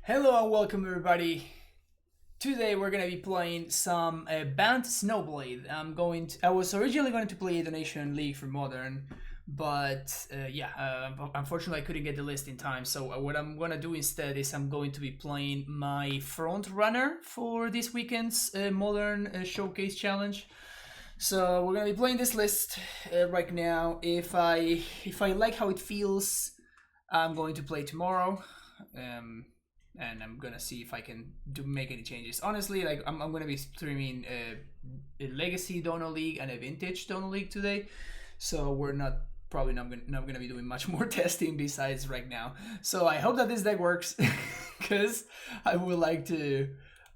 Hello and welcome everybody. Today we're gonna be playing some Bant Stoneblade. I was originally going to play Donation League for Modern, but unfortunately I couldn't get the list in time. So what I'm gonna do instead is I'm going to be playing my front runner for this weekend's Modern Showcase Challenge. So we're gonna be playing this list right now. If I like how it feels, I'm going to play tomorrow. And I'm gonna see if I can make any changes. Honestly, like I'm gonna be streaming a Legacy Dono League and a Vintage Dono League today, so we're probably not gonna be doing much more testing besides right now. So I hope that this deck works, because I would like to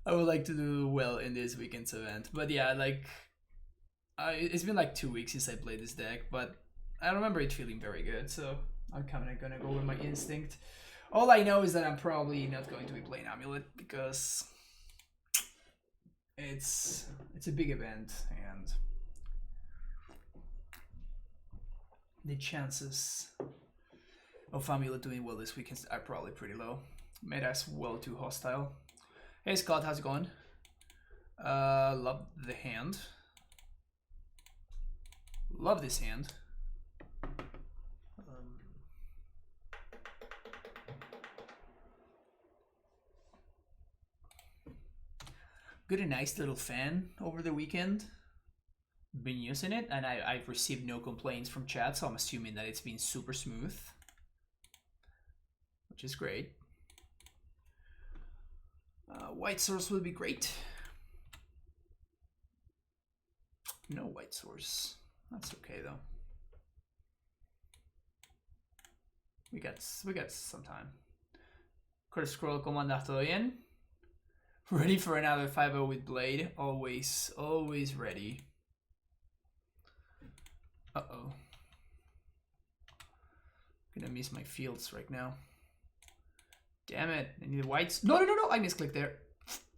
do well in this weekend's event. But yeah, it's been like 2 weeks since I played this deck, but I remember it feeling very good. So I'm kind of gonna go with my instinct. All I know is that I'm probably not going to be playing Amulet because it's a big event and the chances of Amulet doing well this weekend are probably pretty low. Meta's well too hostile. Hey Scott, how's it going? Love the hand. Love this hand. Got a nice little fan over the weekend. Been using it, and I've received no complaints from chat, so I'm assuming that it's been super smooth, which is great. White source would be great. No white source. That's okay though. We got some time. Curse Scroll Commander, todo bien? Ready for another 5-0 with Blade. Always ready. Uh-oh. Gonna miss my fields right now. Damn it. I need whites. No. I misclicked there.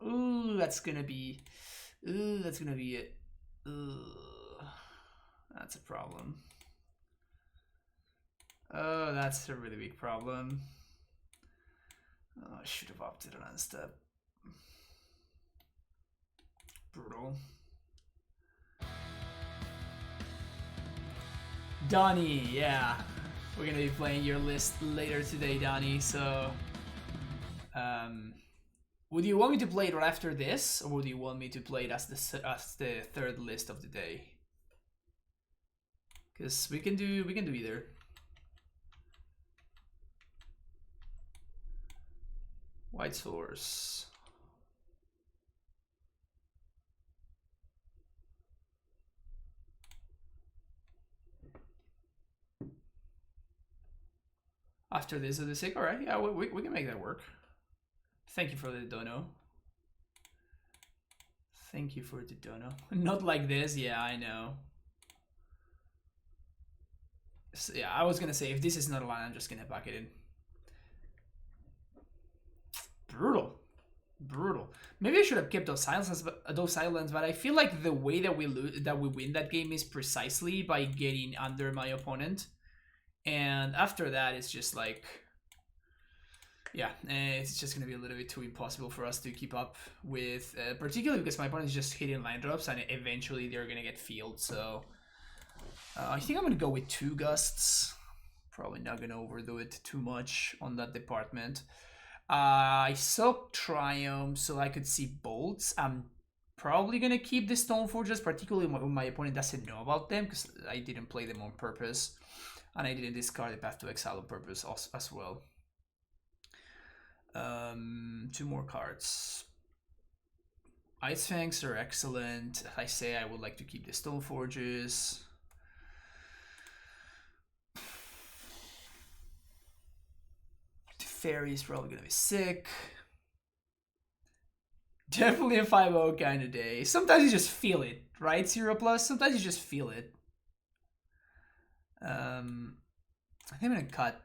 Ooh, that's gonna be it. That's a problem. Oh, that's a really big problem. Oh, I should have opted on unstep. Brutal. Donnie, yeah. We're gonna be playing your list later today, Donnie, so would you want me to play it right after this, or would you want me to play it as the third list of the day? Because we can do either. White source. After this of the sick, alright, yeah, we can make that work. Thank you for the dono. Thank you for the dono. Not like this, yeah, I know. So, yeah, I was gonna say, if this is not a line, I'm just gonna back it in. Brutal. Maybe I should have kept those silence, but I feel like the way that we win that game is precisely by getting under my opponent. And after that, it's just like, yeah, it's just going to be a little bit too impossible for us to keep up with, particularly because my opponent is just hitting line drops and eventually they're going to get field. So I think I'm going to go with 2 gusts. Probably not going to overdo it too much on that department. I saw Triumph so I could see bolts. I'm probably going to keep the Stoneforges, particularly when my opponent doesn't know about them, because I didn't play them on purpose. And I didn't discard the Path to Exile on purpose as well. 2 more cards. Ice Fangs are excellent. I say I would like to keep the Stoneforges. The Fairy is probably gonna be sick. Definitely a 5-0 kind of day. Sometimes you just feel it, right? 0+. Sometimes you just feel it. I think I'm gonna cut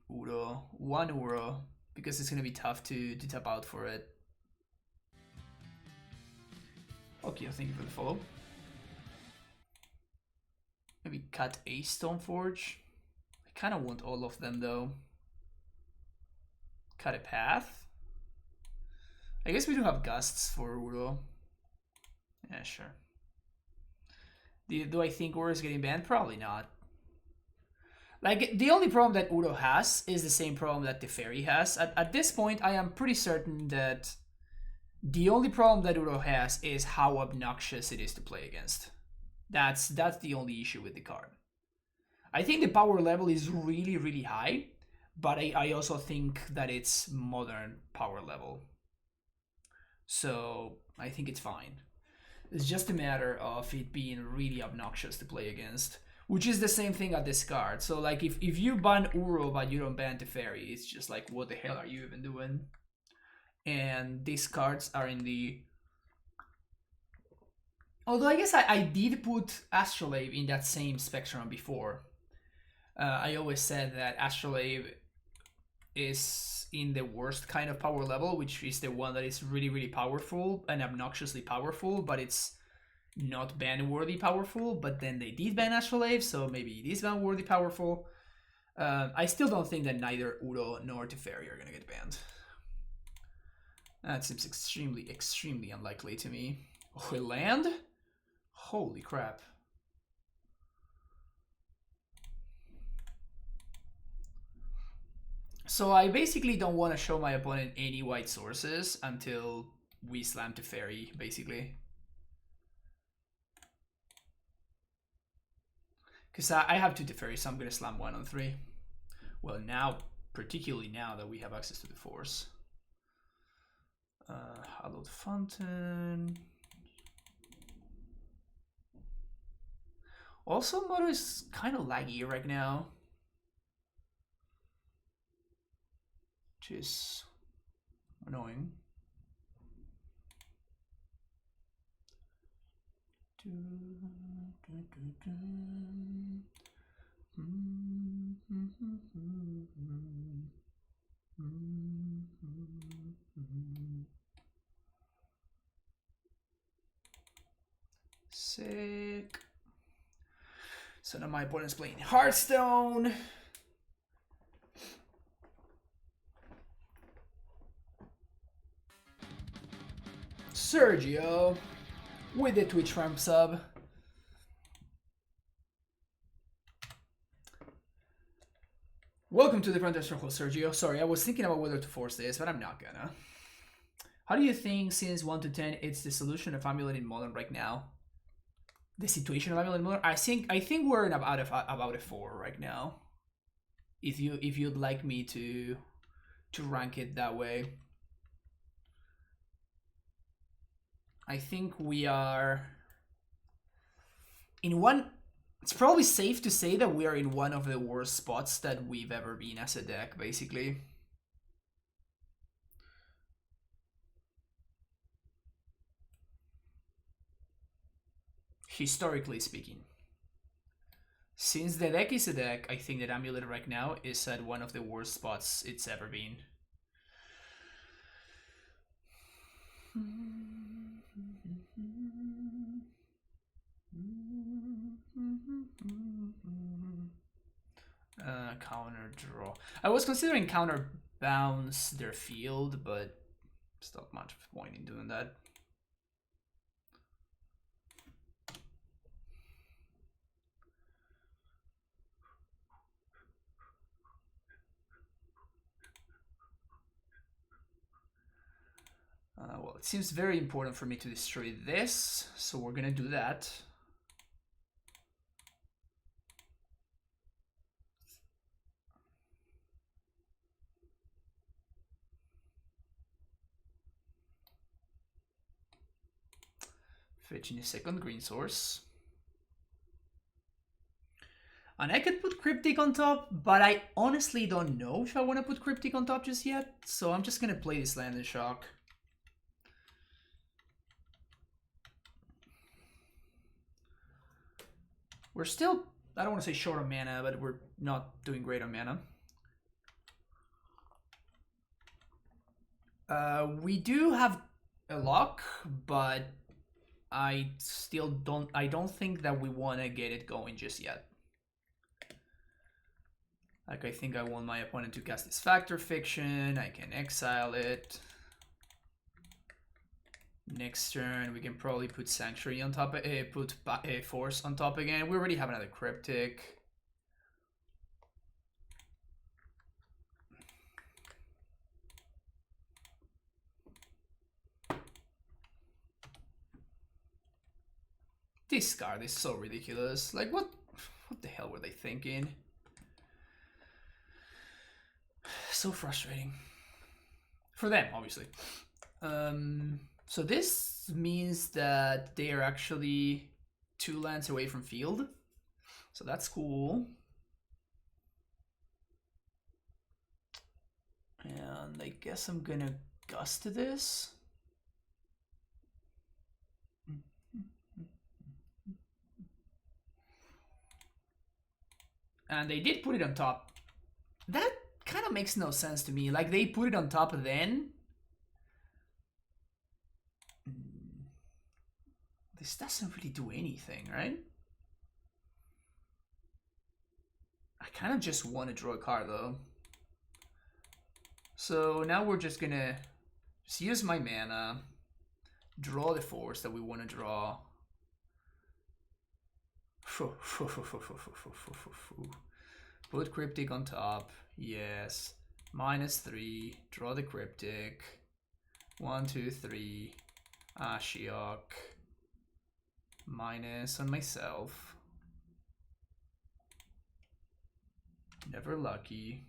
Uro, 1 Uro, because it's gonna be tough to tap out for it. Okay, thank you for the follow. Maybe cut a Stoneforge. I kind of want all of them though. Cut a path. I guess we do have gusts for Uro. Yeah, sure. Do I think Uro is getting banned? Probably not. Like, the only problem that Uro has is the same problem that Teferi has. At this point, I am pretty certain that the only problem that Uro has is how obnoxious it is to play against. That's the only issue with the card. I think the power level is really, really high, but I also think that it's modern power level. So I think it's fine. It's just a matter of it being really obnoxious to play against, which is the same thing at this card. So like if you ban Uro but you don't ban Teferi, it's just like, what the hell are you even doing? And these cards are in the... Although I guess I did put Astrolabe in that same spectrum before. I always said that Astrolabe is in the worst kind of power level, which is the one that is really, really powerful and obnoxiously powerful, but it's not ban-worthy powerful. But then they did ban Astrolabe, so maybe it is ban-worthy powerful. I still don't think that neither Uro nor Teferi are gonna get banned. That seems extremely, extremely unlikely to me. Oh, land? Holy crap. So I basically don't want to show my opponent any white sources until we slam Teferi, basically. Because I have 2 Teferi, so I'm going to slam 1 on 3. Well, now, particularly now that we have access to the Force. Hallowed Fountain. Also, Moto is kind of laggy right now. Which is annoying. Sick. So now my opponent's playing Hearthstone. Sergio with the Twitch Prime sub. Welcome to the Frontier Circle, Sergio. Sorry, I was thinking about whether to force this, but I'm not gonna. How do you think, since 1 to 10, it's the solution of Amulet in Modern right now? The situation of Amulet in Modern? I think we're in about a 4 right now. If you'd like me to rank it that way. I think we are in one... It's probably safe to say that we are in one of the worst spots that we've ever been as a deck, basically. Historically speaking. Since the deck is a deck, I think that Amulet right now is at one of the worst spots it's ever been. Counter draw. I was considering counter bounce their field, but it's not much of a point in doing that. Well, it seems very important for me to destroy this, so we're gonna do that. Fetching a second green source. And I could put Cryptic on top, but I honestly don't know if I want to put Cryptic on top just yet, so I'm just gonna play this land and shock. We're still, I don't want to say short on mana, but we're not doing great on mana. We do have a lock, but I don't think that we want to get it going just yet. Like, I think I want my opponent to cast this Factor Fiction. I can exile it. Next turn, we can probably put Sanctuary on top, put Force on top again. We already have another Cryptic. This card is so ridiculous. Like, what the hell were they thinking? So frustrating. For them, obviously. So this means that they are actually 2 lands away from field. So that's cool. And I guess I'm gonna gust this. And they did put it on top. That kind of makes no sense to me. Like, they put it on top then. This doesn't really do anything, right? I kind of just want to draw a card, though. So now we're just gonna just use my mana, draw the force that we want to draw. Put Cryptic on top. Yes. -3. Draw the Cryptic. 1, 2, 3. Ashiok. Minus on myself. Never lucky.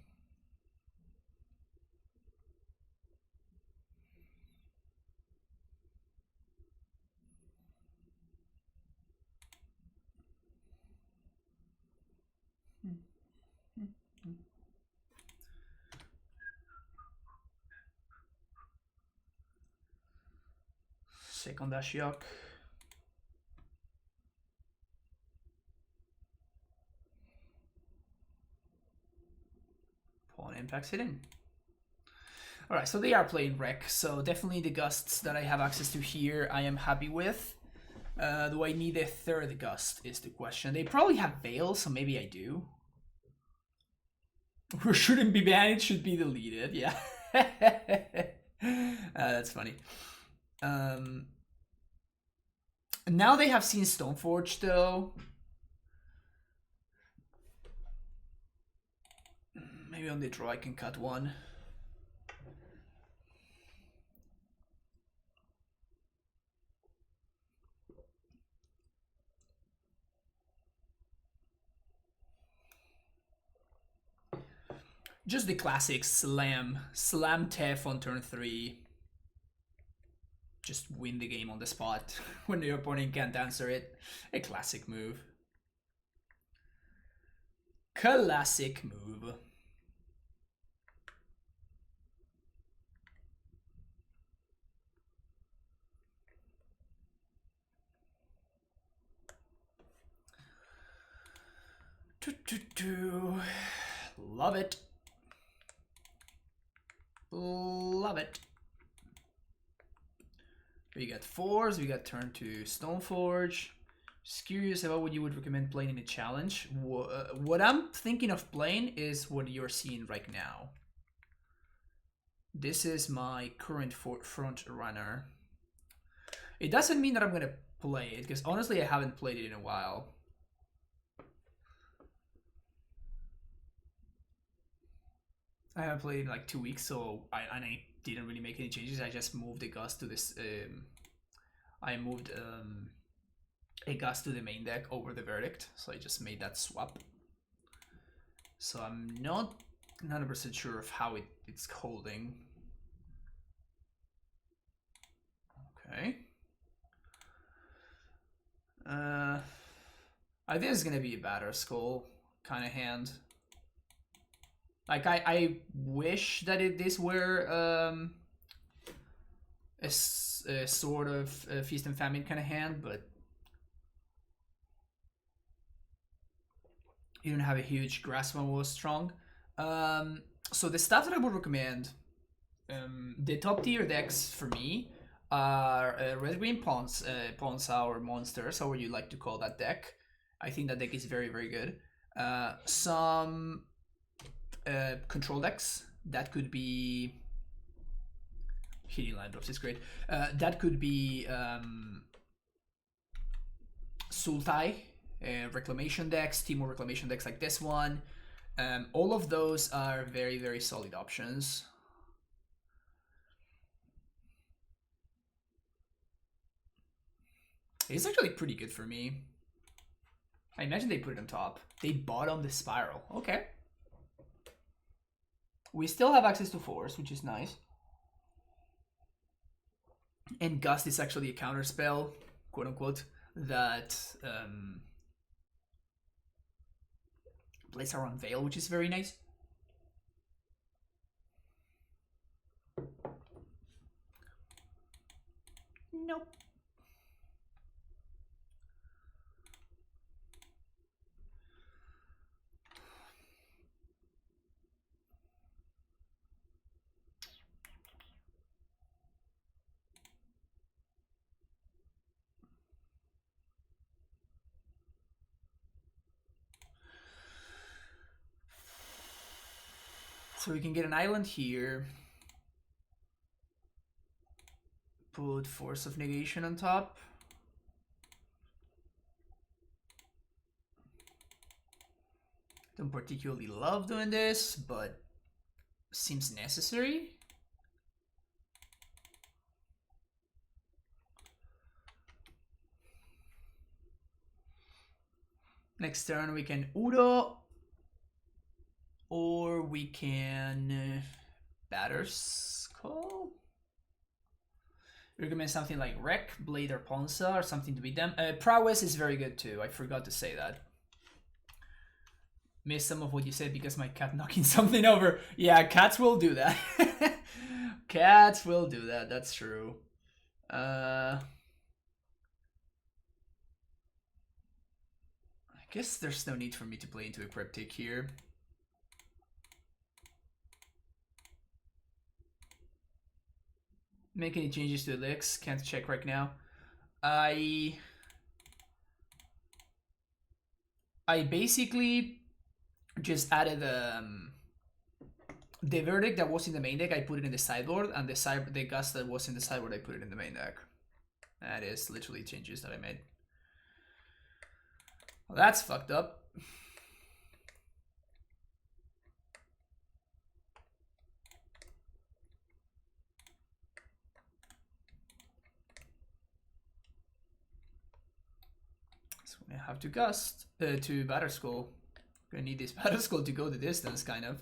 Second Ashiok. Pawn impacts it in. Alright, so they are playing Rec, so definitely the gusts that I have access to here I am happy with. Do I need a third gust is the question. They probably have Veil, so maybe I do. Or shouldn't be banned, it should be deleted, yeah. That's funny. Now they have seen Stoneforge though. Maybe on the draw I can cut one. Just the classic slam Tef on turn 3. Just win the game on the spot when the opponent can't answer it. A classic move. Classic move. Love it. Love it. We got 4s, we got turn 2 Stoneforge. Just curious about what you would recommend playing in a challenge. What I'm thinking of playing is what you're seeing right now. This is my current front runner. It doesn't mean that I'm gonna play it, because honestly I haven't played it in a while. I haven't played in like 2 weeks, so I didn't really make any changes. I just moved a gust to this. I moved a gust to the main deck over the verdict, so I just made that swap. So I'm not 100% sure of how it's holding. Okay. I think it's gonna be a batter skull kind of hand. Like I wish that this were a sort of feast and famine kind of hand, but you don't have a huge grasp on what was strong. So the stuff that I would recommend, the top tier decks for me are red green Ponza or monsters, however you like to call that deck. I think that deck is very, very good. Some control decks that could be hitting land drops is great. That could be Sultai, Reclamation decks, Temur Reclamation decks like this one. All of those are very, very solid options. It's actually pretty good for me. I imagine they put it on top. They bottom the spiral. Okay. We still have access to force, which is nice. And Gust is actually a counter spell, quote unquote, that plays around Veil, which is very nice. Nope. So we can get an island here. Put Force of Negation on top. Don't particularly love doing this, but seems necessary. Next turn we can Udo, or we can Batterskull. Recommend something like Reclamation or Ponza or something to beat them. Prowess is very good too. I forgot to say that. Missed some of what you said because my cat knocking something over. Yeah, cats will do that. Cats will do that. That's true. I guess there's no need for me to play into a Cryptic here. Make any changes to Elix? Can't check right now. I basically just added the verdict that was in the main deck. I put it in the sideboard, and the Gust that was in the sideboard I put it in the main deck. That is literally changes that I made. Well, that's fucked up. So I have to Gust to Batterskull. Gonna need this Batterskull to go the distance, kind of.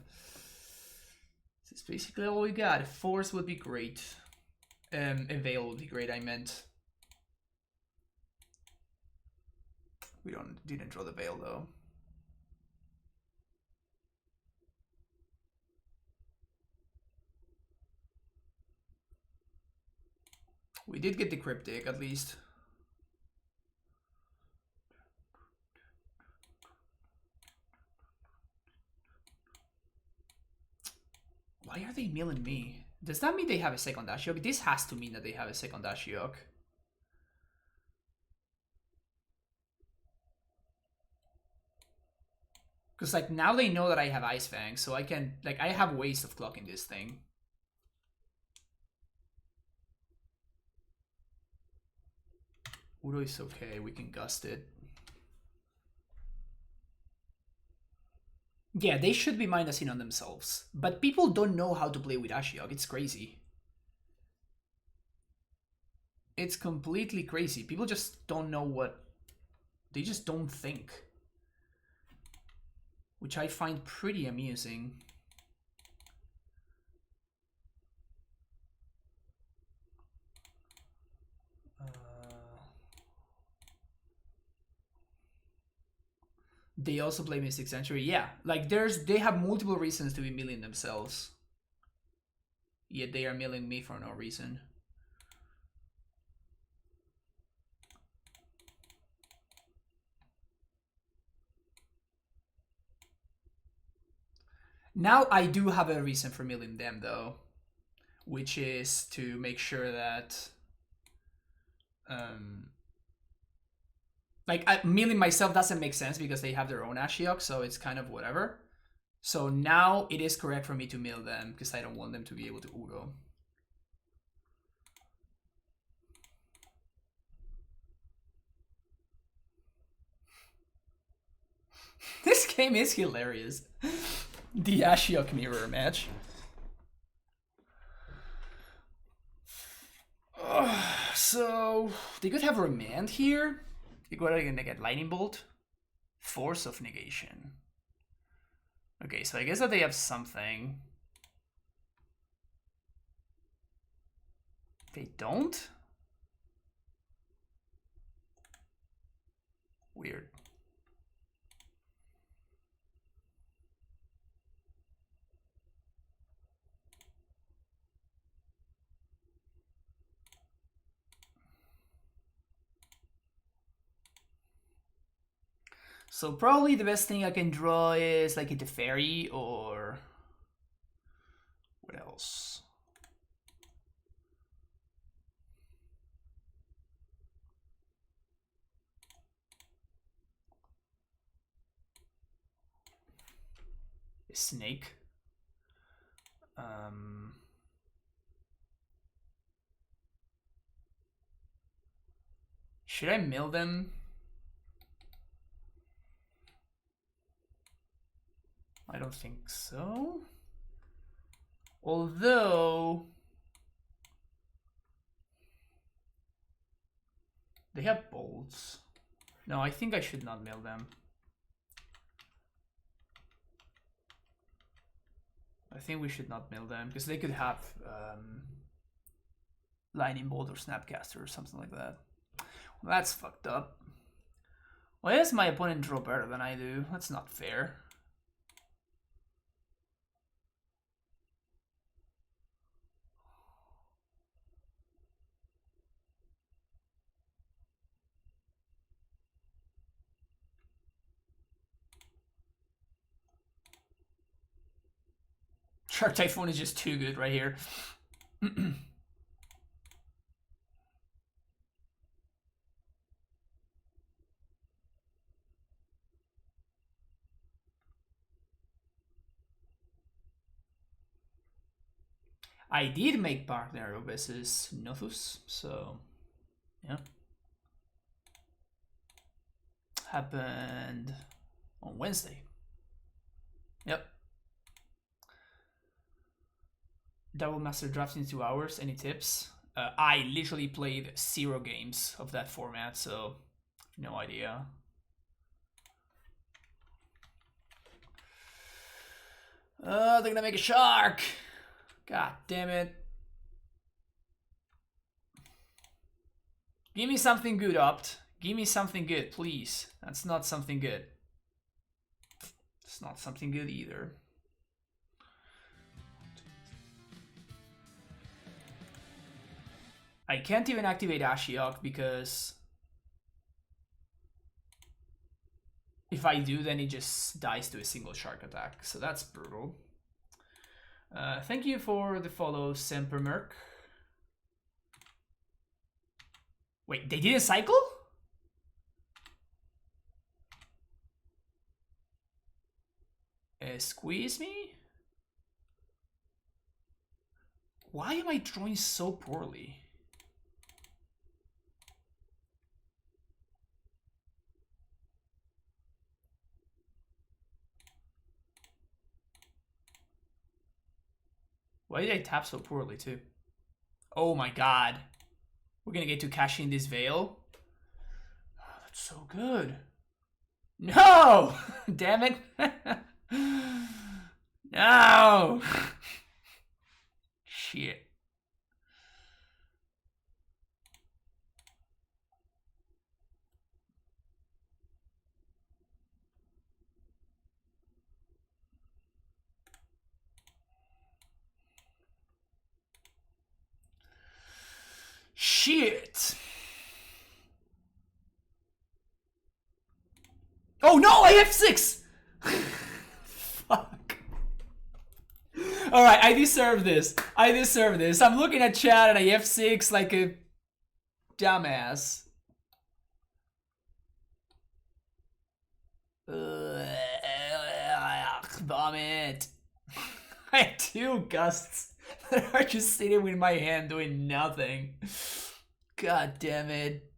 This is basically all we got. Force would be great. Veil would be great, I meant. We didn't draw the Veil though. We did get the Cryptic at least. Why are they milling me? Does that mean they have a second Ashiok? This has to mean that they have a second Ashiok. Because like now they know that I have Ice Fang, so I can like I have ways of clocking this thing. Udo is okay, we can Gust it. Yeah, they should be minusing on themselves. But people don't know how to play with Ashiok. It's crazy. It's completely crazy. People just don't know what... They just don't think. Which I find pretty amusing. They also play Mystic Sanctuary. Yeah, like they have multiple reasons to be milling themselves. Yet they are milling me for no reason. Now I do have a reason for milling them though, which is to make sure that like milling myself doesn't make sense because they have their own Ashiok, so it's kind of whatever. So now it is correct for me to mill them because I don't want them to be able to Udo. This game is hilarious. The Ashiok mirror match. So they could have Remand here. They go ahead and get Lightning Bolt. Force of Negation. Okay, so I guess that they have something. They don't? Weird. So probably the best thing I can draw is like a Teferi or... what else? A snake. Should I mill them? I don't think so. Although they have bolts. No, I think I should not mill them. I think we should not mill them because they could have Lightning Bolt or Snapcaster or something like that. Well, that's fucked up. Why does my opponent draw better than I do? That's not fair. Shark Typhoon is just too good right here. I did make partner versus Nothus, so yeah. Happened on Wednesday. Yep. Double Master Draft in 2 hours. Any tips? I literally played 0 games of that format, so no idea. They're gonna make a shark! God damn it. Give me something good, Opt. Give me something good, please. That's not something good. It's not something good either. I can't even activate Ashiok because if I do, then it just dies to a single shark attack. So that's brutal. Thank you for the follow, Sempermerk. Wait, they didn't cycle? Squeeze me? Why am I drawing so poorly? Why did I tap so poorly too? Oh my god. We're gonna get to cash in this Veil. Oh, that's so good. No! Damn it. No! Shit. Shit. Oh no, I have 6! Fuck. Alright, I deserve this. I deserve this. I'm looking at chat and I have 6 like a dumbass. Vomit. I had 2 gusts that are just sitting with my hand doing nothing. God damn it.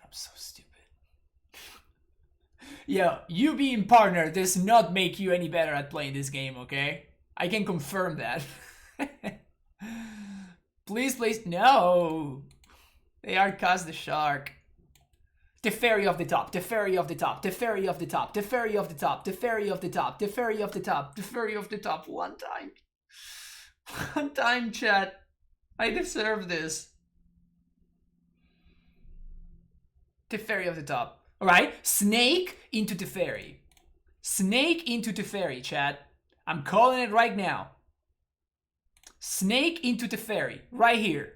I'm so stupid. Yo, you being partner does not make you any better at playing this game, okay? I can confirm that. Please, please, no! They are cast the shark. The fairy of the top, the fairy of the top, the fairy of the top, the fairy of the top, the fairy of the top, the fairy of the top, the fairy of the top, one time. One time, chat. I deserve this. The fairy of the top. Alright, snake into the fairy. Snake into the fairy, chat. I'm calling it right now. Snake into the fairy, right here.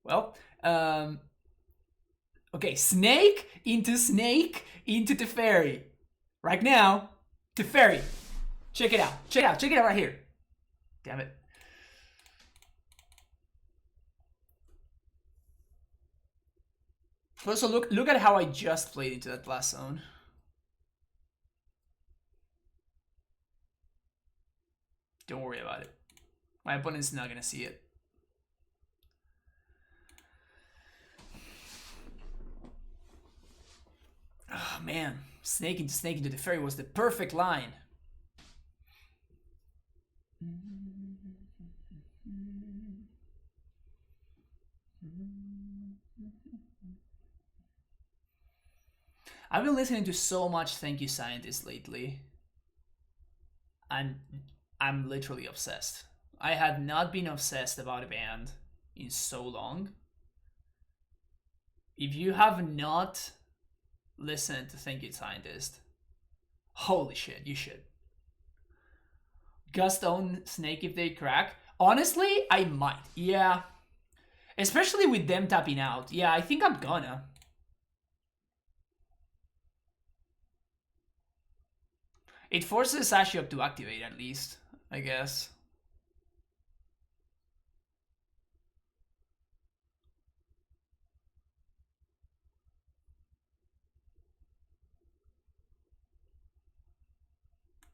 Well, okay, snake into the fairy. Right now, the fairy. Check it out, check it out, check it out right here. Damn it. Also, look at how I just played into that blast zone. Don't worry about it. My opponent's not gonna see it. Oh man, snake into the fairy was the perfect line. I've been listening to so much Thank You Scientist lately. And I'm literally obsessed. I had not been obsessed about a band in so long. If you have not listened to Thank You Scientist, holy shit, you should. Gust own Snake if they crack. Honestly, I might. Yeah. Especially with them tapping out. Yeah, I think I'm gonna. It forces Ashiok to activate at least, I guess.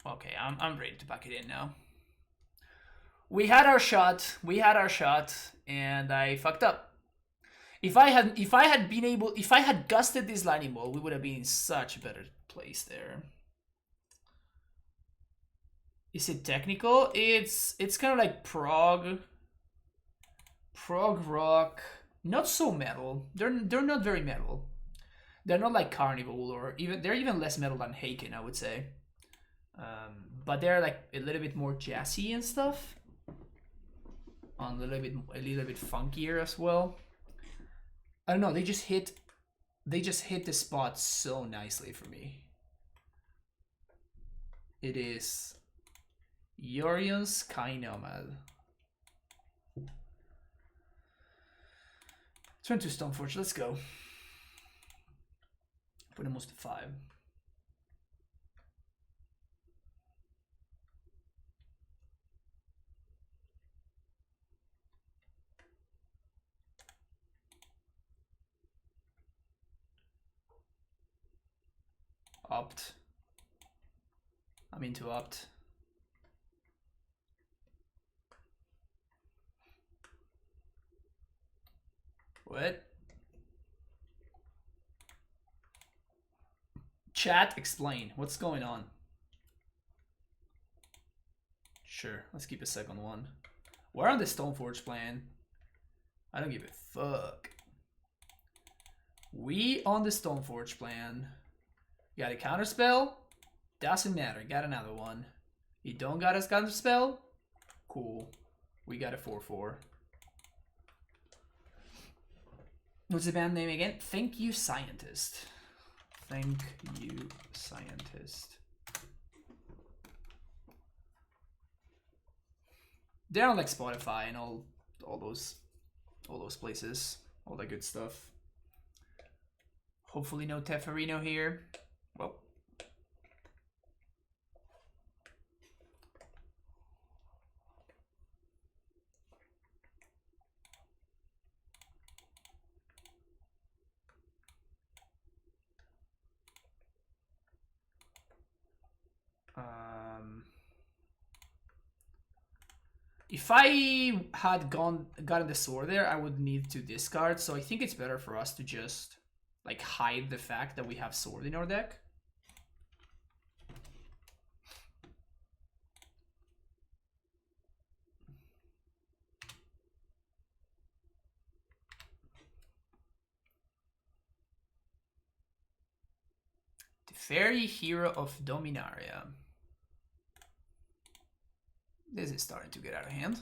Okay, I'm ready to pack it in now. We had our shot, and I fucked up. If I had gusted this lightning bolt, we would have been in such a better place there. Is it technical? It's kind of like prog rock, not so metal. They're not very metal. They're not like Carnival or they're even less metal than Haken, I would say. But they're like a little bit more jazzy and stuff. A little bit funkier as well. I don't know. They just hit the spot so nicely for me. It is Yorion's Sky Nomad. Turn to Stoneforge. Let's go. Put almost to 5. Opt. I'm into opt. What? Chat, explain. What's going on? Sure, let's keep a second one. We're on the Stoneforge plan. I don't give a fuck. We on the Stoneforge plan. Got a counterspell? Doesn't matter, got another one. You don't got a counterspell? Cool. We got a 4/4. What's the band name again? Thank You Scientist. Thank You Scientist. They're on like Spotify and all those places, all that good stuff. Hopefully no Teferino here. Well. If I had gotten the sword there, I would need to discard. So I think it's better for us to just like hide the fact that we have sword in our deck. The Fairy Hero of Dominaria. This is starting to get out of hand.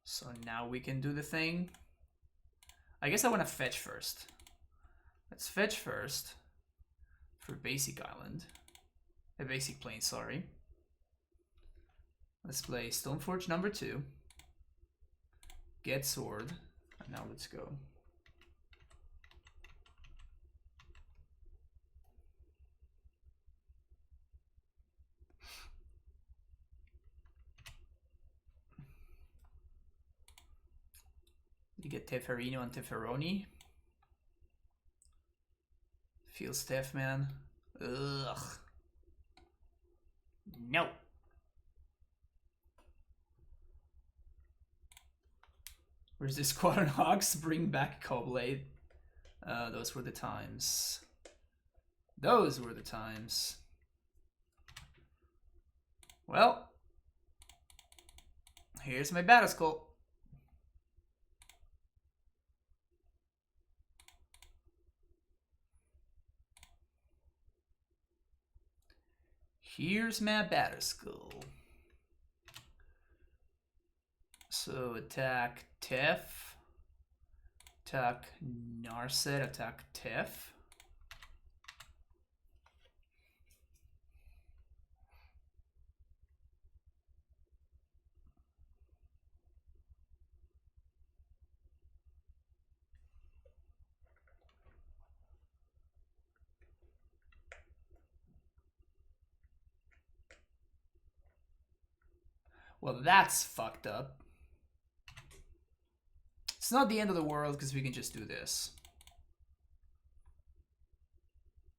So now we can do the thing. I guess I want to fetch first. Let's fetch first for basic island. A basic plane, sorry. Let's play Stoneforge number 2. Get sword. And now let's go. You get Teferino and Teferoni. Feels Tef, man. Ugh. No. Where's this Squadron Hawks? Bring back Coblade. Those were the times. Those were the times. Well, here's my Battle Skull. Here's my Battle Skull. So attack Tef. Attack Narset. Attack Tef. Well, that's fucked up. It's not the end of the world because we can just do this.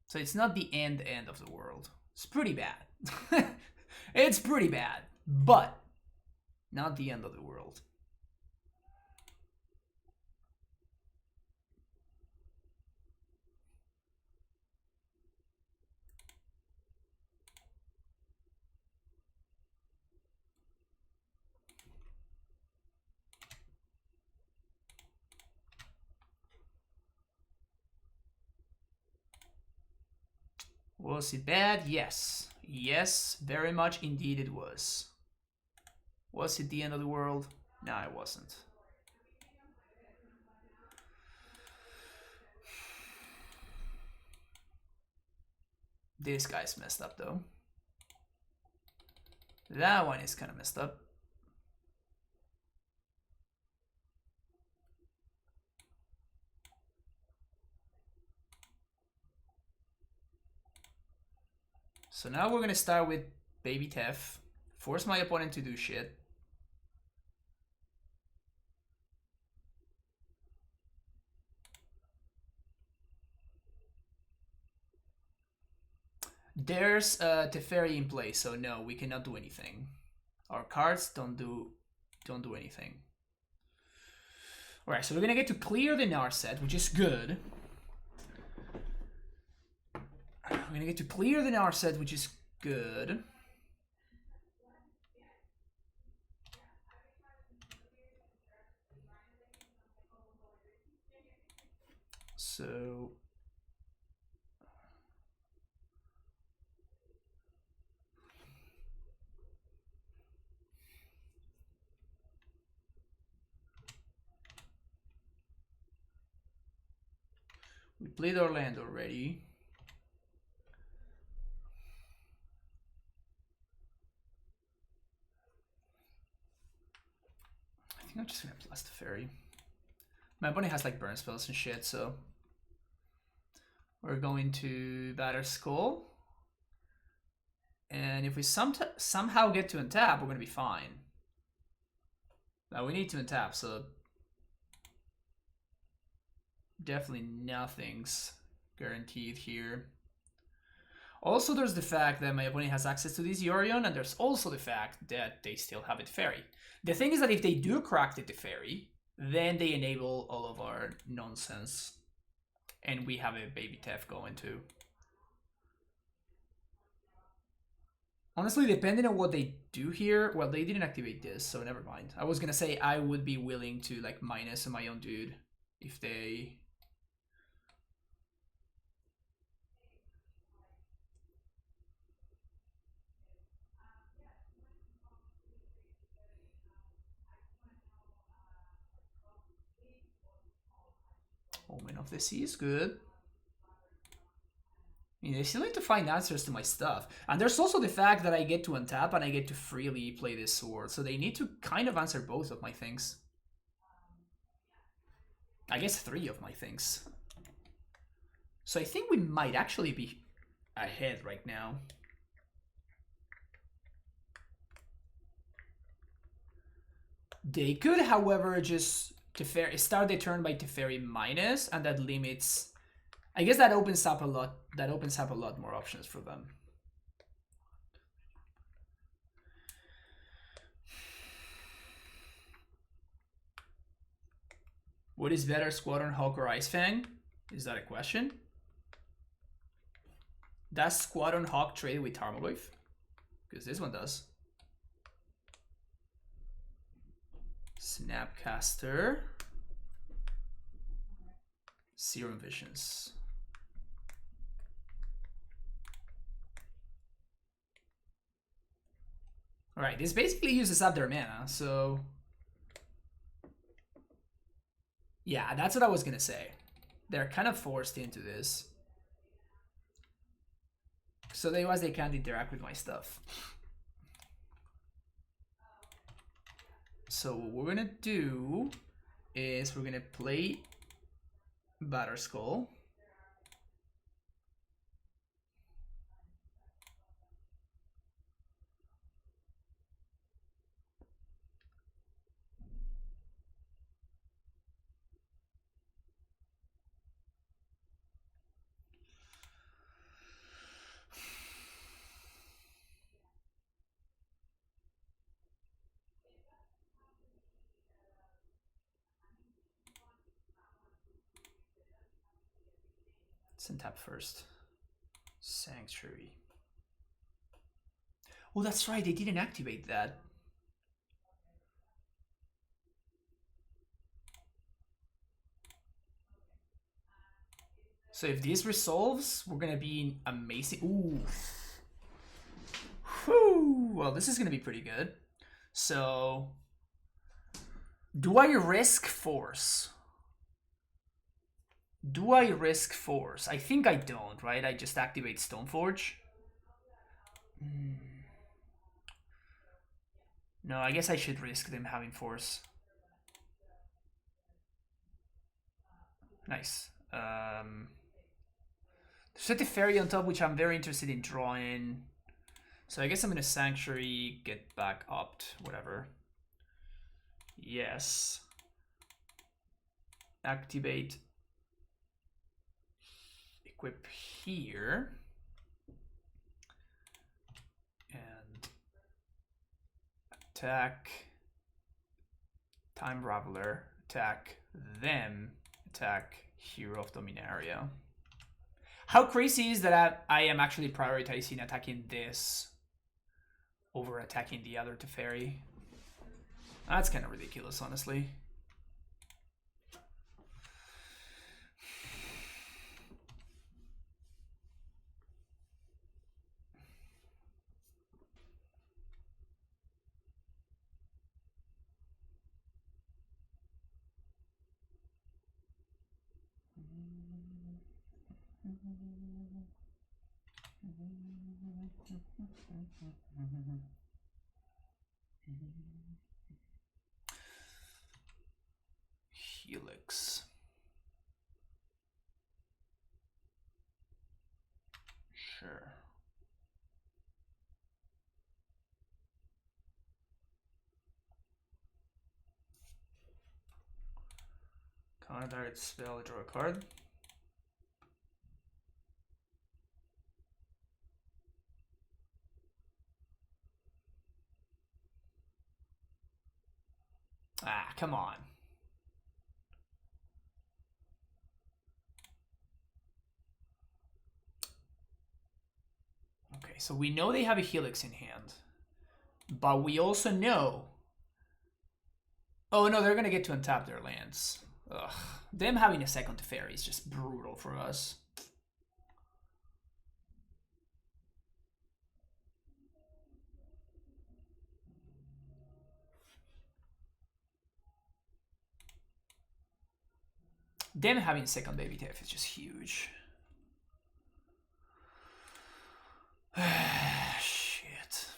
So it's not the end of the world. It's pretty bad. It's pretty bad, but not the end of the world. Was it bad? Yes. Yes, very much indeed it was. Was it the end of the world? No, it wasn't. This guy's messed up though. That one is kind of messed up. So now we're gonna start with Baby Tef. Force my opponent to do shit. There's Teferi in play, so no, we cannot do anything. Our cards don't do anything. Alright, so we're gonna get to clear the Narset, which is good. We're gonna get to clear the Narset, which is good. So we played our land already. I think I'm just gonna plus the fairy. My opponent has like burn spells and shit, so We're going to batter Skull. And if we somehow get to untap, we're going to be fine. Now we need to untap, so definitely nothing's guaranteed here. Also, there's the fact that my opponent has access to this Yorion, and there's also the fact that they still have it Teferi. The thing is that if they do crack the Teferi, then they enable all of our nonsense. And we have a baby Tef going too. Honestly, depending on what they do here, well, they didn't activate this, so never mind. I was gonna say I would be willing to like minus my own dude if they... Omen of the Sea is good. I mean, they still need to find answers to my stuff. And there's also the fact that I get to untap and I get to freely play this sword. So they need to kind of answer both of my things. I guess 3 of my things. So I think we might actually be ahead right now. They could, however, just start the turn by Teferi minus, and that limits... I guess that opens up a lot. That opens up a lot more options for them. What is better, Squadron Hawk or Ice Fang? Is that a question? Does Squadron Hawk trade with Tarmogoyf? Because this one does. Snapcaster. Serum Visions. Alright, this basically uses up their mana, so... Yeah, that's what I was gonna say. They're kind of forced into this. So otherwise they can't interact with my stuff. So what we're gonna do is we're gonna play Batterskull. Let's untap first. Sanctuary. Oh, that's right, they didn't activate that. So if this resolves, we're gonna be amazing. Ooh. Whew. Well, this is gonna be pretty good. So, do I risk Force? Do I risk Force? I think I don't, right? I just activate Stoneforge. No, I guess I should risk them having Force. Nice. Set the Fairy on top, which I'm very interested in drawing. So I guess I'm gonna Sanctuary, get back up, whatever. Yes. Activate. Equip here. And attack. Time Raveler. Attack them. Attack Hero of Dominaria. How crazy is that I am actually prioritizing attacking this over attacking the other Teferi? That's kind of ridiculous, honestly. Helix. On target spell, draw a card. Ah, come on. Okay, so we know they have a Helix in hand. But we also know... Oh no, they're gonna get to untap their lands. Ugh. Them having a second Teferi is just brutal for us. Them having a second Baby Tef is just huge. Shit.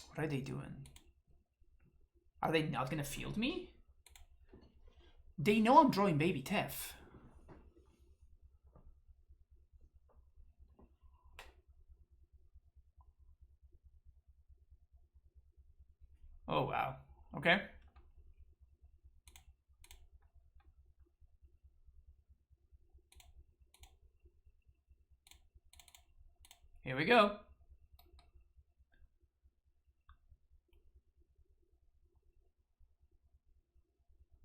What are they doing? Are they not gonna field me? They know I'm drawing Baby Tef. Oh wow. Okay. Here we go.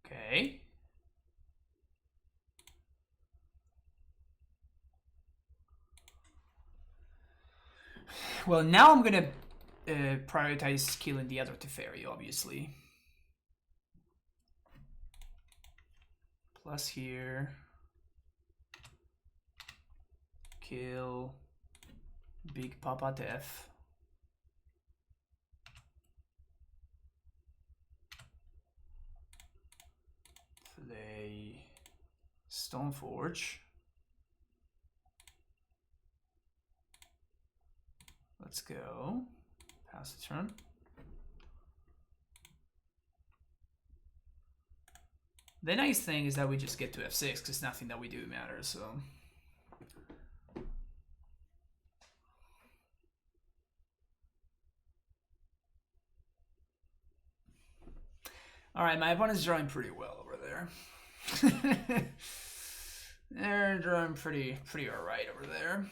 Okay. Well, now I'm gonna prioritize killing the other Teferi, obviously. Plus here. Kill Big Papa Tef. Play Stoneforge. Let's go. Pass the turn. The nice thing is that we just get to F6 because nothing that we do matters, so. Alright, my opponent's drawing pretty well over there. They're drawing pretty alright over there.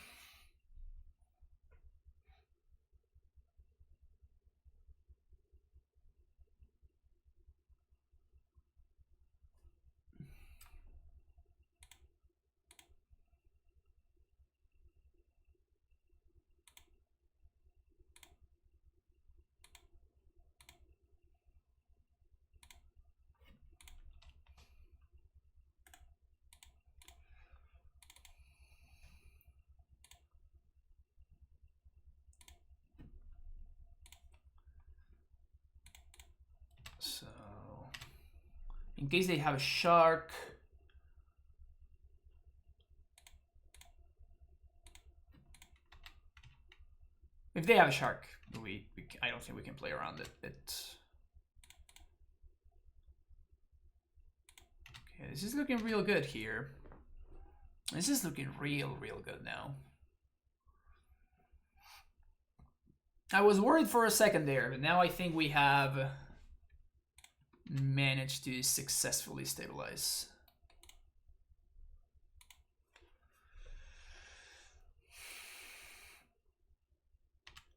So, in case they have a shark. If they have a shark, I don't think we can play around it. Okay, this is looking real good here. This is looking real good now. I was worried for a second there, but now I think we have managed to successfully stabilize.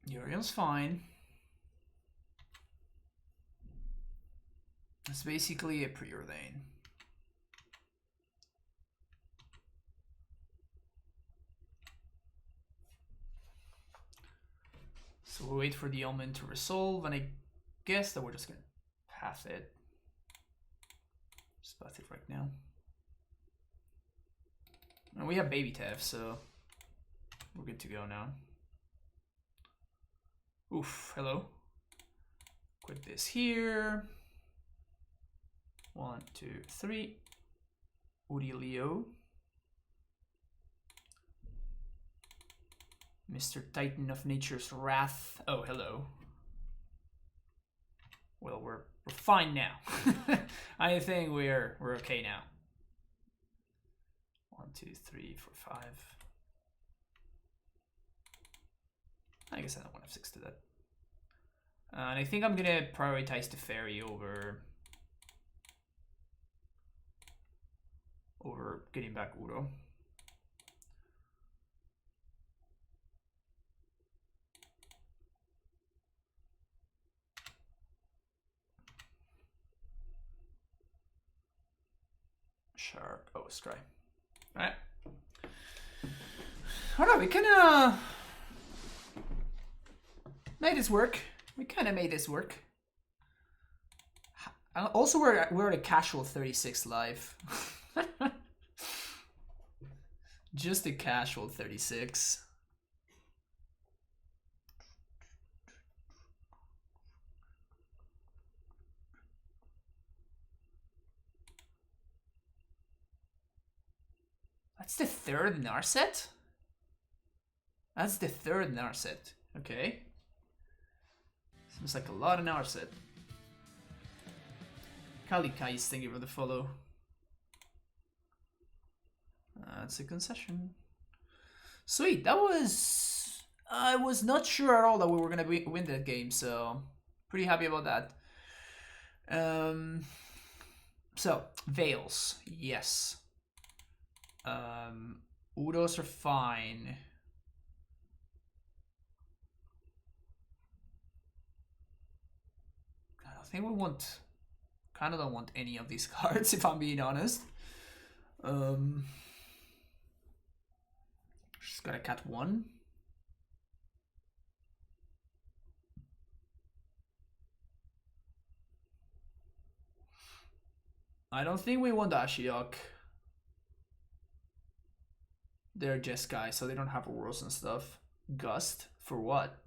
Yorion's fine. It's basically a preordain. So we'll wait for the omen to resolve, and I guess that we're just gonna pass it. Just pass it right now. And we have Baby Tef, so we're good to go now. Oof, hello. Quit this here. 1, 2, 3. Urilio. Mr. Titan of Nature's Wrath. Oh, hello. Well, we're fine now. I think we're okay now. 1, 2, 3, 4, 5. I guess I don't want F6 to that. And I think I'm gonna prioritize the ferry over getting back Uro. Shark. Oh, Scry. Alright. Alright, we kinda made this work. We kinda made this work. Also, we're at a casual 36 live. Just a casual 36. That's the third Narset? That's the third Narset. Okay. Seems like a lot of Narset. Kalikais, thank you for the follow. That's a concession. Sweet, that was... I was not sure at all that we were gonna win that game, so... Pretty happy about that. So, Veils, yes. Udos are fine. I don't think we want... Kind of don't want any of these cards, if I'm being honest. Just gotta cut one. I don't think we want Ashiok. They're Jeskai, so they don't have auras and stuff. Gust? For what?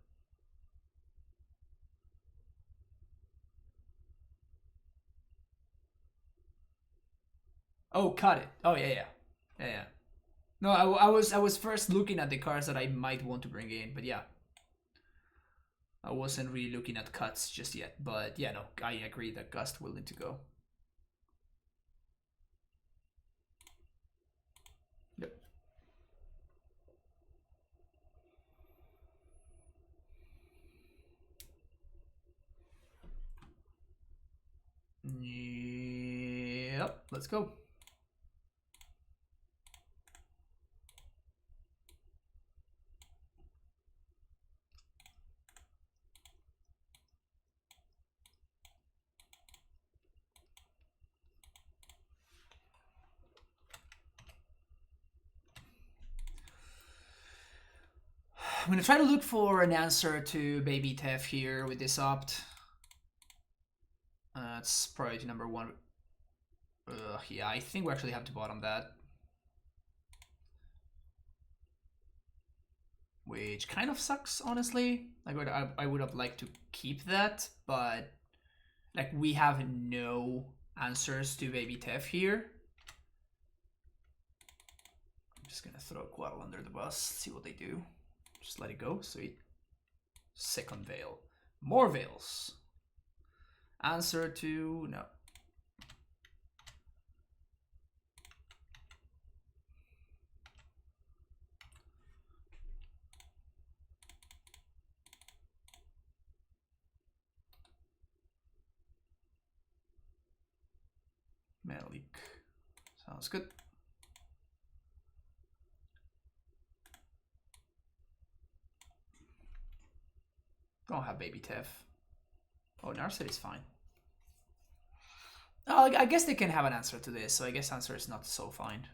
Oh, cut it. Oh, yeah. No, I was first looking at the cards that I might want to bring in, but yeah. I wasn't really looking at cuts just yet, but yeah, no, I agree that Gust will need to go. Yep. Yep, let's go. I'm gonna try to look for an answer to Baby Tef here with this opt. That's priority number one. Yeah, I think we actually have to bottom that. Which kind of sucks, honestly. Like, I would have liked to keep that, but like we have no answers to Baby Tef here. I'm just gonna throw Quaddle under the bus, see what they do. Just let it go, sweet. Second Veil. More Veils. Answer to no. Metallic. Sounds good. Don't have Baby Tef. Oh, Narset is fine. Oh, I guess they can have an answer to this, so I guess answer is not so fine.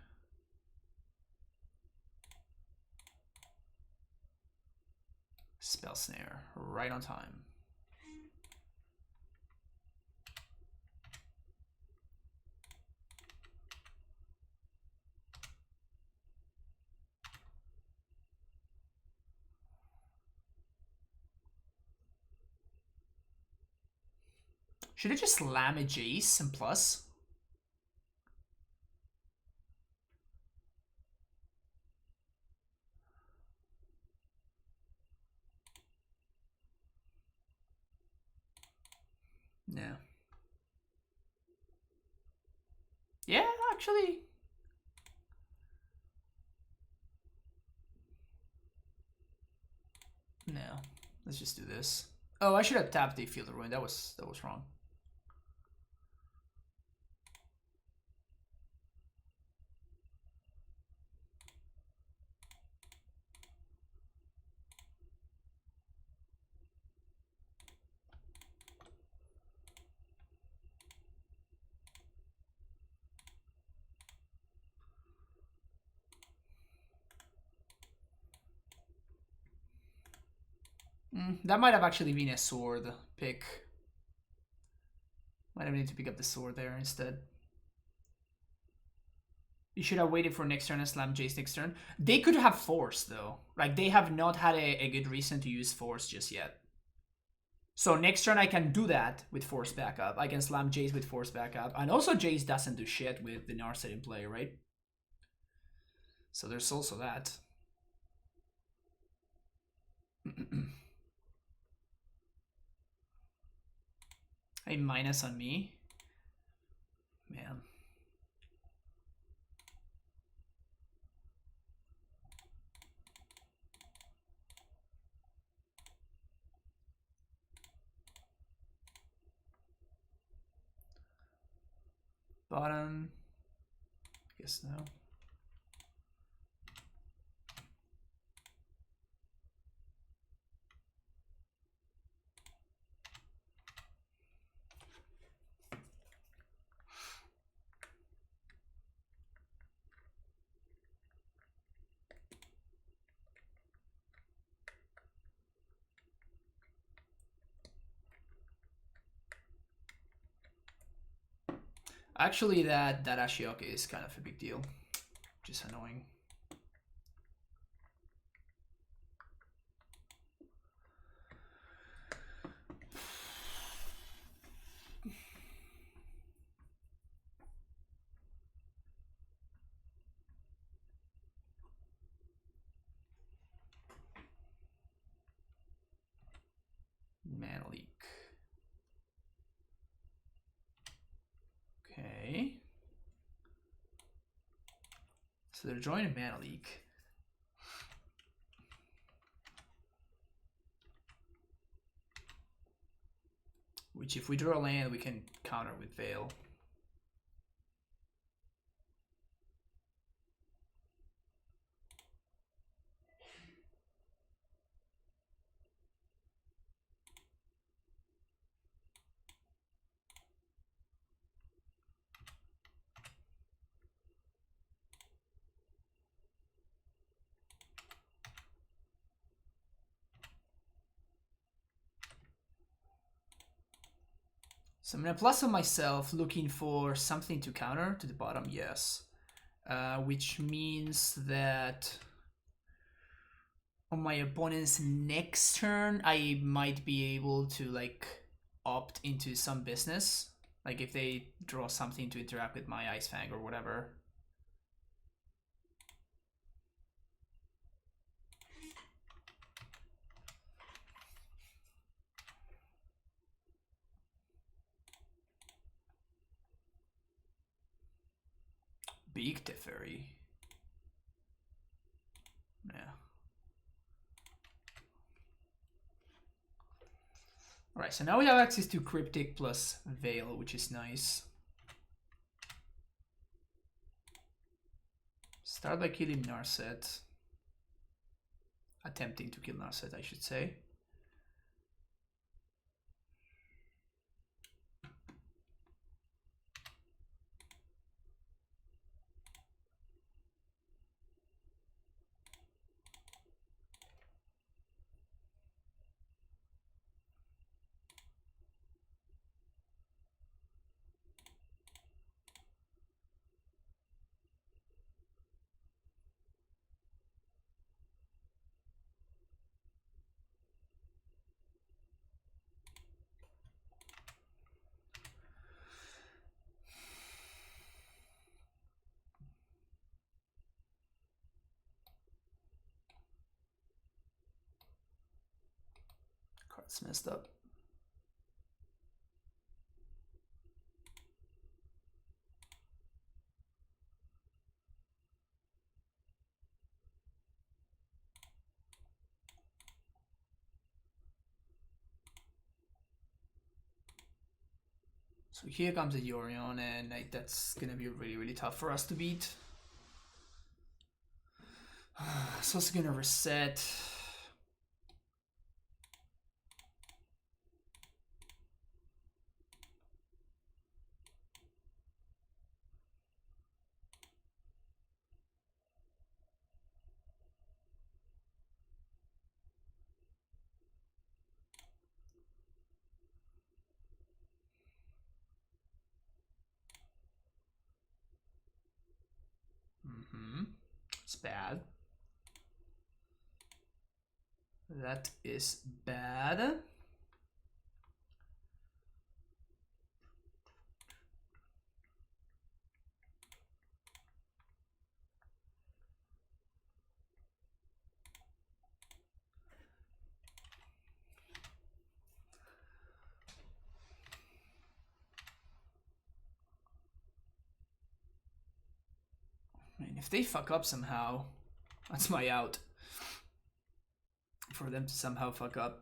Spell Snare, right on time. Should I just slam a Jace and plus? No. Yeah, actually. No. Let's just do this. Oh, I should have tapped the Field of Ruin. That was wrong. That might have actually been a sword pick. Might have needed to pick up the sword there instead. You should have waited for next turn and slam Jace next turn. They could have Force, though. Like, they have not had a good reason to use Force just yet. So next turn I can do that with Force backup. I can slam Jace with Force backup. And also Jace doesn't do shit with the Narset in play, right? So there's also that. A minus on me? Man. Bottom. Guess no. Actually, that Ashiok is kind of a big deal. Just annoying. Mana leak. Okay. So they're drawing a mana leak. Which if we draw a land, we can counter with Veil. So I'm gonna plus on myself, looking for something to counter to the bottom, yes. Which means that on my opponent's next turn, I might be able to like opt into some business. Like if they draw something to interact with my Ice Fang or whatever. Big Teferi. Yeah. Alright, so now we have access to Cryptic plus Veil, which is nice. Start by killing Narset. Attempting to kill Narset, I should say. Card's messed up. So here comes a Yorion, and that's gonna be really, really tough for us to beat. So it's gonna reset. It's bad. That is bad. I mean, if they fuck up somehow, that's my out. For them to somehow fuck up.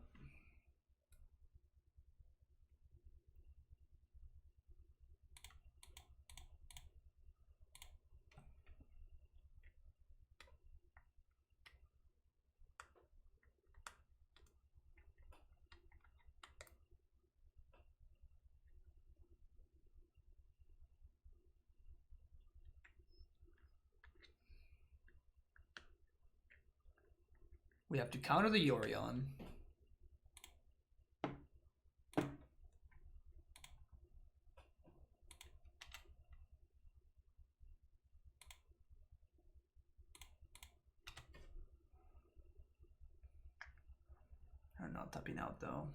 We have to counter the Yorion. I'm not tapping out though.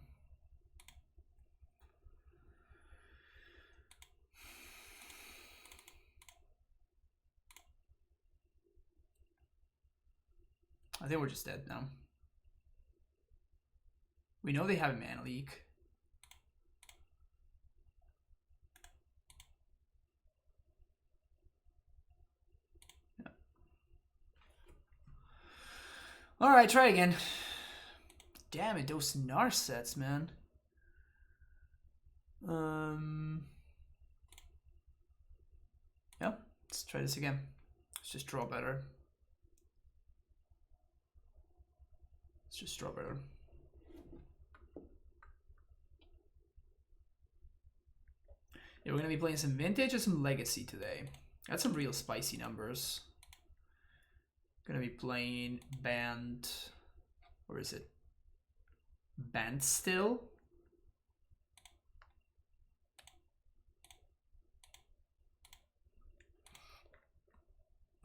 I think we're just dead now. We know they have a mana leak. Yeah. Alright, try again. Damn it, those Nar sets, man. Yeah, let's try this again. Let's just draw better. Let's just draw better. Yeah, we're gonna be playing some Vintage and some Legacy today. That's some real spicy numbers. Gonna be playing Bant. Where is it? Bant still.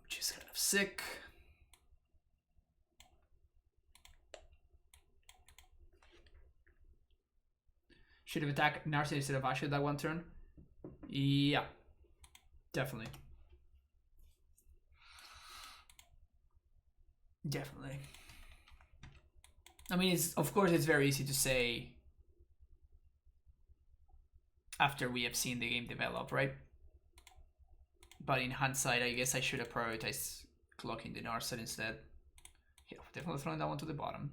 Which is kind of sick. Should have attacked Narset instead of Asher that one turn. Yeah, definitely. Definitely. I mean, it's, of course, it's very easy to say after we have seen the game develop, right? But in hindsight, I guess I should have prioritized clocking the Narset instead. Yeah, definitely throwing that one to the bottom.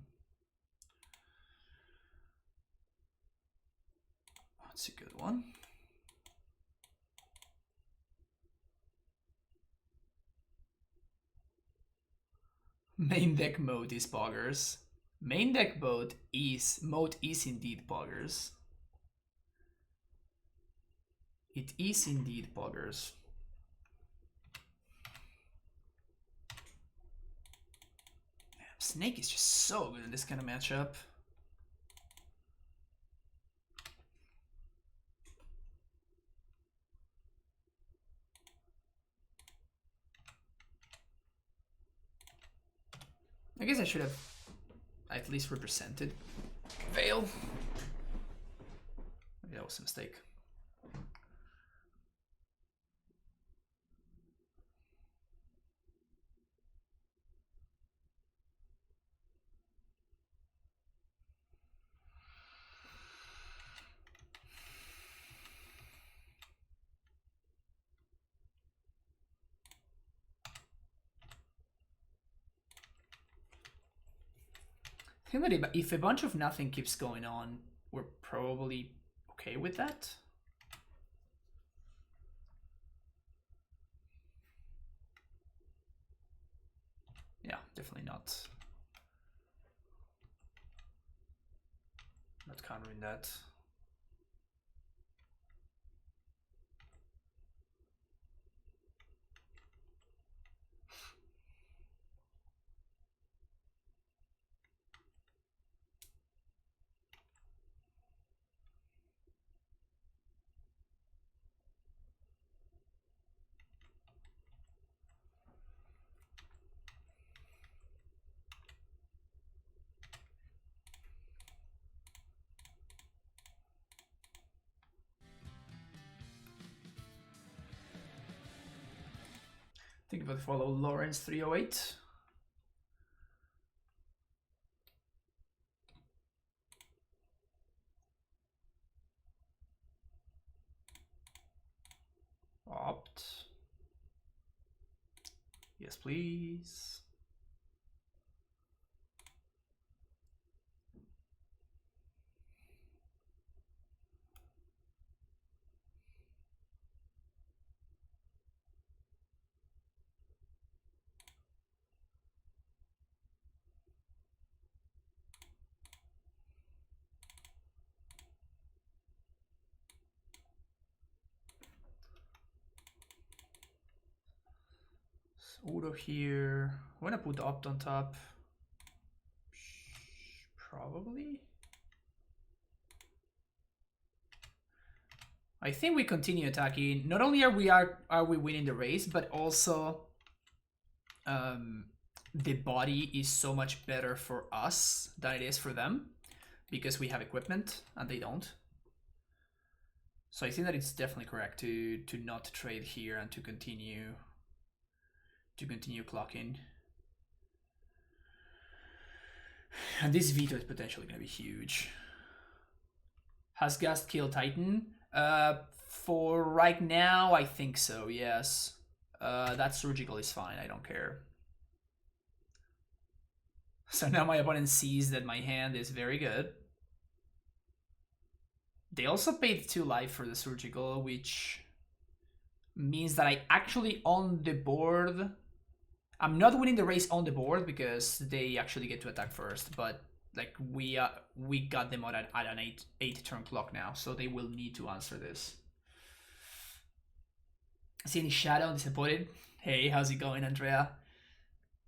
That's a good one. Main deck mode is poggers. Main deck mode is indeed poggers. It is indeed poggers. Snake is just so good in this kind of matchup. I guess I should have at least represented Veil. Maybe that was a mistake. I think that if a bunch of nothing keeps going on, we're probably okay with that. definitely not. Not countering that. Think about follow Lawrence 308. Opt. Yes, please. Auto here. I'm gonna put Opt on top. Probably. I think we continue attacking. Not only are we winning the race, but also the body is so much better for us than it is for them because we have equipment and they don't. So I think that it's definitely correct to not trade here and to continue clocking. And this veto is potentially going to be huge. Has Gast killed Titan? For right now, I think so, yes. That surgical is fine, I don't care. So now my opponent sees that my hand is very good. They also paid 2 life for the surgical, which means that I actually on the board... I'm not winning the race on the board because they actually get to attack first, but like we got them at an 8 turn clock now, so they will need to answer this. See any Shadow? Disappointed? Hey, how's it going, Andrea?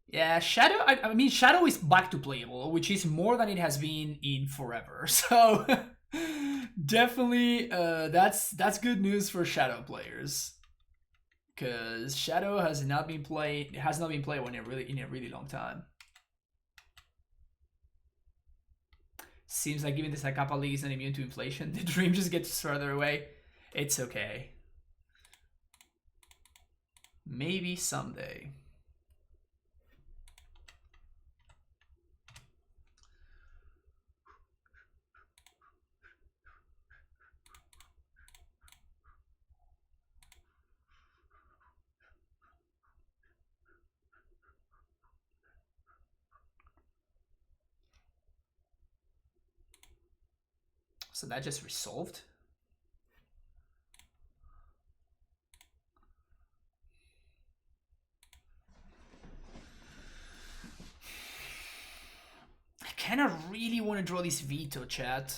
Yeah, Shadow. I mean, Shadow is back to playable, which is more than it has been in forever. So definitely, that's good news for Shadow players. Because Shadow has not been played in a really long time. Seems like even the Sakapa League is not immune to inflation. The dream just gets further away. It's okay. Maybe someday. So that just resolved. I kind of really want to draw this veto, chat.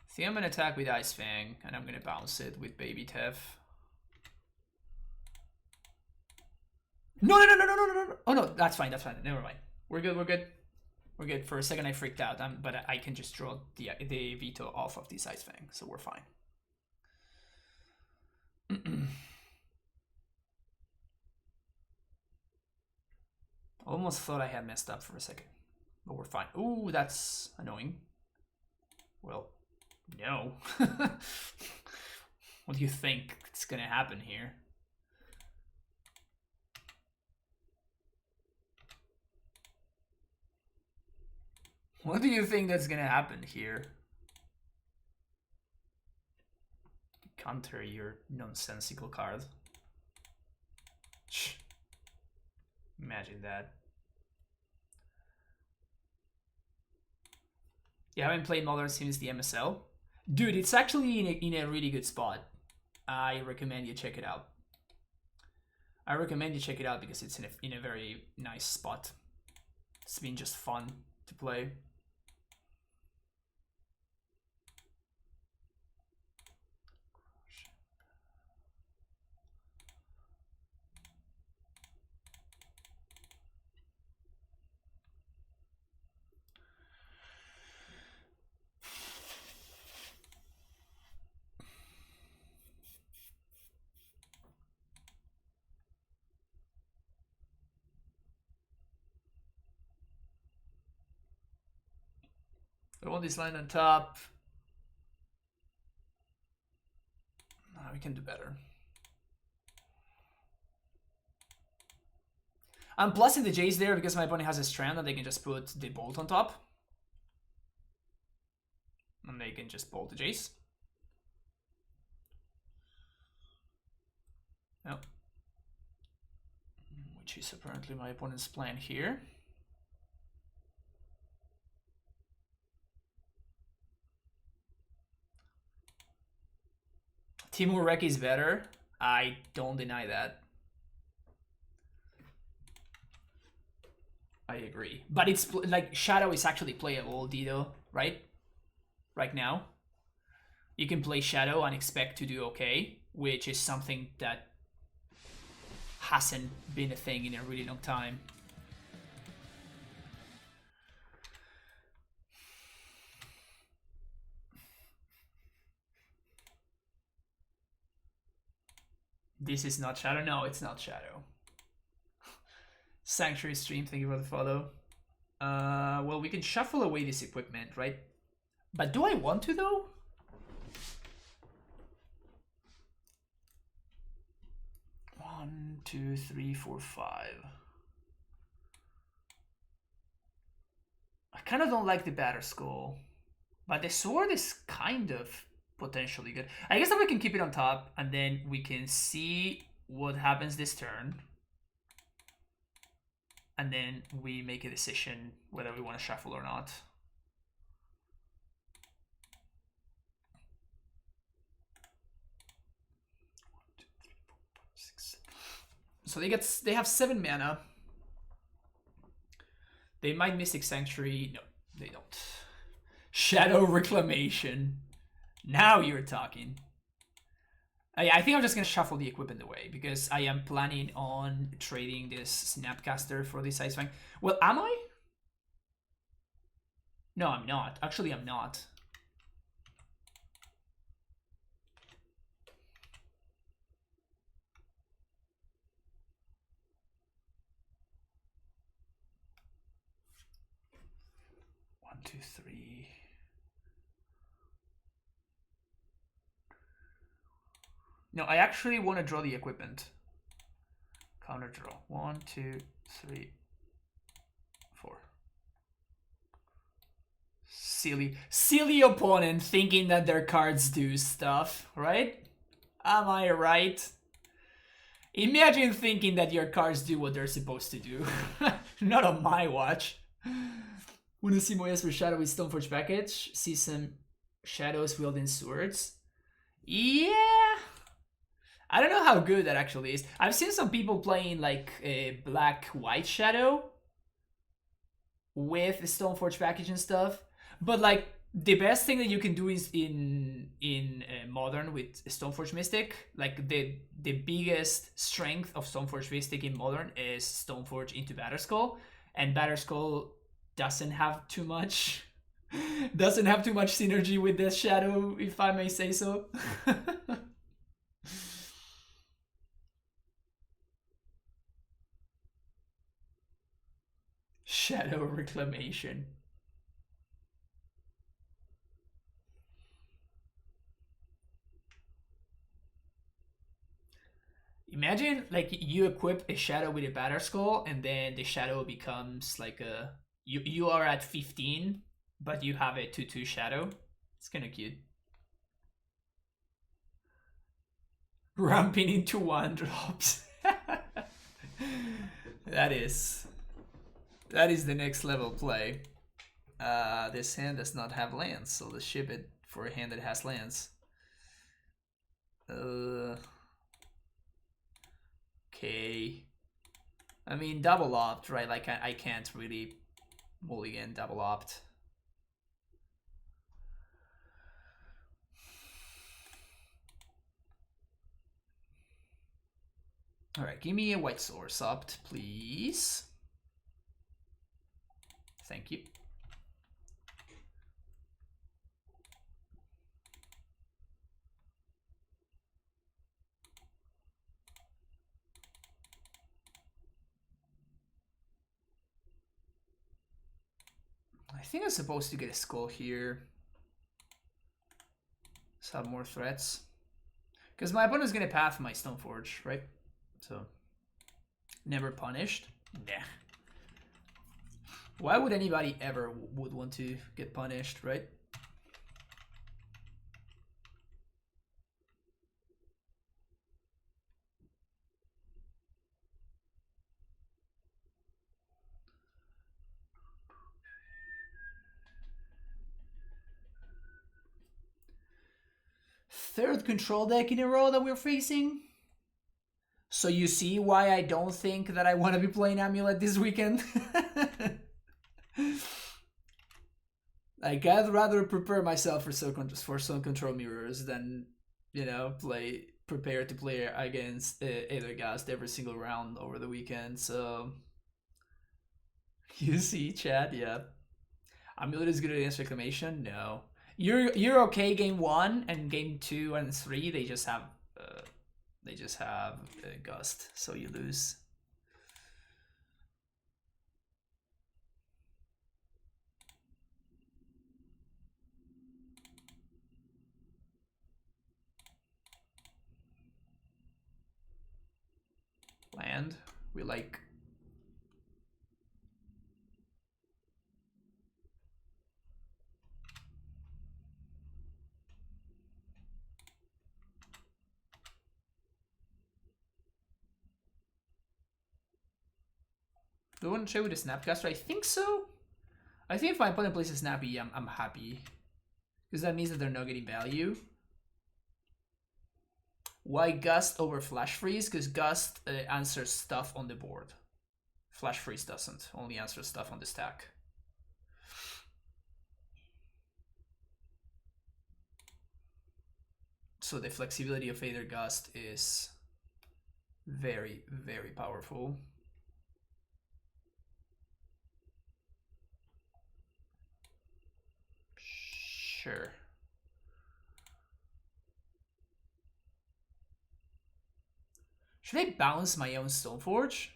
I think I'm gonna attack with Ice Fang, and I'm gonna bounce it with Baby Tev. No. Oh no, that's fine. Never mind. We're good. For a second I freaked out, but I can just draw the veto off of this Ice Fang, so we're fine. Almost thought I had messed up for a second, but we're fine. Ooh, that's annoying. Well, no. What do you think is gonna happen here? What do you think that's gonna happen here? Counter your nonsensical card. Shh. Imagine that. You haven't played Modern since the MSL? Dude, it's actually in a really good spot. I recommend you check it out. I recommend you check it out because it's in a very nice spot. It's been just fun to play. I want this line on top. We can do better. I'm plussing the Jace there because my opponent has a strand and they can just put the bolt on top. And they can just bolt the Jace. Yep. Which is apparently my opponent's plan here. Temur Rek is better. I don't deny that. I agree. But it's like Shadow is actually playable, Dido, right? Right now. You can play Shadow and expect to do okay, which is something that hasn't been a thing in a really long time. This is not Shadow? No, it's not Shadow. Sanctuary Stream, thank you for the follow. Well, we can shuffle away this equipment, right? But do I want to, though? One, two, three, four, five. I kind of don't like the Batter Skull. But the sword is kind of potentially good. I guess that we can keep it on top, and then we can see what happens this turn. And then we make a decision whether we want to shuffle or not. So they have 7 mana. They might Mystic Sanctuary. No, they don't. Shadow Reclamation. Now you're talking. I think I'm just going to shuffle the equipment away because I am planning on trading this Snapcaster for this Ice Fang. Well, am I? No, I'm not. Actually, I'm not. One, two, three. No, I actually want to draw the equipment. Counter draw. 1, 2, 3, 4. Silly opponent thinking that their cards do stuff, right? Am I right? Imagine thinking that your cards do what they're supposed to do. Not on my watch. Wanna see more for Shadow with Stoneforge package? See some shadows wielding swords? Yeah. I don't know how good that actually is. I've seen some people playing like a black-white Shadow with the Stoneforge package and stuff. But like the best thing that you can do is in Modern with Stoneforge Mystic. Like the biggest strength of Stoneforge Mystic in Modern is Stoneforge into Batterskull, and Batterskull doesn't have too much synergy with the Shadow, if I may say so. Shadow Reclamation. Imagine like you equip a Shadow with a Batterskull and then the Shadow becomes like a... You are at 15, but you have a 2/2 Shadow. It's kind of cute. Ramping into 1-drops. That is the next level play. this hand does not have lands, so let's ship it for a hand that has lands. Okay. I mean, double opt, right? Like, I can't really mulligan double opt. Alright, give me a white source opt, please. Thank you. I think I'm supposed to get a skull here. Let's have more threats. Because my opponent's gonna path my Stoneforge, right? So, never punished. Nah. Why would anybody ever would want to get punished, right? Third control deck in a row that we're facing. So you see why I don't think that I want to be playing Amulet this weekend? Like, I'd rather prepare myself for some control mirrors than, you know, prepare to play against Aethergast every single round over the weekend. So you see, Chad, yeah. Amulet is good against Reclamation? No. You're okay game 1 and game 2 and 3 they just have Gust, so you lose. Land, we like. Do you want to show with the Snapcaster? I think so. I think if my opponent plays a Snappy, I'm happy. Because that means that they're not getting value. Why Gust over Flash Freeze? Because Gust answers stuff on the board. Flash Freeze doesn't. Only answers stuff on the stack. So the flexibility of Aether Gust is very, very powerful. Sure. Should I bounce my own Stoneforge?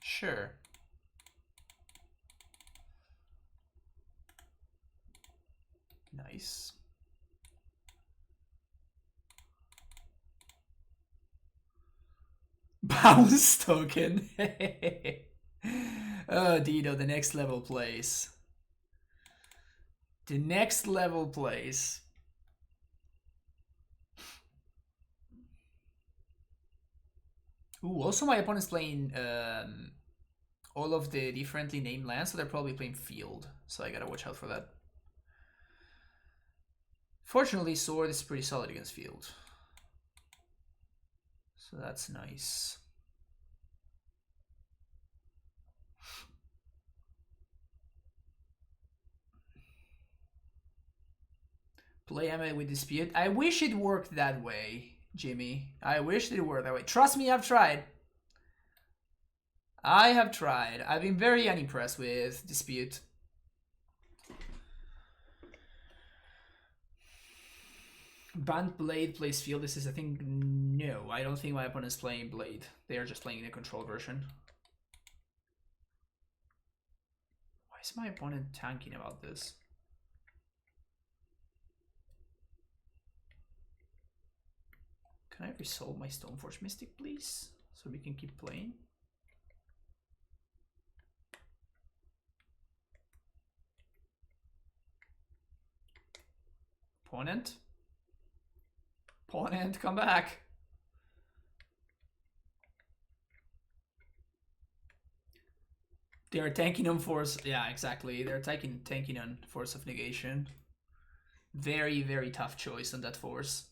Sure. Nice. Bounce token. Oh, Dino, the next level plays. The next level plays. Ooh, also my opponent's playing all of the differently named lands, so they're probably playing field. So I gotta watch out for that. Fortunately, Sword is pretty solid against field. So that's nice. Play Amulet with Dispute. I wish it worked that way, Jimmy. I wish it worked that way. Trust me, I've tried. I have tried. I've been very unimpressed with Dispute. Bant Blade plays field. This is a thing. No, I don't think my opponent's playing Blade. They are just playing the control version. Why is my opponent tanking about this? Can I resolve my Stoneforge Mystic, please? So we can keep playing. Opponent. Opponent, come back. They're tanking on force. Yeah, exactly. They're tanking on force of negation. Very, very tough choice on that force.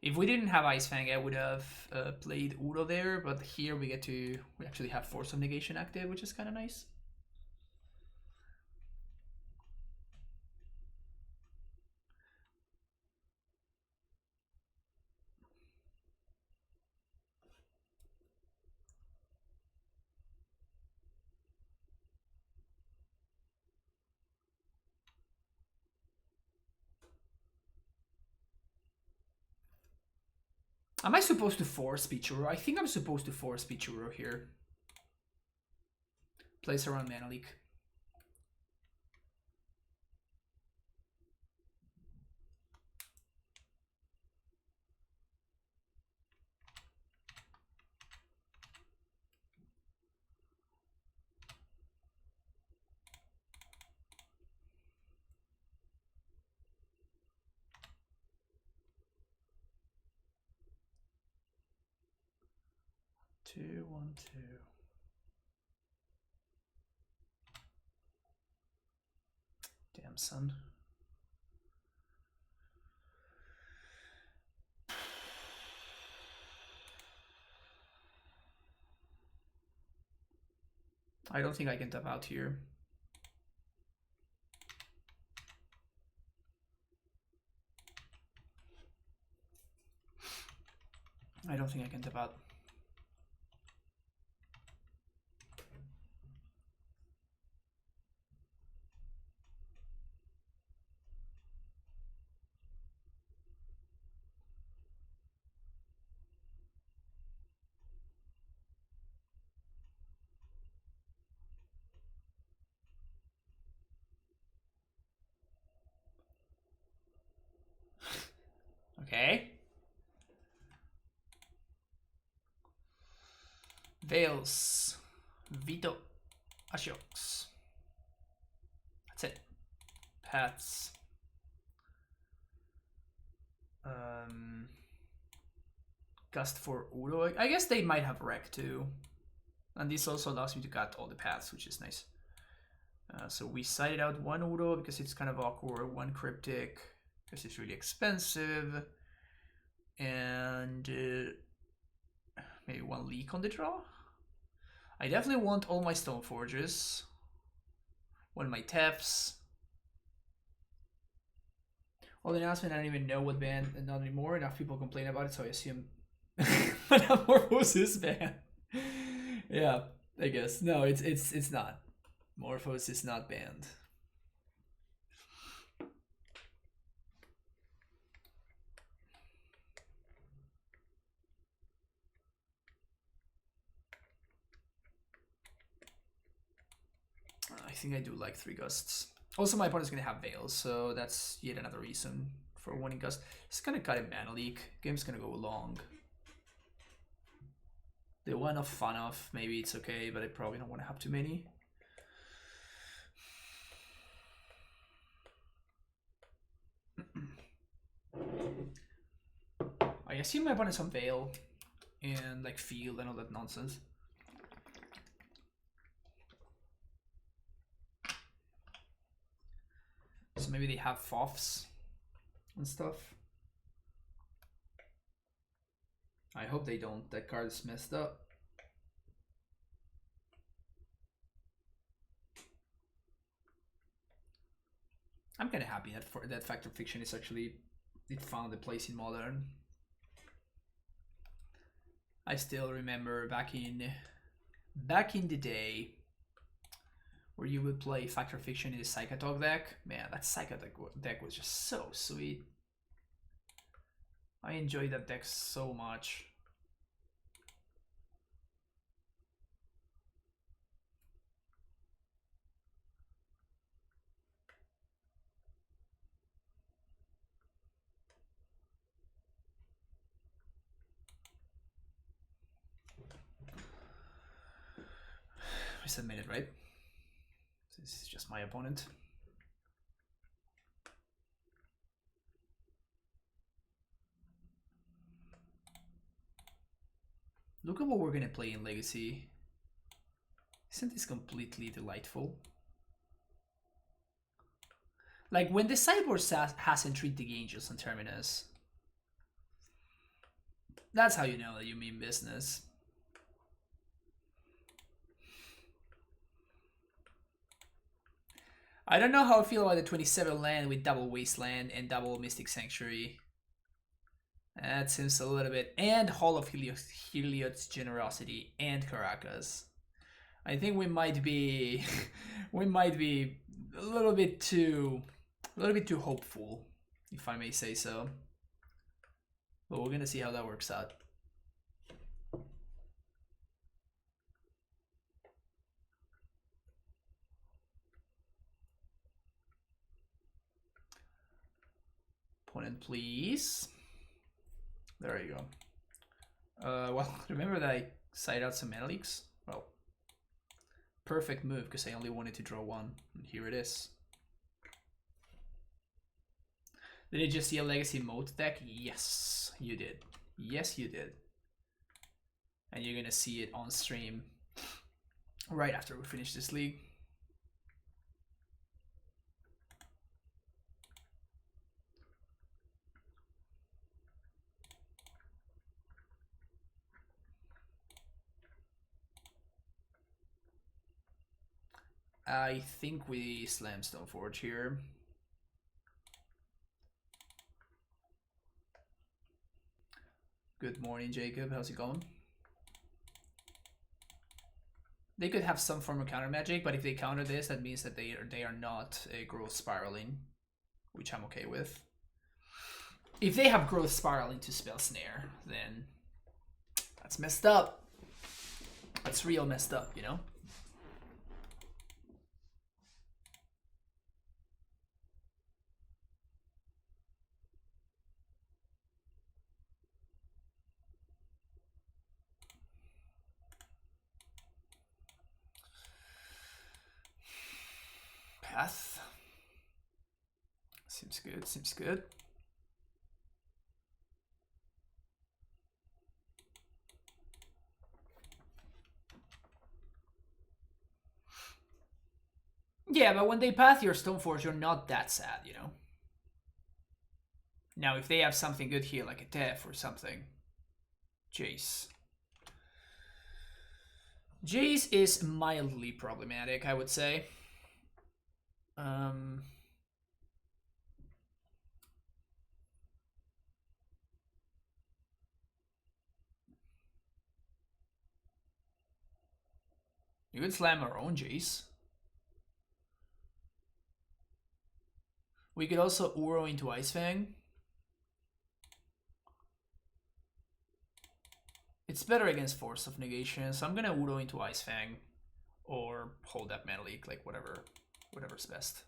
If we didn't have Ice Fang, I would have played Uro there, but here we actually have Force of Negation active, which is kind of nice. Am I supposed to force Pichuro? I think I'm supposed to force Pichuro here. Place around Mana Leak. Two, 1, 2. Damn, son. I don't think I can tap out here. I don't think I can tap out. Okay. Veils. Vito. Ashiox. That's it. Paths. Gust for Uro. I guess they might have Wreck too. And this also allows me to cut all the paths, which is nice. So we sided out one Uro because it's kind of awkward, one Cryptic because it's really expensive, and maybe one Leak on the draw. I definitely want all my Stoneforges, one of my Tefs. All the announcement, I don't even know what band, and not anymore. Enough people complain about it, so I assume Metamorphosis banned. Yeah, I guess. No, it's not. Morphos is not banned. I think I do like 3 Gusts. Also, my opponent's gonna have Veils, so that's yet another reason for wanting Gust. Just gonna cut a Mana Leak. Game's gonna go long. The one of fun off, maybe it's okay, but I probably don't want to have too many. I assume my opponent's on Veil and like Field and all that nonsense. So maybe they have Fofs and stuff. I hope they don't. That card is messed up. I'm kind of happy that that Fact or Fiction is actually, it found a place in Modern. I still remember back in the day where you would play Fact or Fiction in the Psychotalk deck. Man, that Psychotalk deck was just so sweet. I enjoyed that deck so much. 100% minute, right? This is just my opponent. Look at what we're gonna play in Legacy. Isn't this completely delightful? Like when the sideboard has Entreating Angels and Terminus. That's how you know that you mean business. I don't know how I feel about the 27 land with double Wasteland and double Mystic Sanctuary. That seems a little bit... And Hall of Heliod's Generosity and Caracas. I think we might be... we might be a little bit too hopeful, if I may say so. But we're gonna see how that works out. Opponent, please. There you go. Well, remember that I side out some mana leaks? Well, perfect move, because I only wanted to draw one. And here it is. Did you just see a Legacy Moat deck? Yes, you did. Yes, you did. And you're gonna see it on stream right after we finish this league. I think we slam Stoneforge here. Good morning, Jacob. How's it going? They could have some form of counter magic, but if they counter this, that means that they are not growth spiraling, which I'm okay with. If they have growth spiraling to spell snare, then that's messed up. That's real messed up, you know? Path. Seems good, seems good. Yeah, but when they path your Stoneforge, you're not that sad, you know? Now, if they have something good here, like a Def or something, Jace. Jace is mildly problematic, I would say. You could slam our own Jace. We could also Uro into Ice Fang. It's better against Force of Negation, so I'm gonna Uro into Ice Fang or hold that Mana Leak, like whatever's best.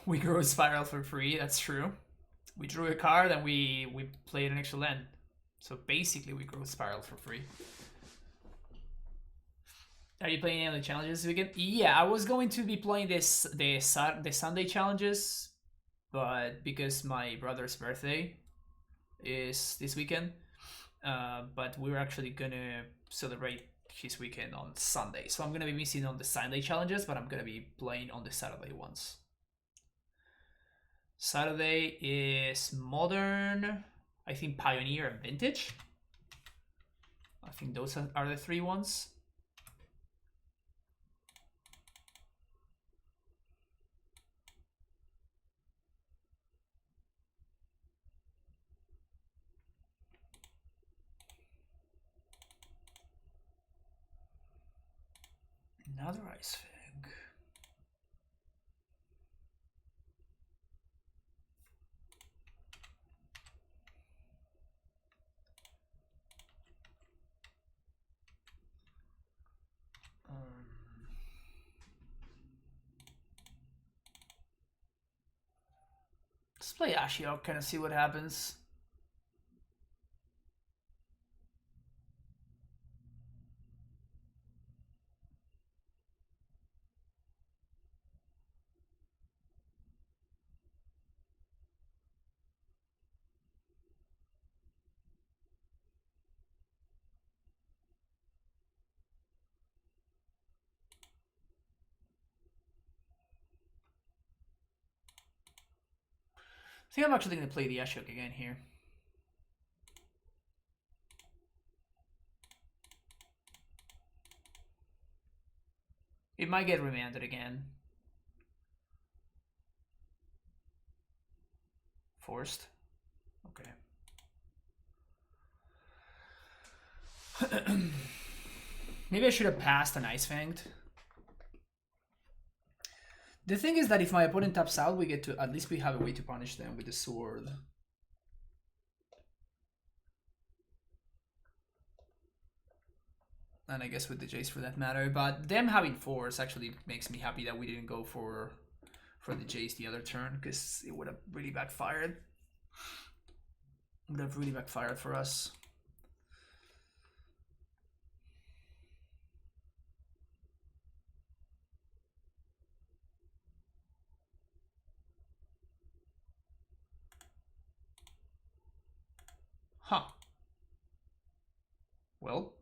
We grew a Spiral for free, that's true. We drew a card and we played an extra land. So basically we grew a Spiral for free. Are you playing any of the challenges this weekend? Yeah, I was going to be playing the Sunday challenges, but because my brother's birthday is this weekend, but we're actually gonna celebrate his weekend on Sunday. So I'm gonna be missing on the Sunday challenges, but I'm gonna be playing on the Saturday ones. Saturday is Modern, I think Pioneer and Vintage. I think those are the three ones. Another Ice Fang. play Ashiok, kind of see what happens. I think I'm actually going to play the Ashiok again here. It might get remanded again. Forced. Okay. Maybe I should have passed an Ice Fanged. The thing is that if my opponent taps out, we get to, at least we have a way to punish them with the sword. And I guess with the Jace for that matter. But them having force actually makes me happy that we didn't go for the Jace the other turn, because it would have really backfired. Would have really backfired for us. Huh. Well.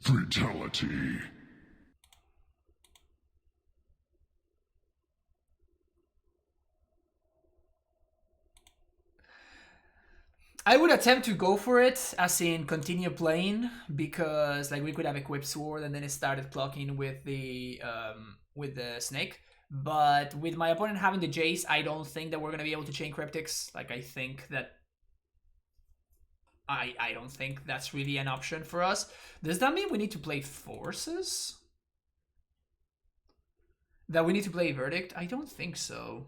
Fatality. I would attempt to go for it, as in continue playing, because like we could have equipped sword and then it started clocking with the snake. But with my opponent having the Jace, I don't think that we're gonna be able to chain cryptics. Like I think that I don't think that's really an option for us. Does that mean we need to play forces? That we need to play verdict? I don't think so.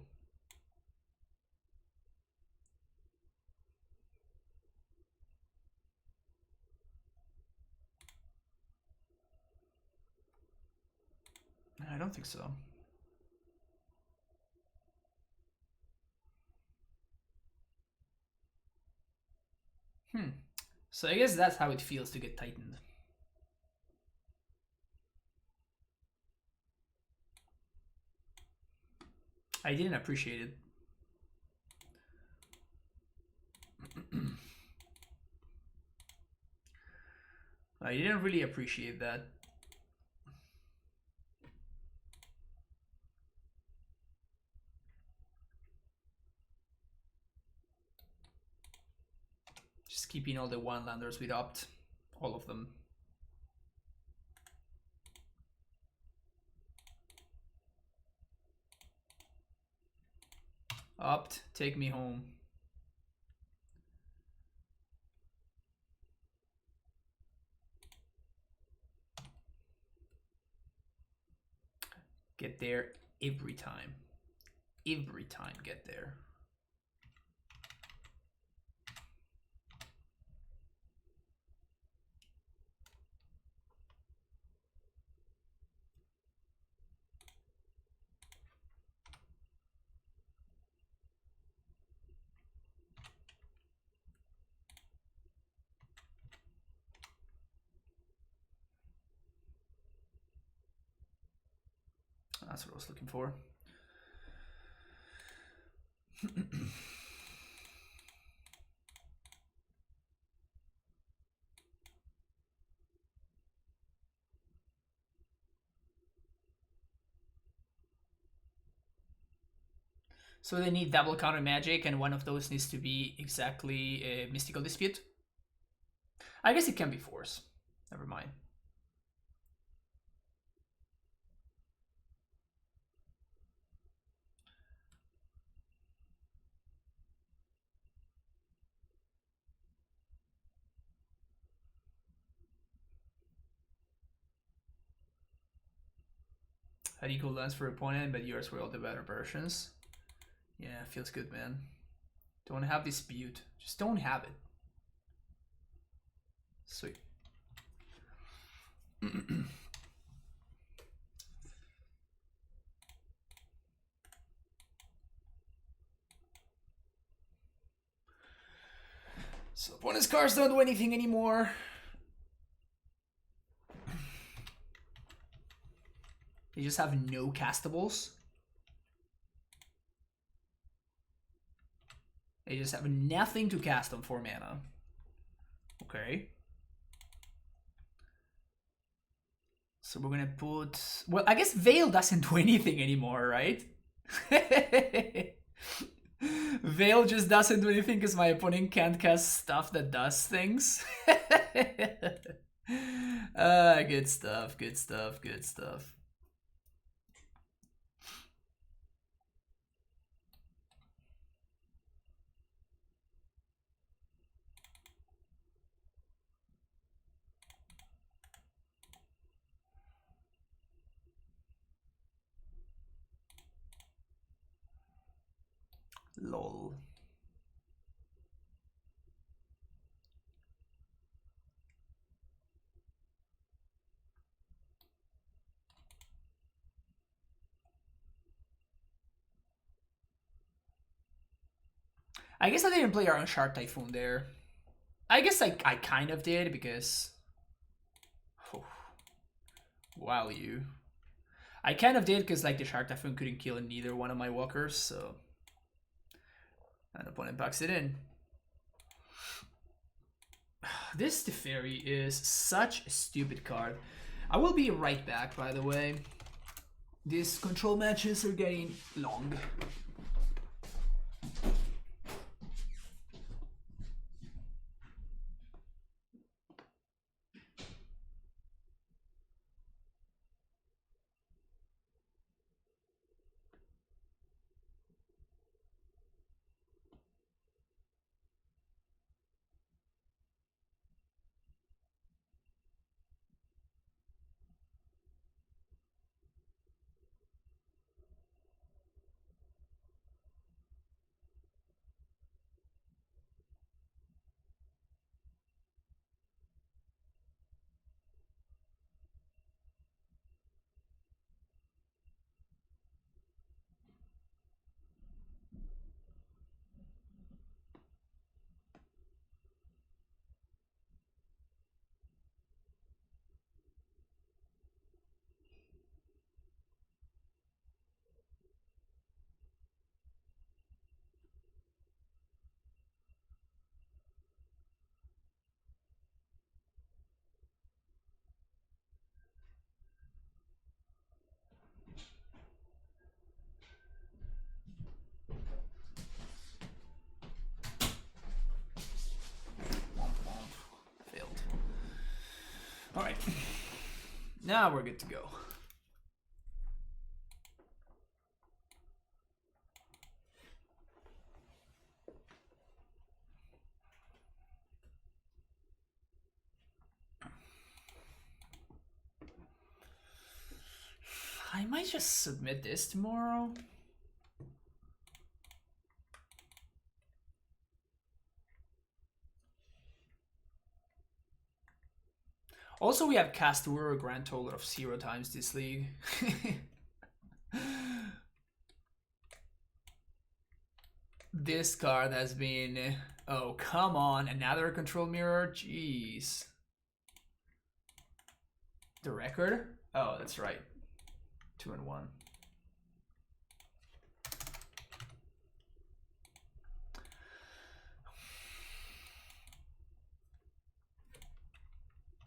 I don't think so. So I guess that's how it feels to get tightened. I didn't appreciate it. I didn't really appreciate that. Just keeping all the one-landers with opt. All of them. Opt, take me home. Get there every time. Every time get there. That's what I was looking for. So they need double counter magic, and one of those needs to be exactly a mystical dispute. I guess it can be force. Never mind. Had equal lands for opponent, but yours were all the better versions. Yeah, feels good, man. Don't have dispute. Just don't have it. Sweet. So opponent's cards don't do anything anymore. They just have no castables. They just have nothing to cast on 4 mana. Okay. So we're gonna put... Well, I guess Veil doesn't do anything anymore, right? Veil just doesn't do anything because my opponent can't cast stuff that does things. Good stuff, good stuff, good stuff. Lol. I guess I didn't play our own Shark Typhoon there. I guess I kind of did because... Oh, wow, you. I kind of did because like the Shark Typhoon couldn't kill neither one of my walkers, so... And opponent backs it in. This Teferi is such a stupid card. I will be right back, by the way. These control matches are getting long. Alright, now we're good to go. I might just submit this tomorrow. Also, we have Castor a grand total of 0 times this league. This card has been... Oh, come on. Another control mirror? Jeez. The record? Oh, that's right. 2 and 1.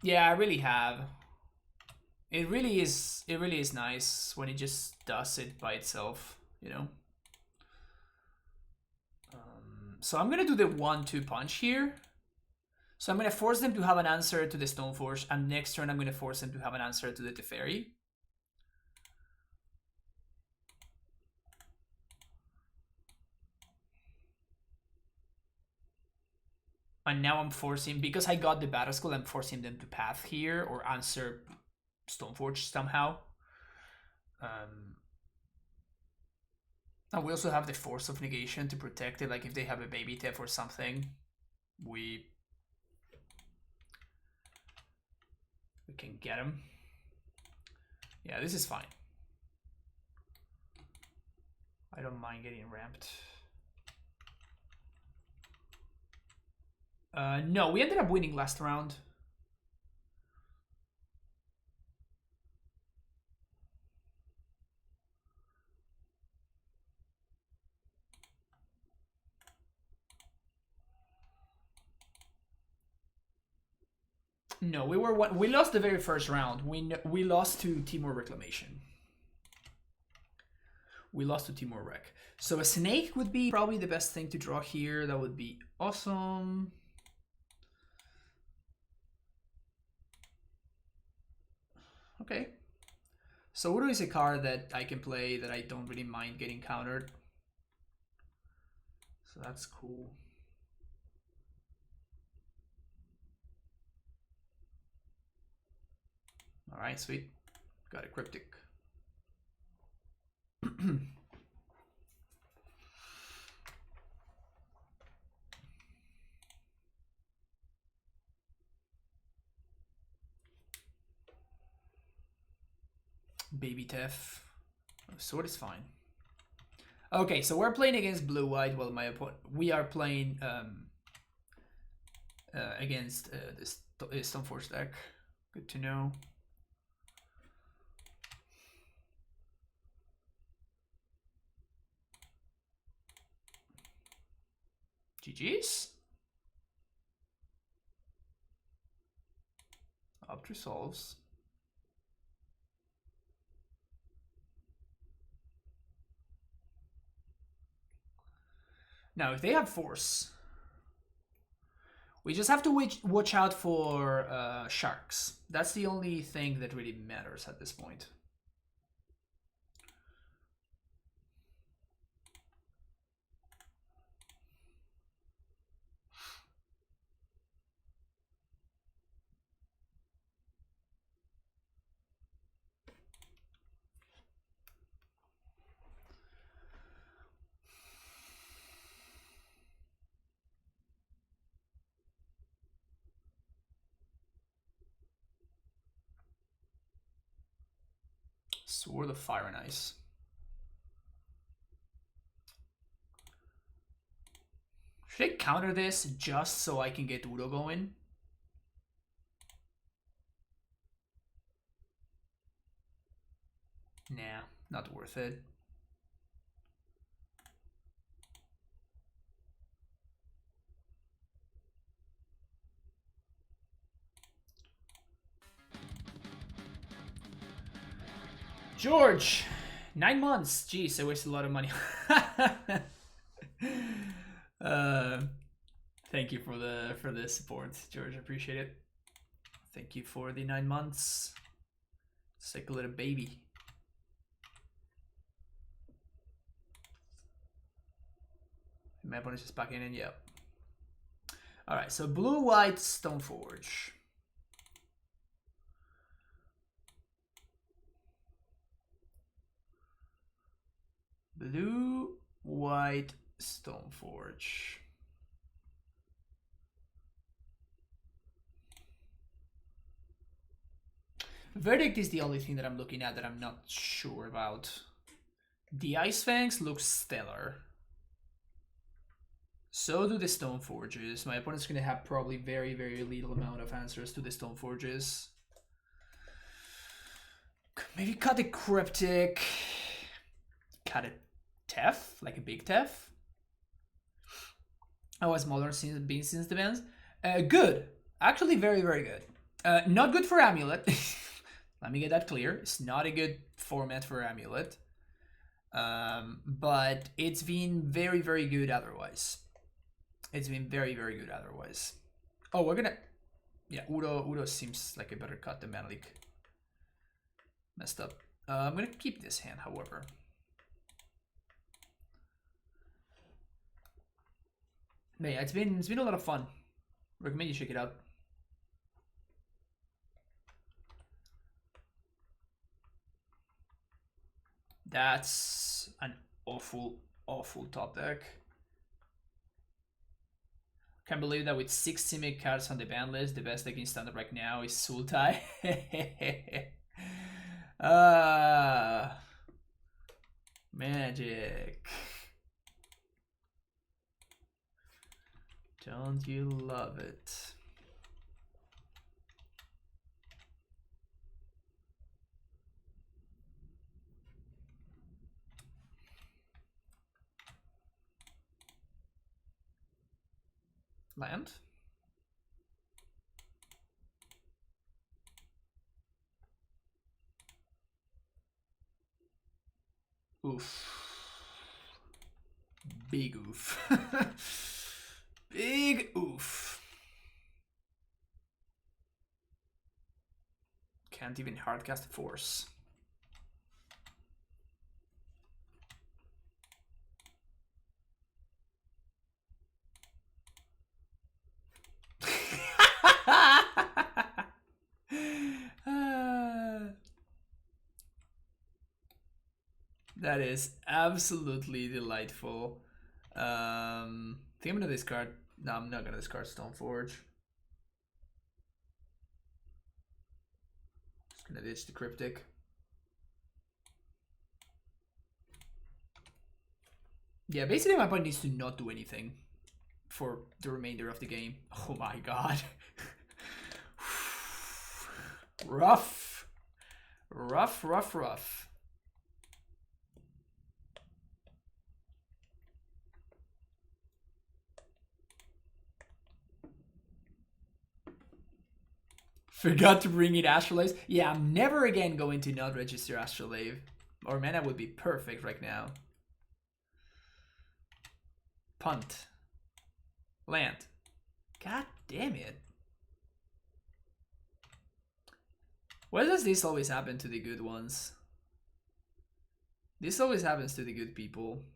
Yeah, I really have. It really is nice when it just does it by itself, you know? So I'm gonna do the 1-2 punch here. So I'm gonna force them to have an answer to the Stoneforge, and next turn I'm gonna force them to have an answer to the Teferi. And now I'm forcing, because I got the Battle Skull, I'm forcing them to path here or answer Stoneforge somehow. And we also have the Force of Negation to protect it, like if they have a baby Tef or something, we can get him. Yeah, this is fine. I don't mind getting ramped. No, we ended up winning last round. No, we lost the very first round. We lost to Temur Reclamation. We lost to Temur Rec. So a snake would be probably the best thing to draw here. That would be awesome. Okay. So Udo is a card that I can play that I don't really mind getting countered. So that's cool. Alright, sweet. Got a cryptic. Baby Tef. Sword is fine. Okay, so we're playing against blue-white while my opponent... We are playing against this Stoneforge deck. Good to know. GG's. Up to solves. Now, if they have force, we just have to watch out for sharks. That's the only thing that really matters at this point. Sword of Fire and Ice. Should I counter this just so I can get Udo going? Nah, not worth it. George, 9 months. Jeez, I wasted a lot of money. Thank you for the support, George. I appreciate it. Thank you for the 9 months. It's like a little baby. My opponent's just backing in. Yep. All right. So blue-white Stoneforge. Blue-white Stoneforge. Verdict is the only thing that I'm looking at that I'm not sure about. The Ice Fangs looks stellar. So do the Stoneforges. My opponent's going to have probably very, very little amount of answers to the Stoneforges. Maybe cut the Cryptic. Cut a Tef, like a big Tef. How has Modern been since the bans? Good. Actually, very, very good. Not good for Amulet. Let me get that clear. It's not a good format for Amulet. But it's been very, very good otherwise. It's been very, very good otherwise. Oh, we're gonna... Yeah, Udo seems like a better cut than Manalik. Messed up. I'm gonna keep this hand, however. But yeah, it's been a lot of fun. Recommend you check it out. That's an awful top deck. Can't believe that with 6 Simic cards on the ban list, the best deck in standard right now is Sultai. Magic. Don't you love it? Land. Oof. Big oof. Big oof. Can't even hardcast Force. That is absolutely delightful. I think I'm gonna discard. No, I'm not gonna discard Stoneforge. Just gonna ditch the Cryptic. Yeah, basically my opponent needs to not do anything for the remainder of the game. Oh my god. Rough. Rough, rough, rough. Forgot to bring in Astrolabe. Yeah, I'm never again going to not register Astrolabe. Or mana would be perfect right now. Punt. Land. God damn it. Why does this always happen to the good ones? This always happens to the good people.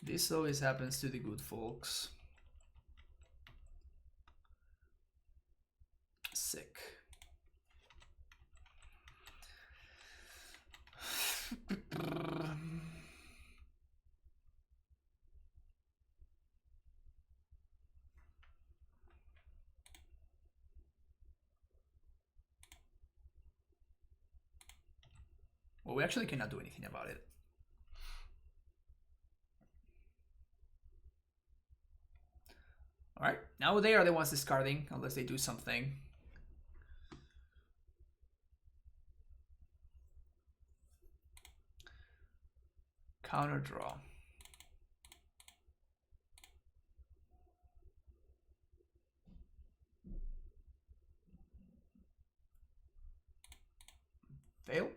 This always happens to the good folks. Sick. Well, we actually cannot do anything about it. Alright, now they are the ones discarding, unless they do something. Counter draw. Fail.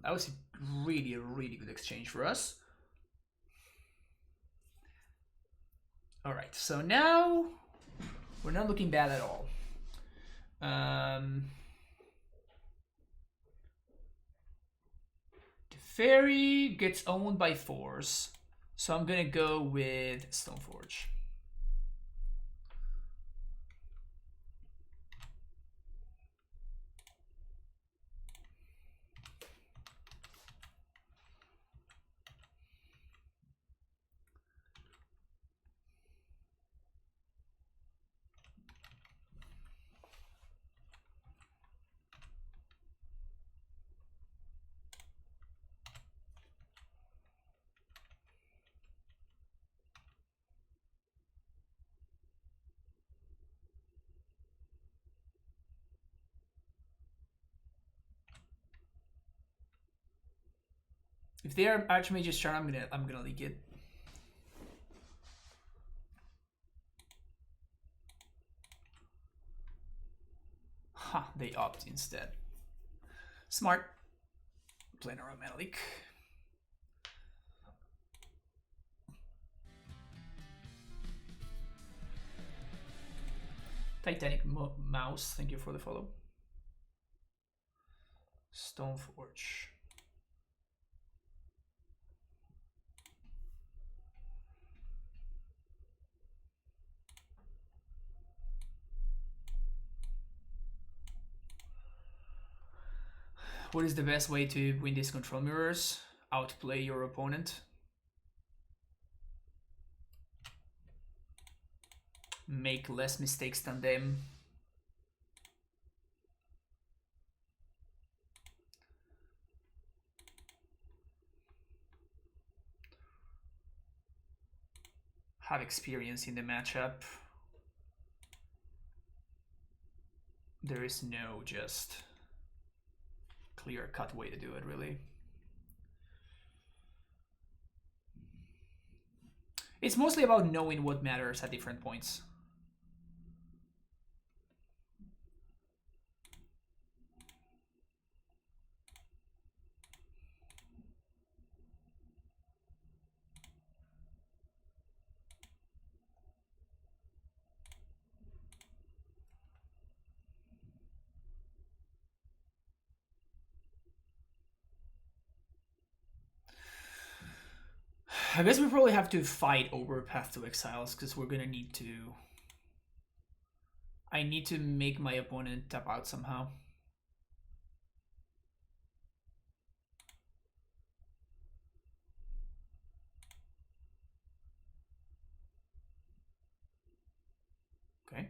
That was a really good exchange for us. Alright, so now we're not looking bad at all. The fairy gets owned by Force, so I'm gonna go with Stoneforge. If they are Archmage's Charm, I'm gonna leak it. Ha, they opt instead. Smart. Playing around mana leak. Titanic Mouse, thank you for the follow. Stoneforge. What is the best way to win these control mirrors? Outplay your opponent. Make less mistakes than them. Have experience in the matchup. There is no just clear-cut way to do it, really. It's mostly about knowing what matters at different points. I guess we probably have to fight over Path to Exiles because we're gonna need to. I need to make my opponent tap out somehow. Okay.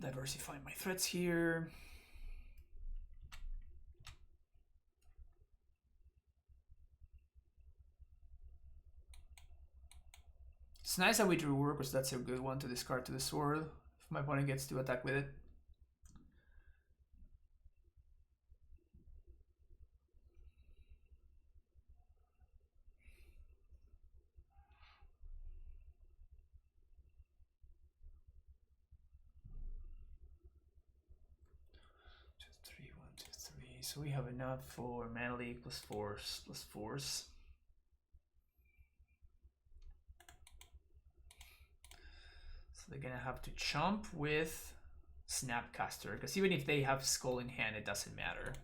Diversify my threats here. It's nice that we drew work, because that's a good one to discard to the sword if my opponent gets to attack with it. So we have enough for mana leak plus force. So they're gonna have to chomp with Snapcaster, because even if they have Skull in hand, it doesn't matter.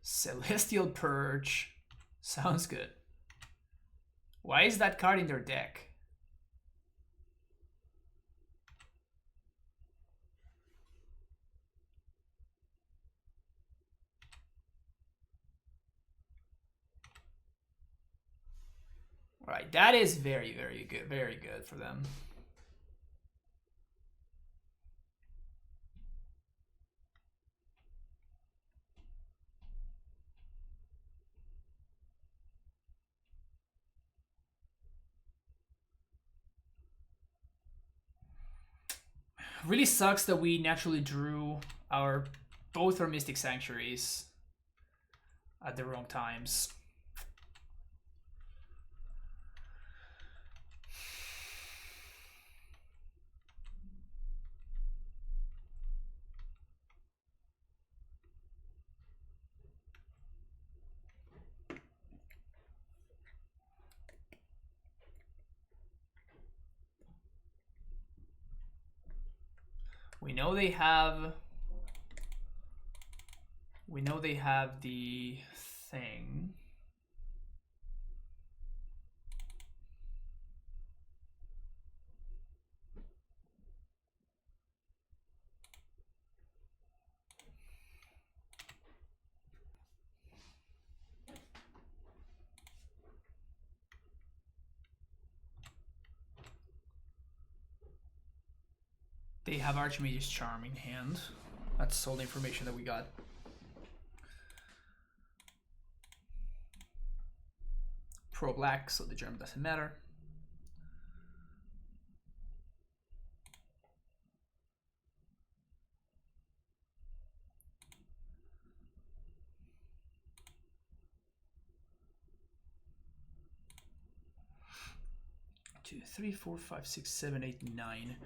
Celestial Purge. Sounds good. Why is that card in their deck? Alright, that is very, very good. Very good for them. Really sucks that we naturally drew both our Mystic Sanctuaries at the wrong times. We know they have the thing. They have Archimedes' Charm in hand. That's all the information that we got. Pro black, so the germ doesn't matter. Two, three, four, five, six, seven, eight, 9.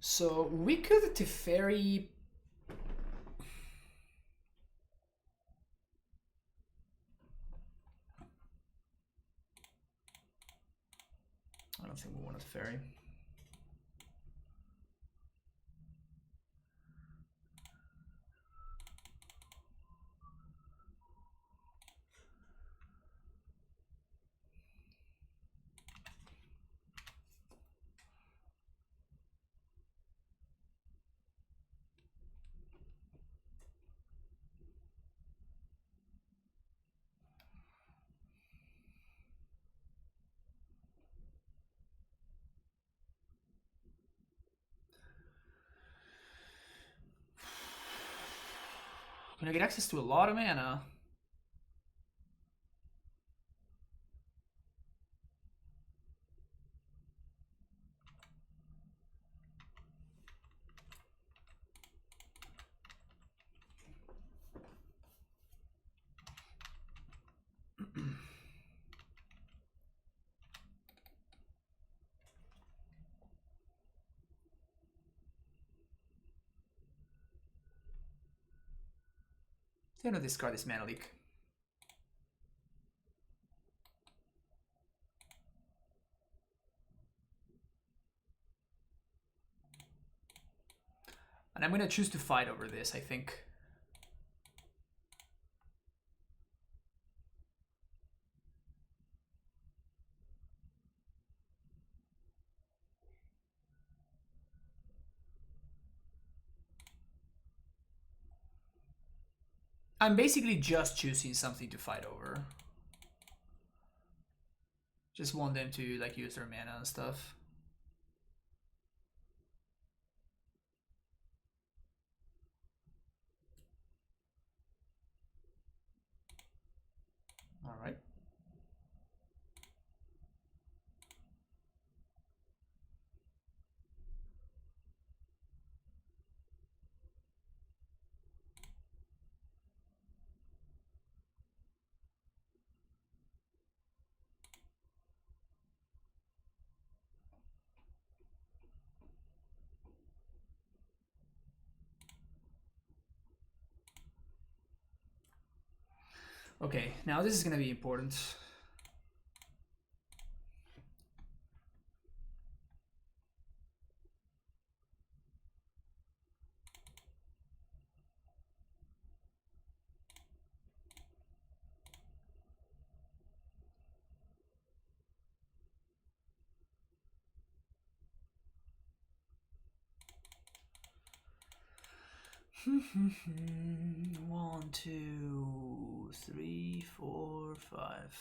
So we could Teferi. I don't think we want a Teferi. Gonna get access to a lot of mana. They're gonna discard this mana leak. And I'm gonna choose to fight over this, I think. I'm basically just choosing something to fight over. Just want them to like use their mana and stuff. All right. Okay, now this is gonna be important. One, two, three, four, five.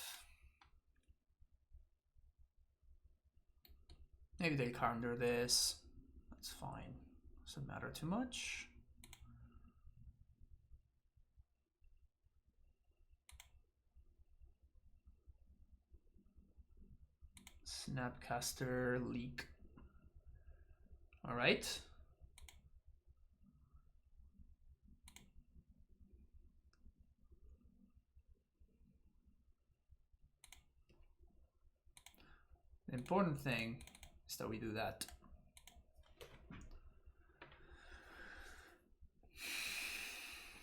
Maybe they counter this. That's fine. Doesn't matter too much. Snapcaster leak. All right. The important thing is that we do that.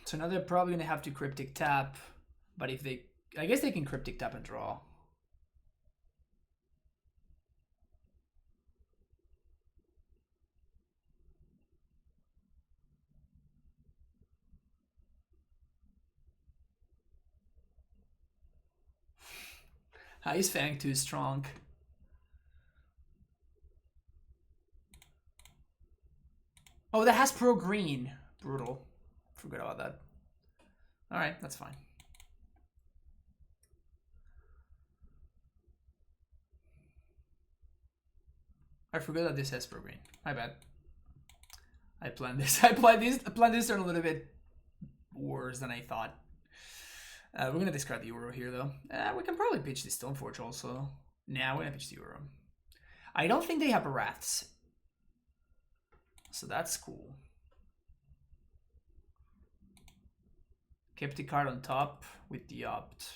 So now they're probably gonna have to cryptic tap, but if they, I guess they can cryptic tap and draw. Is Fang too strong? Oh, that has pro green. Brutal. Forgot about that. All right, that's fine. I forgot that this has pro green. My bad. I planned this. I planned this turn a little bit worse than I thought. We're gonna discard the Euro here though. We can probably pitch the Stoneforge also. Nah, we're gonna pitch the Euro. I don't think they have Wraths, so that's cool. Kept the card on top with the opt.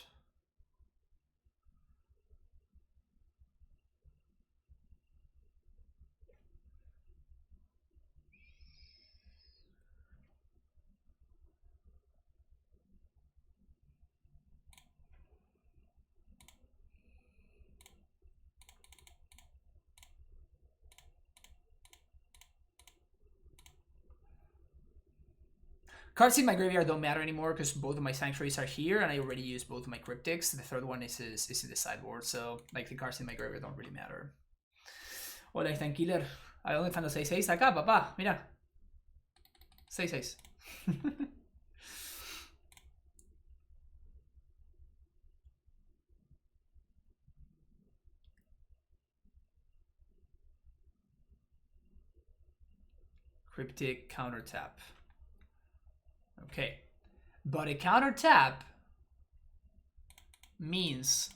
Cards in my graveyard don't matter anymore because both of my sanctuaries are here and I already used both of my cryptics. The third one is in the sideboard, so like the cards in my graveyard don't really matter. Hola, tranquiller. ¿A dónde están los 6-6? Acá, papá. Mira. 6-6. Cryptic counter tap. Okay, but a counter tap means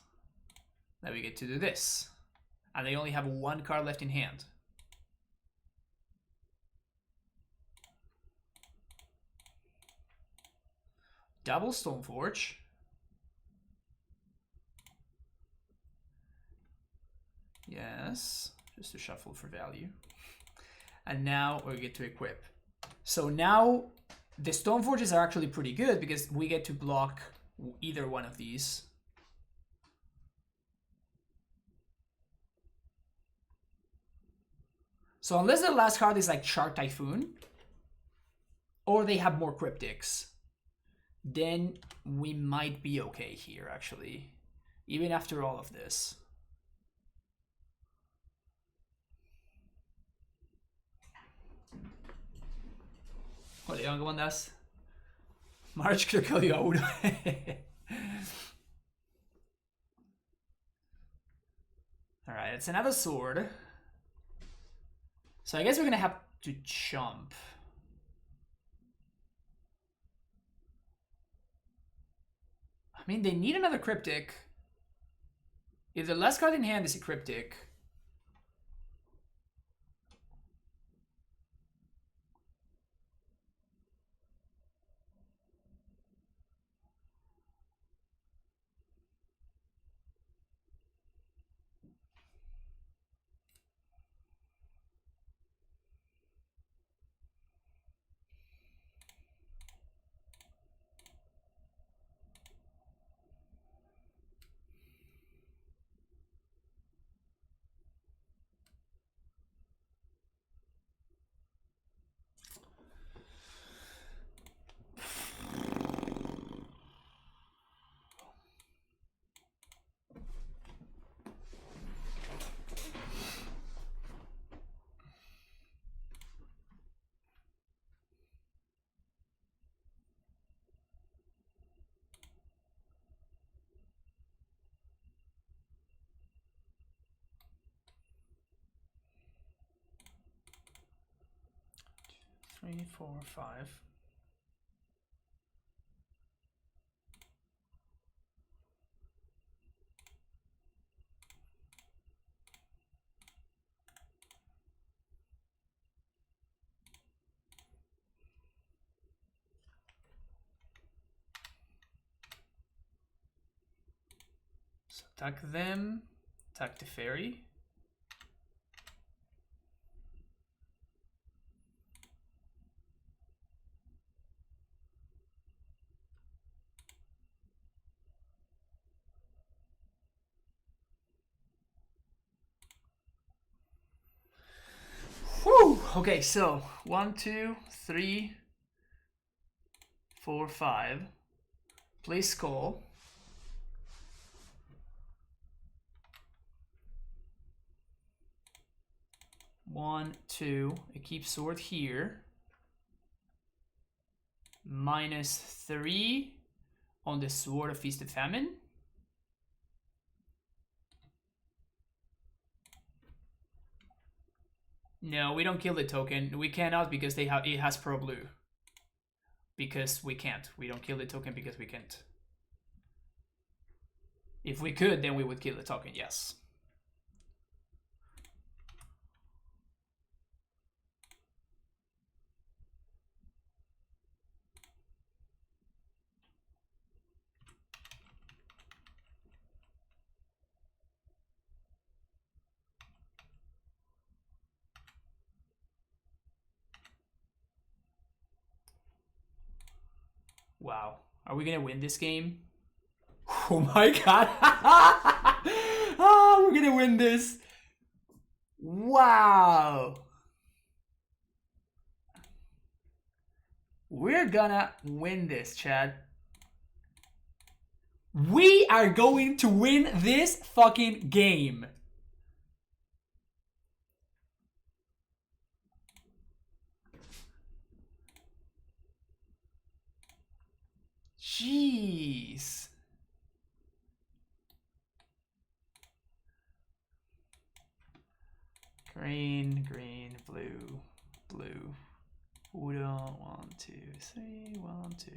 that we get to do this, and they only have one card left in hand. Double Stoneforge. Yes, just to shuffle for value. And now we get to equip. So now the Stoneforges are actually pretty good because we get to block either one of these. So unless the last card is like Shark Typhoon, or they have more cryptics, then we might be okay here actually, even after all of this. Hola, Leon, ¿cómo andas? March creo que odio a uno. Alright, it's another sword. So I guess we're gonna have to jump. I mean, they need another cryptic. If the last card in hand is a cryptic, three, 4, 5. So attack them, attack the fairy. Whew! Okay, so 1, 2, 3, 4, 5. Play Skull. One, two. I keep sword here. -3 on the Sword of Feast of Famine. No, we don't kill the token. We cannot because it has pro blue. Because we can't. We don't kill the token because we can't. If we could, then we would kill the token, yes. Wow. Are we gonna win this game? Oh my god. Oh, we're gonna win this. Wow. We're gonna win this, Chad. We are going to win this fucking game. Jeez. Green, green, blue, blue. Udon, 1, 2, 3, 1, 2.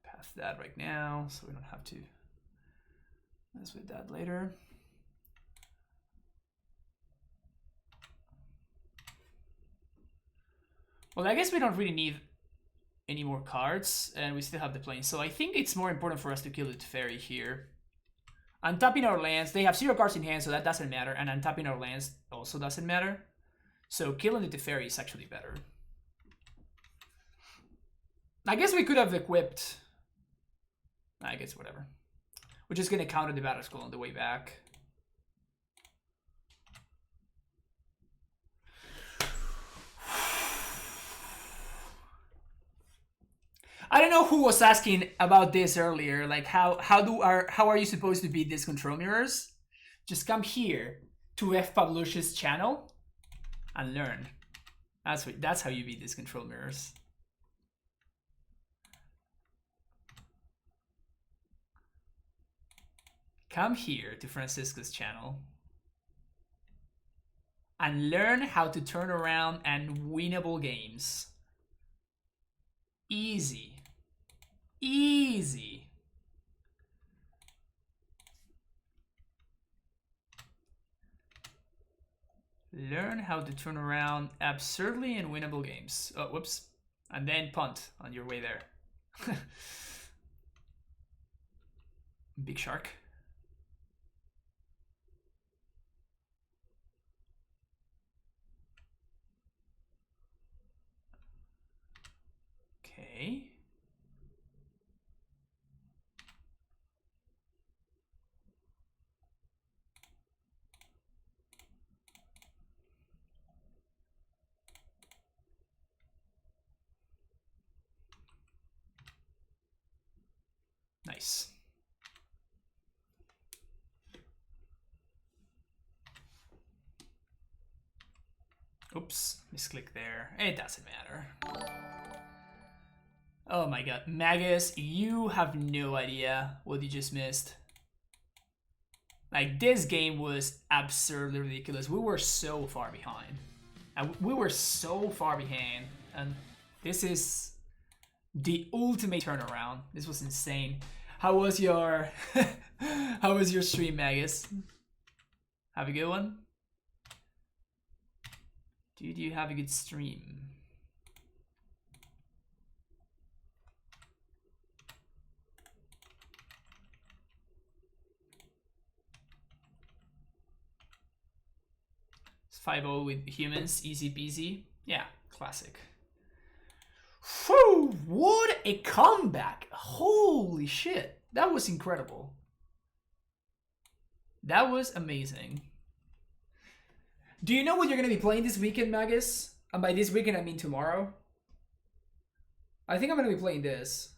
Pass that right now, so we don't have to mess with that later. Well, I guess we don't really need any more cards, and we still have the plane. So I think it's more important for us to kill the Teferi here. Untapping our lands, they have 0 cards in hand, so that doesn't matter. And untapping our lands also doesn't matter. So killing the Teferi is actually better. I guess we could have equipped... I guess whatever. We're just going to counter the Battle Scroll on the way back. I don't know who was asking about this earlier. Like, how are you supposed to beat these control mirrors? Just come here to F. Pavlush's channel and learn. That's how you beat these control mirrors. Come here to Francisco's channel and learn how to turn around and winnable games. Easy. Easy. Learn how to turn around absurdly in winnable games. Oh, whoops. And then punt on your way there. Big shark. Okay. Nice. Oops, misclick there. It doesn't matter. Oh my god, Magus, you have no idea what you just missed. Like, this game was absurdly ridiculous. We were so far behind. And we were so far behind. And this is the ultimate turnaround. This was insane. How was your how was your stream, Magus? Have a good one? Did you have a good stream? It's 5-0 with humans, easy peasy. Yeah, classic. Whew, what a comeback! Holy shit, that was incredible. That was amazing. Do you know what you're going to be playing this weekend, Magus? And by this weekend, I mean tomorrow. I think I'm going to be playing this.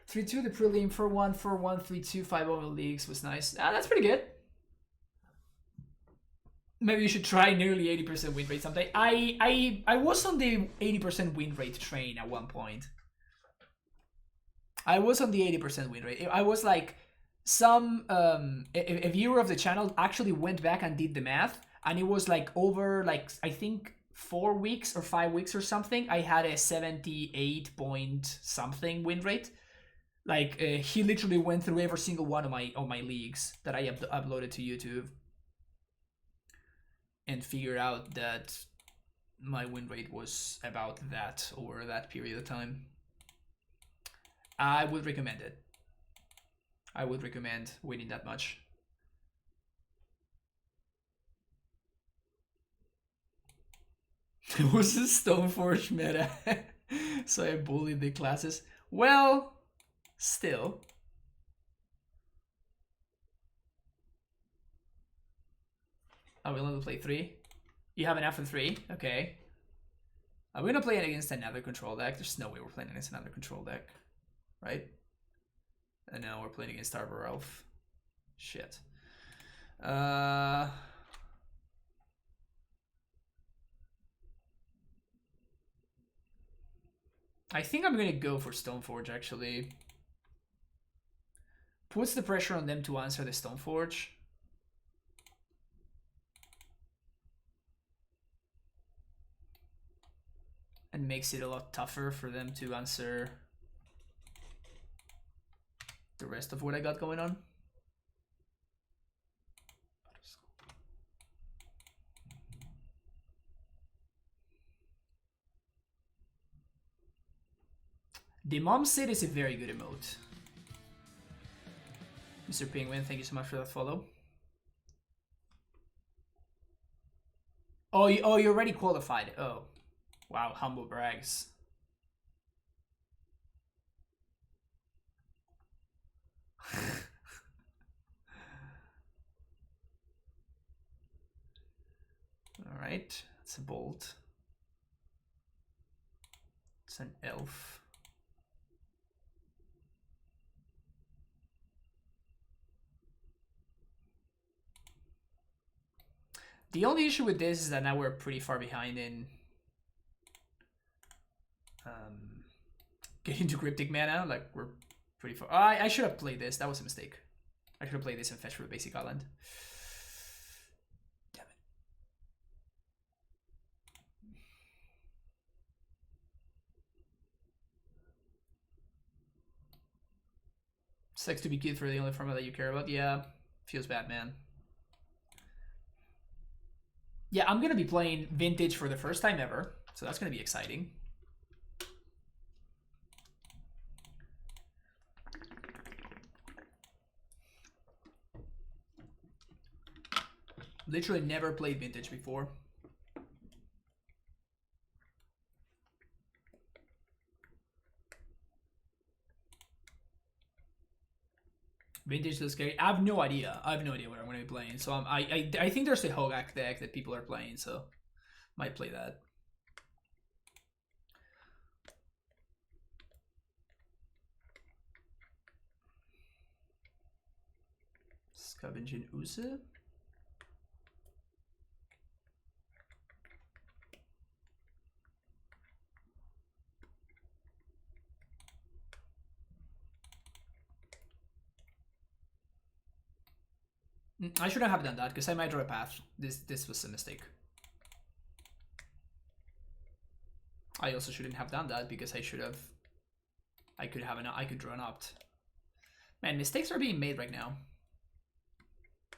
3-2, the prelim, 4-1, 4-1, 3-2, 5-0 leagues was nice. Ah, that's pretty good. Maybe you should try nearly 80% win rate someday. I was on the 80% win rate train at one point. I was on the 80% win rate. I was like, some a viewer of the channel actually went back and did the math, and it was like over, like, I think 4 weeks or 5 weeks or something, I had a 78 point something win rate. Like, he literally went through every single one of my leagues that I uploaded to YouTube and figured out that my win rate was about that over that period of time. I would recommend it. I would recommend winning that much. It was a Stoneforge meta, so I bullied the classes. Well, still. Are we willing to play 3? You have enough for 3? Okay. Are we gonna play it against another control deck? There's no way we're playing against another control deck, right? And now we're playing against Arbor Elf. Shit. I think I'm gonna go for Stoneforge, actually. Puts the pressure on them to answer the Stoneforge. And makes it a lot tougher for them to answer the rest of what I got going on. The Mom Sid is a very good emote. Mr. Penguin, thank you so much for that follow. Oh, you're already qualified. Oh, wow, humble brags. All right, it's a bolt. It's an elf. The only issue with this is that now we're pretty far behind in getting to Cryptic Mana. Like, we're pretty far. I should have played this. That was a mistake. I should have played this and fetched for the basic island. Damn it. Sucks to be cute for the only format that you care about. Yeah, feels bad, man. Yeah, I'm gonna be playing Vintage for the first time ever, so that's gonna be exciting. Literally never played Vintage before. Vintage is scary. I have no idea. I have no idea what I'm going to be playing. So I think there's a Hogak deck that people are playing, so might play that. Scavenging Usa. I shouldn't have done that because I might draw a path. This was a mistake. I also shouldn't have done that because I should have. I could draw an opt. Man, mistakes are being made right now.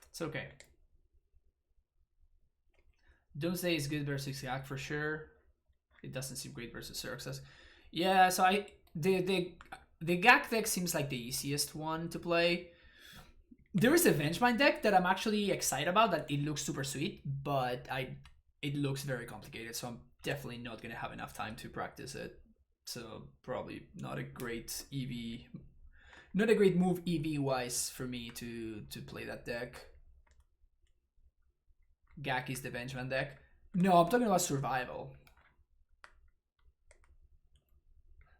It's okay. Doomsday is good versus Gak for sure. It doesn't seem great versus Xerxes. Yeah, so the Gak deck seems like the easiest one to play. There is a Vengemind deck that I'm actually excited about, that it looks super sweet, but it looks very complicated, so I'm definitely not going to have enough time to practice it. So probably not a great EV, not a great move EV-wise for me to play that deck. Gak is the Vengemind deck. No, I'm talking about survival.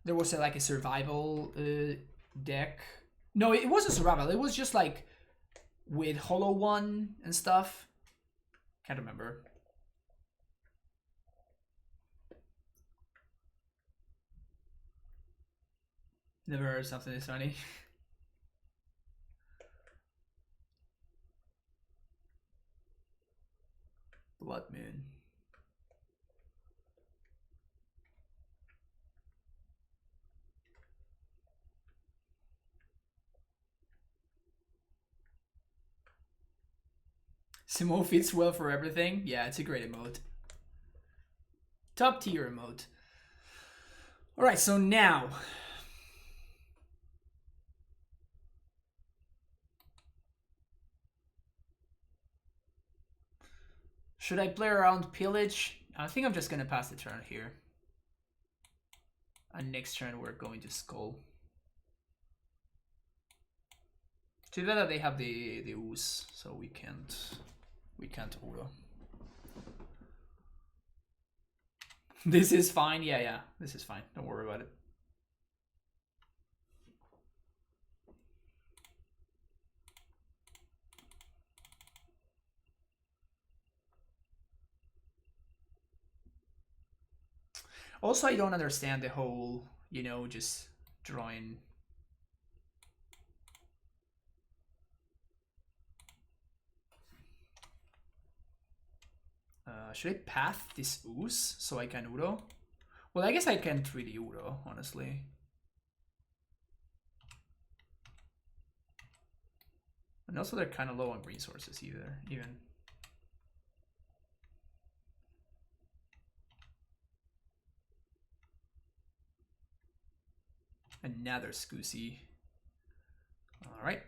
There was like a survival deck. No, it wasn't survival. It was just like with Hollow One and stuff. Can't remember. Never heard something this funny. Blood Moon. Simo fits well for everything. Yeah, it's a great emote. Top tier emote. Alright, so now. Should I play around Pillage? I think I'm just gonna pass the turn here. And next turn we're going to Skull. Too bad that they have the ooze, so we can't Uro. This is fine, yeah, this is fine. Don't worry about it. Also, I don't understand the whole, you know, just drawing. Should I path this ooze so I can Uro? Well, I guess I can't really Uro, honestly. And also they're kind of low on resources even. Another Scusi. Alright.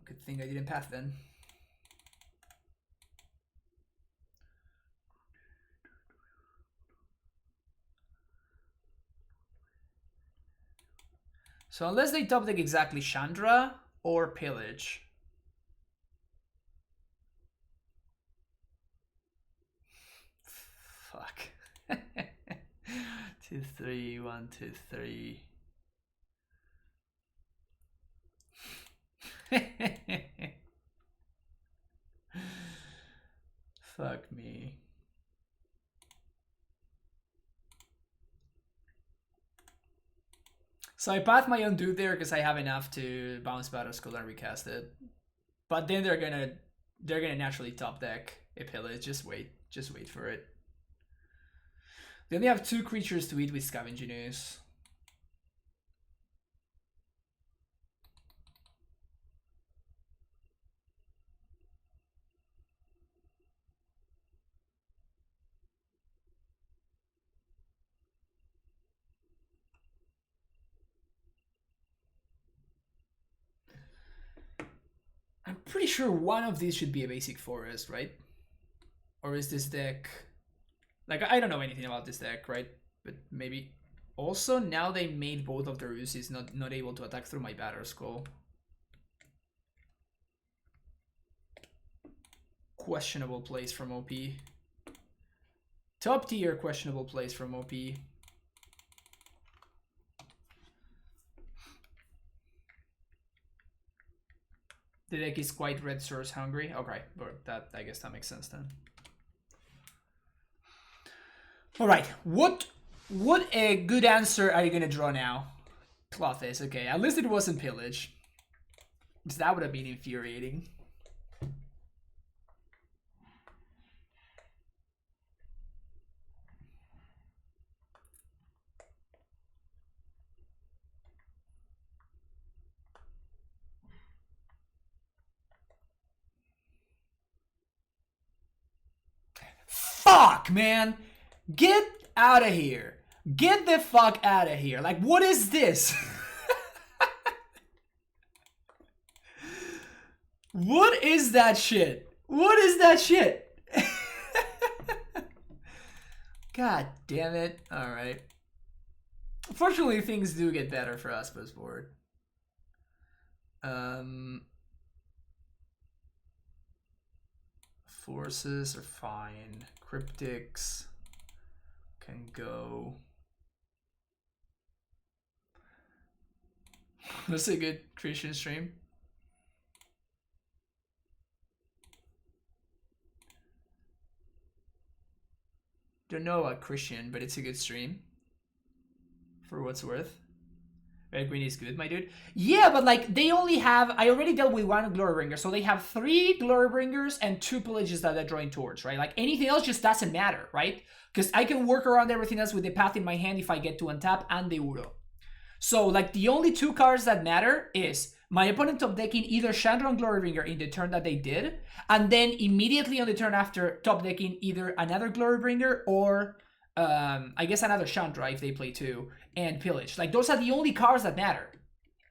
Good thing I didn't path then. So unless they top deck exactly Chandra or Pillage. Fuck. 2, 3, 1, 2, 3. Fuck me. So I path my own dude there because I have enough to bounce Battle Skull and recast it. But then they're gonna naturally top deck a Pillage. Just wait for it. They only have 2 creatures to eat with Scavenging Ooze. I'm pretty sure one of these should be a basic forest, right? Or is this deck... Like, I don't know anything about this deck, right? But maybe... Also, now they made both of their uses not able to attack through my Batter Skull. Questionable plays from OP. Top tier questionable plays from OP. The deck is quite red source hungry. Okay, but that, I guess that makes sense then. All right, what a good answer are you gonna draw now? Clothes, okay. At least it wasn't Pillage. Because that would have been infuriating. Fuck, man! Get out of here! Get the fuck out of here! Like, what is this? What is that shit? What is that shit? God damn it. Alright. Fortunately, things do get better for us post board. Forces are fine. Cryptics can go. That's a good Christian stream. Don't know about Christian, but it's a good stream. for what's worth. Red green is good, my dude. Yeah, but like they only have. I already dealt with one Glorybringer, so they have 3 Glorybringers and 2 pillages that they're drawing towards, right? Like anything else just doesn't matter, right? Because I can work around everything else with the path in my hand if I get to untap and the Uro. So like the only 2 cards that matter is my opponent top decking either Chandra and Glorybringer in the turn that they did, and then immediately on the turn after top decking either another Glorybringer or I guess another Chandra if they play 2, and Pillage. Like those are the only cards that matter.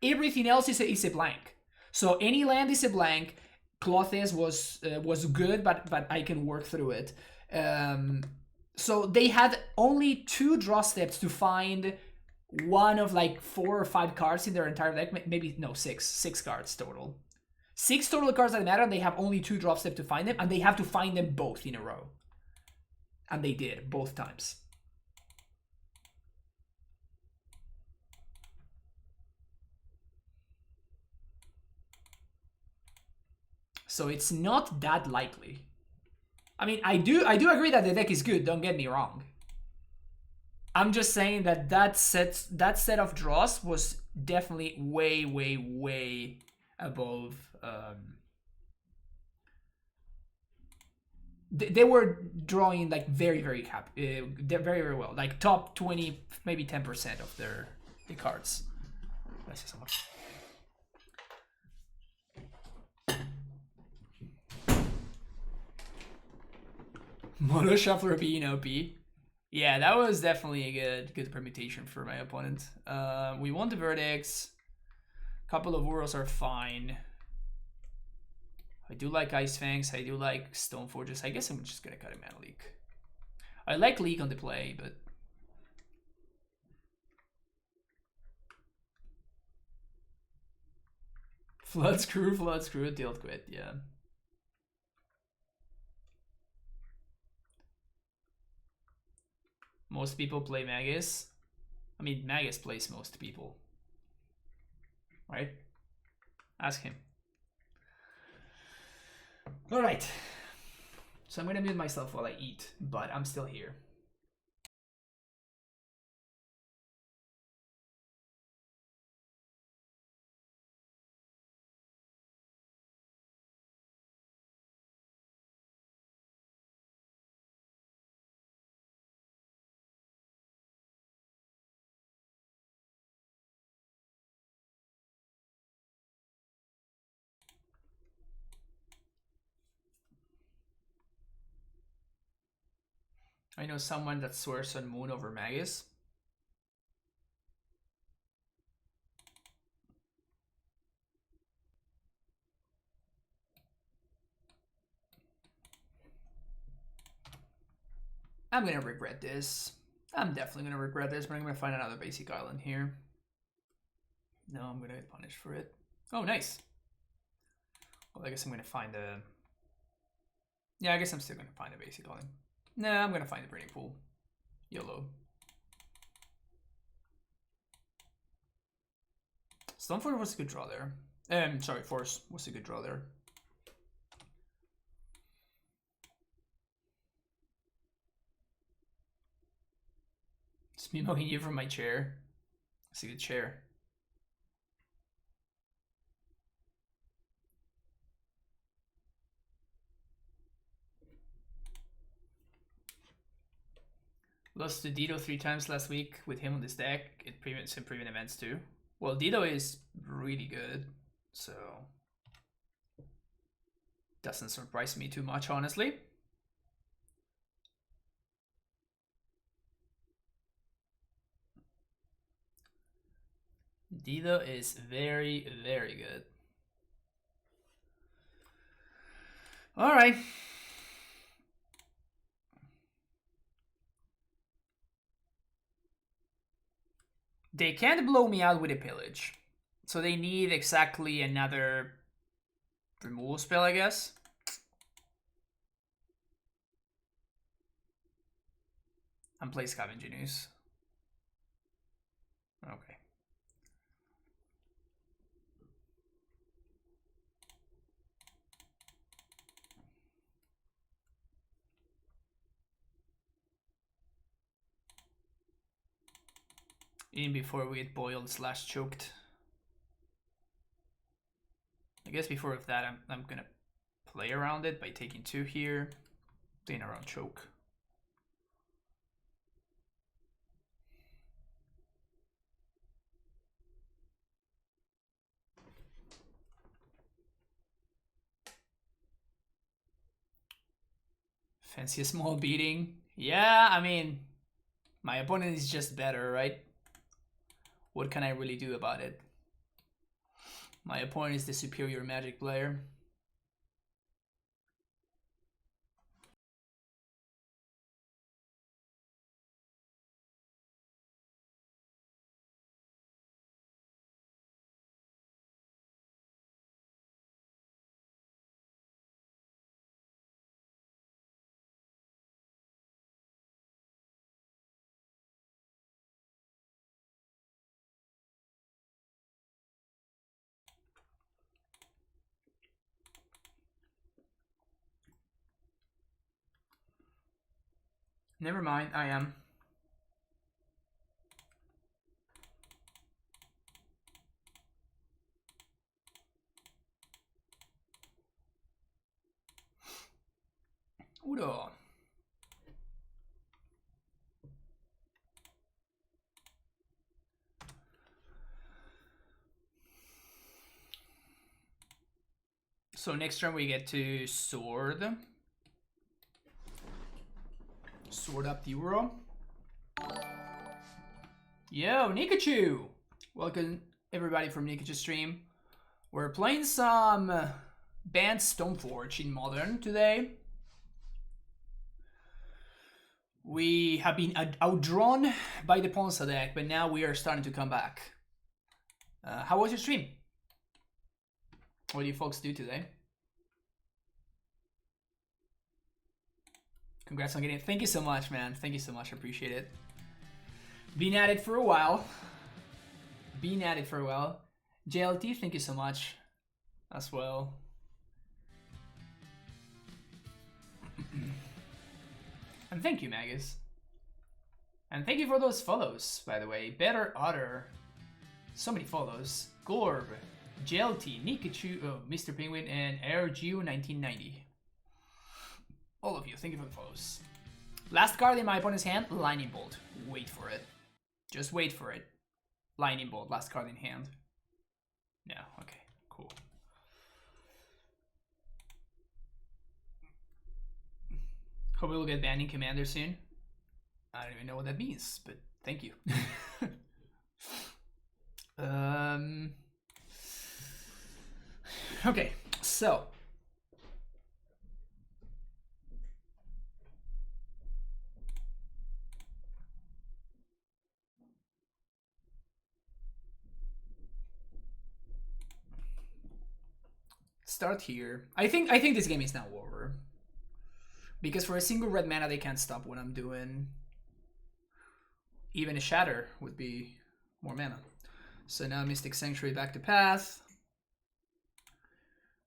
Everything else is a blank. So any land is a blank. Clothes was good, but I can work through it. So they had only 2 draw steps to find one of like 4 or 5 cards in their entire deck. Maybe no, 6 cards total. 6 total cards that matter, and they have only 2 drop steps to find them, and they have to find them both in a row. And they did both times. So it's not that likely. I mean, I do agree that the deck is good, don't get me wrong. I'm just saying that that set of draws was definitely way above. They were drawing like very happy, very well, like top 20, maybe 10% of the cards. I see someone. Mono Shuffler being OP. Yeah, that was definitely a good permutation for my opponent. We won the verdicts. A couple of Uros are fine. I do like Ice Fangs. I do like Stone Forges. I guess I'm just gonna cut a Mana Leak. I like Leak on the play, but Flood Screw, Tilt Quit, yeah. Most people play Magus. I mean, Magus plays most people. Right? Ask him. Alright. So I'm gonna mute myself while I eat, but I'm still here. I know someone that swears on Moon over Magus. I'm gonna regret this. I'm definitely gonna regret this, but I'm gonna find another basic island here. No, I'm gonna get punished for it. Oh, nice. Well, I guess I'm gonna find a... Yeah, I guess I'm still gonna find a basic island. Nah, I'm gonna find a Burning Pool. YOLO. Stoneford was a good draw there. Sorry, Force was a good draw there. It's me mocking you from my chair. See the chair. Lost to Dido 3 times last week with him on this deck. It prevents some previous events too. Well, Dido is really good, so doesn't surprise me too much, honestly. Dido is very good. All right. They can't blow me out with a Pillage. So they need exactly another removal spell, I guess. And play Scavenging Ooze. Okay. in before we get boiled / choked. I guess before of that, I'm gonna play around it by taking 2 here, playing around choke. Fancy a small beating. Yeah, I mean, my opponent is just better, right? What can I really do about it? My opponent is the superior Magic player. Never mind, I am. Udo. So next turn we get to sword. Sword up the Uro. Yo, Nikachu! Welcome everybody from Nikachu stream. We're playing some Bant Stoneblade in Modern today. We have been outdrawn by the Ponza deck, but now we are starting to come back. How was your stream? What do you folks do today? Congrats on getting it. Thank you so much, man. Thank you so much. I appreciate it. Been at it for a while. JLT, thank you so much as well. And thank you, Magus. And thank you for those follows, by the way. Better Otter. So many follows. Gorb, JLT, Nikachu, Mr. Penguin, and AirGu1990. All of you, thank you for the follows. Last card in my opponent's hand, Lightning Bolt. Wait for it. Just wait for it. Lightning Bolt, last card in hand. No, okay, cool. Hope we'll get banned in Commander soon. I don't even know what that means, but thank you. Okay, so start here. I think this game is now over. Because for a single red mana they can't stop what I'm doing. Even a Shatter would be more mana. So now Mystic Sanctuary back to path.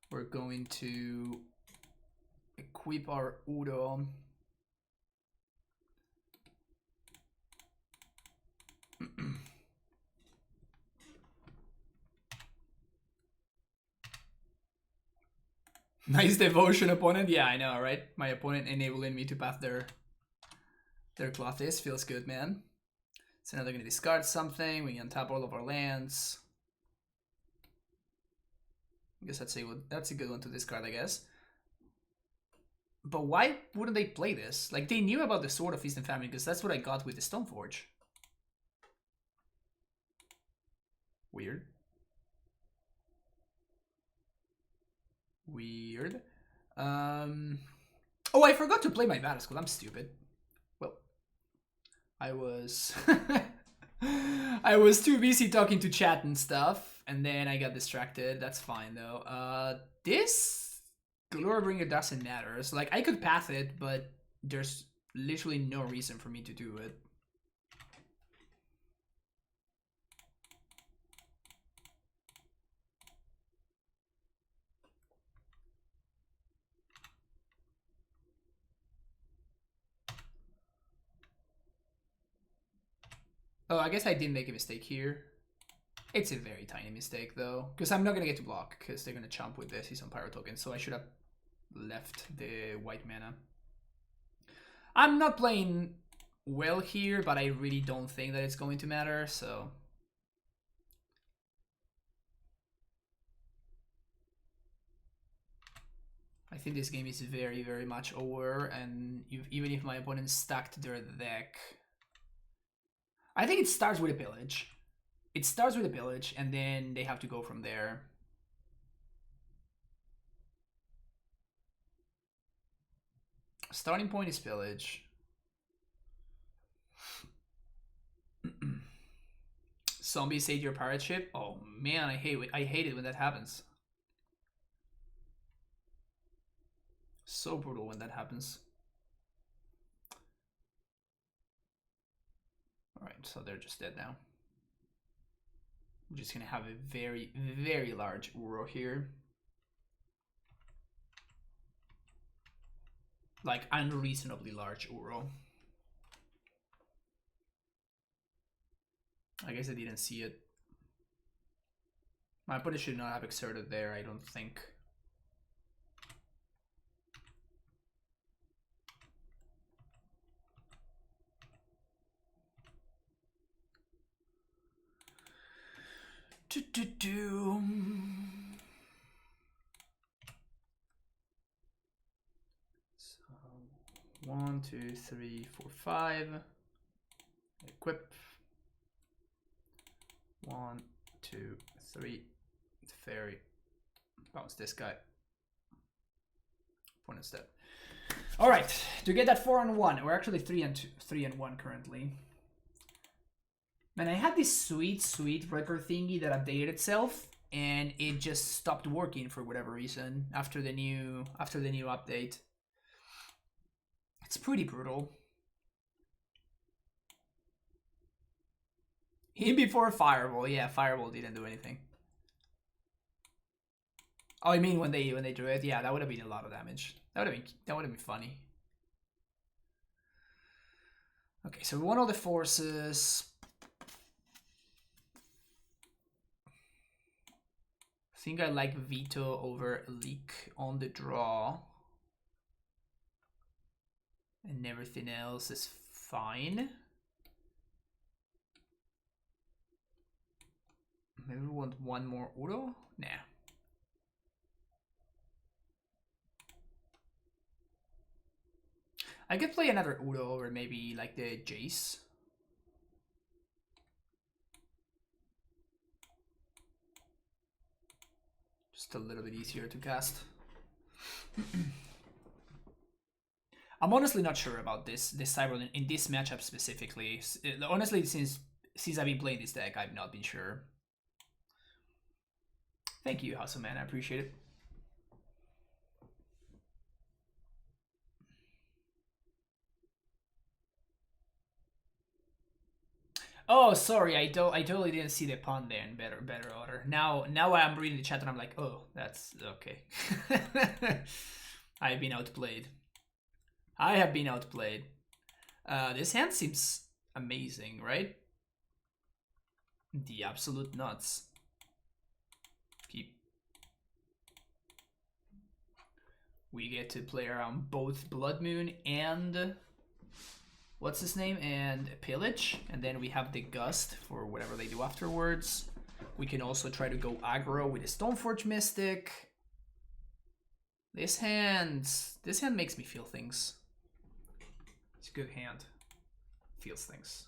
We're going to equip our Udo. Nice devotion, opponent. Yeah, I know, right? My opponent enabling me to path their Clothes. Feels good, man. So now they're gonna discard something. We can untap all of our lands. I guess that's a good one to discard, I guess. But why wouldn't they play this? Like, they knew about the Sword of Feast and Famine because that's what I got with the Stoneforge. Weird. Weird. Oh, I forgot to play my Battle School. I'm stupid. Well, I was I was too busy talking to chat and stuff, and then I got distracted. That's fine though. This Glorybringer doesn't matter. So, like, I could path it, but there's literally no reason for me to do it. Oh, I guess I did make a mistake here. It's a very tiny mistake though, because I'm not gonna get to block because they're gonna chomp with this. He's on Pyro token, so I should have left the white mana. I'm not playing well here, but I really don't think that it's going to matter, so... I think this game is very, very much over, and even if my opponent stacked their deck... I think it starts with a pillage. It starts with a pillage, and then they have to go from there. Starting point is pillage. Zombie save your pirate ship. Oh man, I hate it when that happens. So brutal when that happens. Alright, so they're just dead now. I'm just gonna have a very, very large Uro here. Like, unreasonably large Uro. I guess I didn't see it. My opponent should not have exerted there, I don't think. So 1, 2, 3, 4, 5. Equip. 1, 2, 3. Fairy. Bounce this guy. Opponent's dead. All right, to get that 4-1, we're actually 3-1 currently. Man, I had this sweet record thingy that updated itself, and it just stopped working for whatever reason after the new update. It's pretty brutal. Hit before Fireball, yeah, Fireball didn't do anything. Oh, I mean when they drew it, yeah, that would have been a lot of damage. That would have been funny. Okay, so we won all the forces. I think I like Veto over Leak on the draw. And everything else is fine. Maybe we want one more Uro? Nah. I could play another Uro over maybe like the Jace. Just a little bit easier to cast. I'm honestly not sure about this Cyberlink in this matchup specifically. Honestly, since I've been playing this deck, I've not been sure. Thank you, Hustle-Man. I appreciate it. Oh, sorry, I totally didn't see the pun there in better order. Now I'm reading the chat and I'm like, oh, that's okay. I've been outplayed. I have been outplayed. This hand seems amazing, right? The absolute nuts. Keep. We get to play around both Blood Moon and what's his name, and Pillage, and then we have the Gust for whatever they do afterwards. We can also try to go aggro with the Stoneforge Mystic. This hand makes me feel things. It's a good hand. Feels things.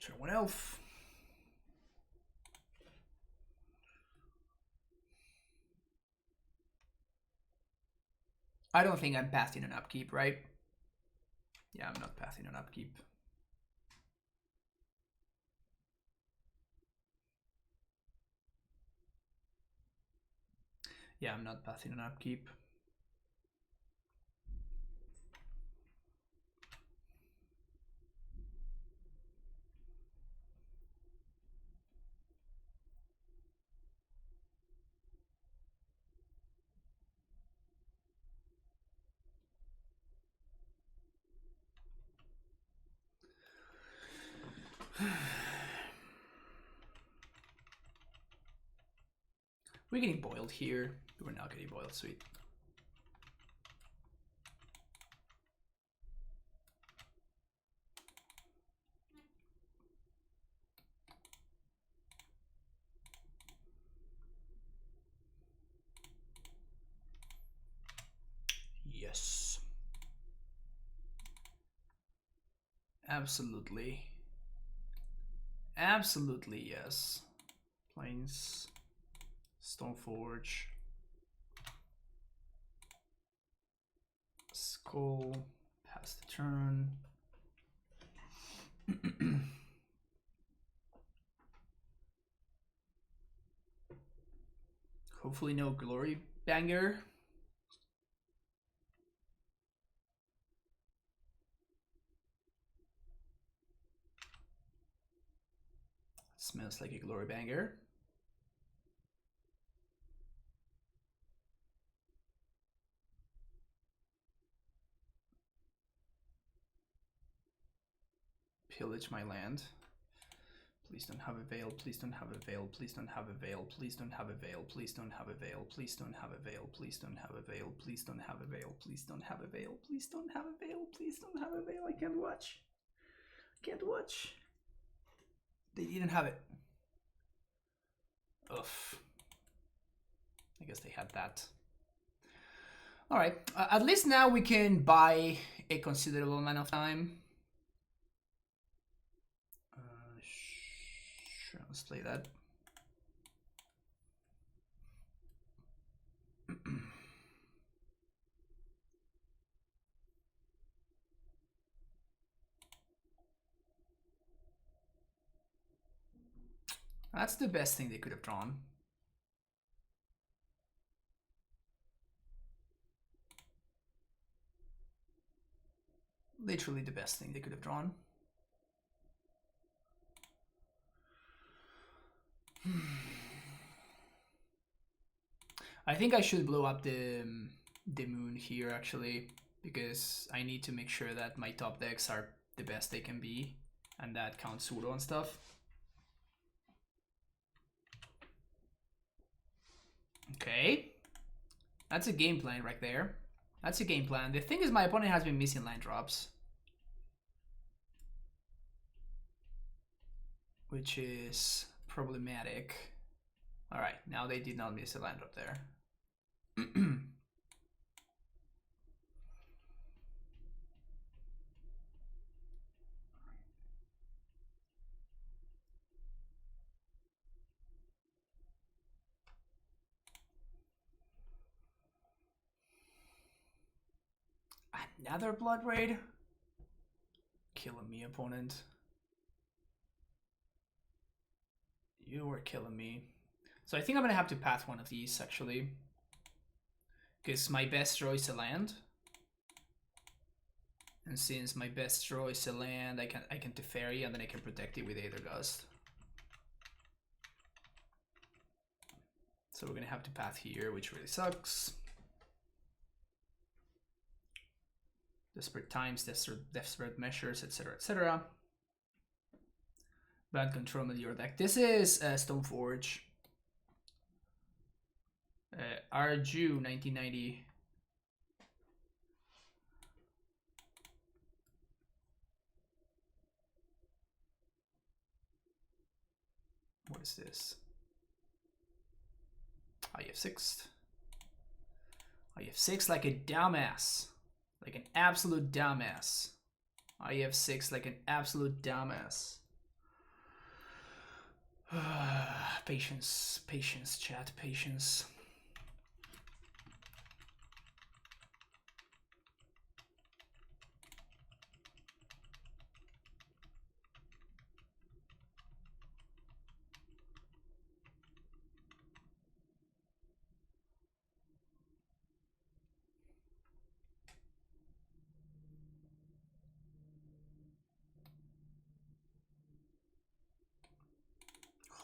Turn 1 elf. I don't think I'm passing an upkeep, right? Yeah, I'm not passing an upkeep. Yeah, I'm not pathing an upkeep. We're getting boiled here. We're not getting boiled, sweet. Yes. Absolutely. Absolutely, yes. Plains. Stoneforge. Skull. Pass the turn. Hopefully no glory banger. Smells like a glory banger. Pillage my land. Please don't have a veil, please don't have a veil, please don't have a veil, please don't have a veil, please don't have a veil, please don't have a veil, please don't have a veil, please don't have a veil, please don't have a veil, please don't have a veil, please don't have a veil. I can't watch. Can't watch. They didn't have it. Ugh. I guess they had that. Alright, at least now we can buy a considerable amount of time. Sure, let's play that. That's the best thing they could have drawn. Literally the best thing they could have drawn. I think I should blow up the moon here actually, because I need to make sure that my top decks are the best they can be, and that counts pseudo and stuff. Okay, that's a game plan right there. That's a game plan. The thing is, my opponent has been missing land drops, which is problematic. Alright, now they did not miss a land drop there. Another blood raid? Killing me, opponent. You were killing me. So I think I'm gonna have to path one of these actually, because my best draw is a land, and since my best draw is a land, I can Teferi and then I can protect it with Aether Gust. So we're gonna have to path here, which really sucks. Desperate times, desperate measures, etc., etc. Bad control with your deck. This is Stoneforge. Arju 1990. What is this? I have 6. I have 6 like a dumbass. Like an absolute dumbass. I have 6 like an absolute dumbass. Patience, patience, chat, patience.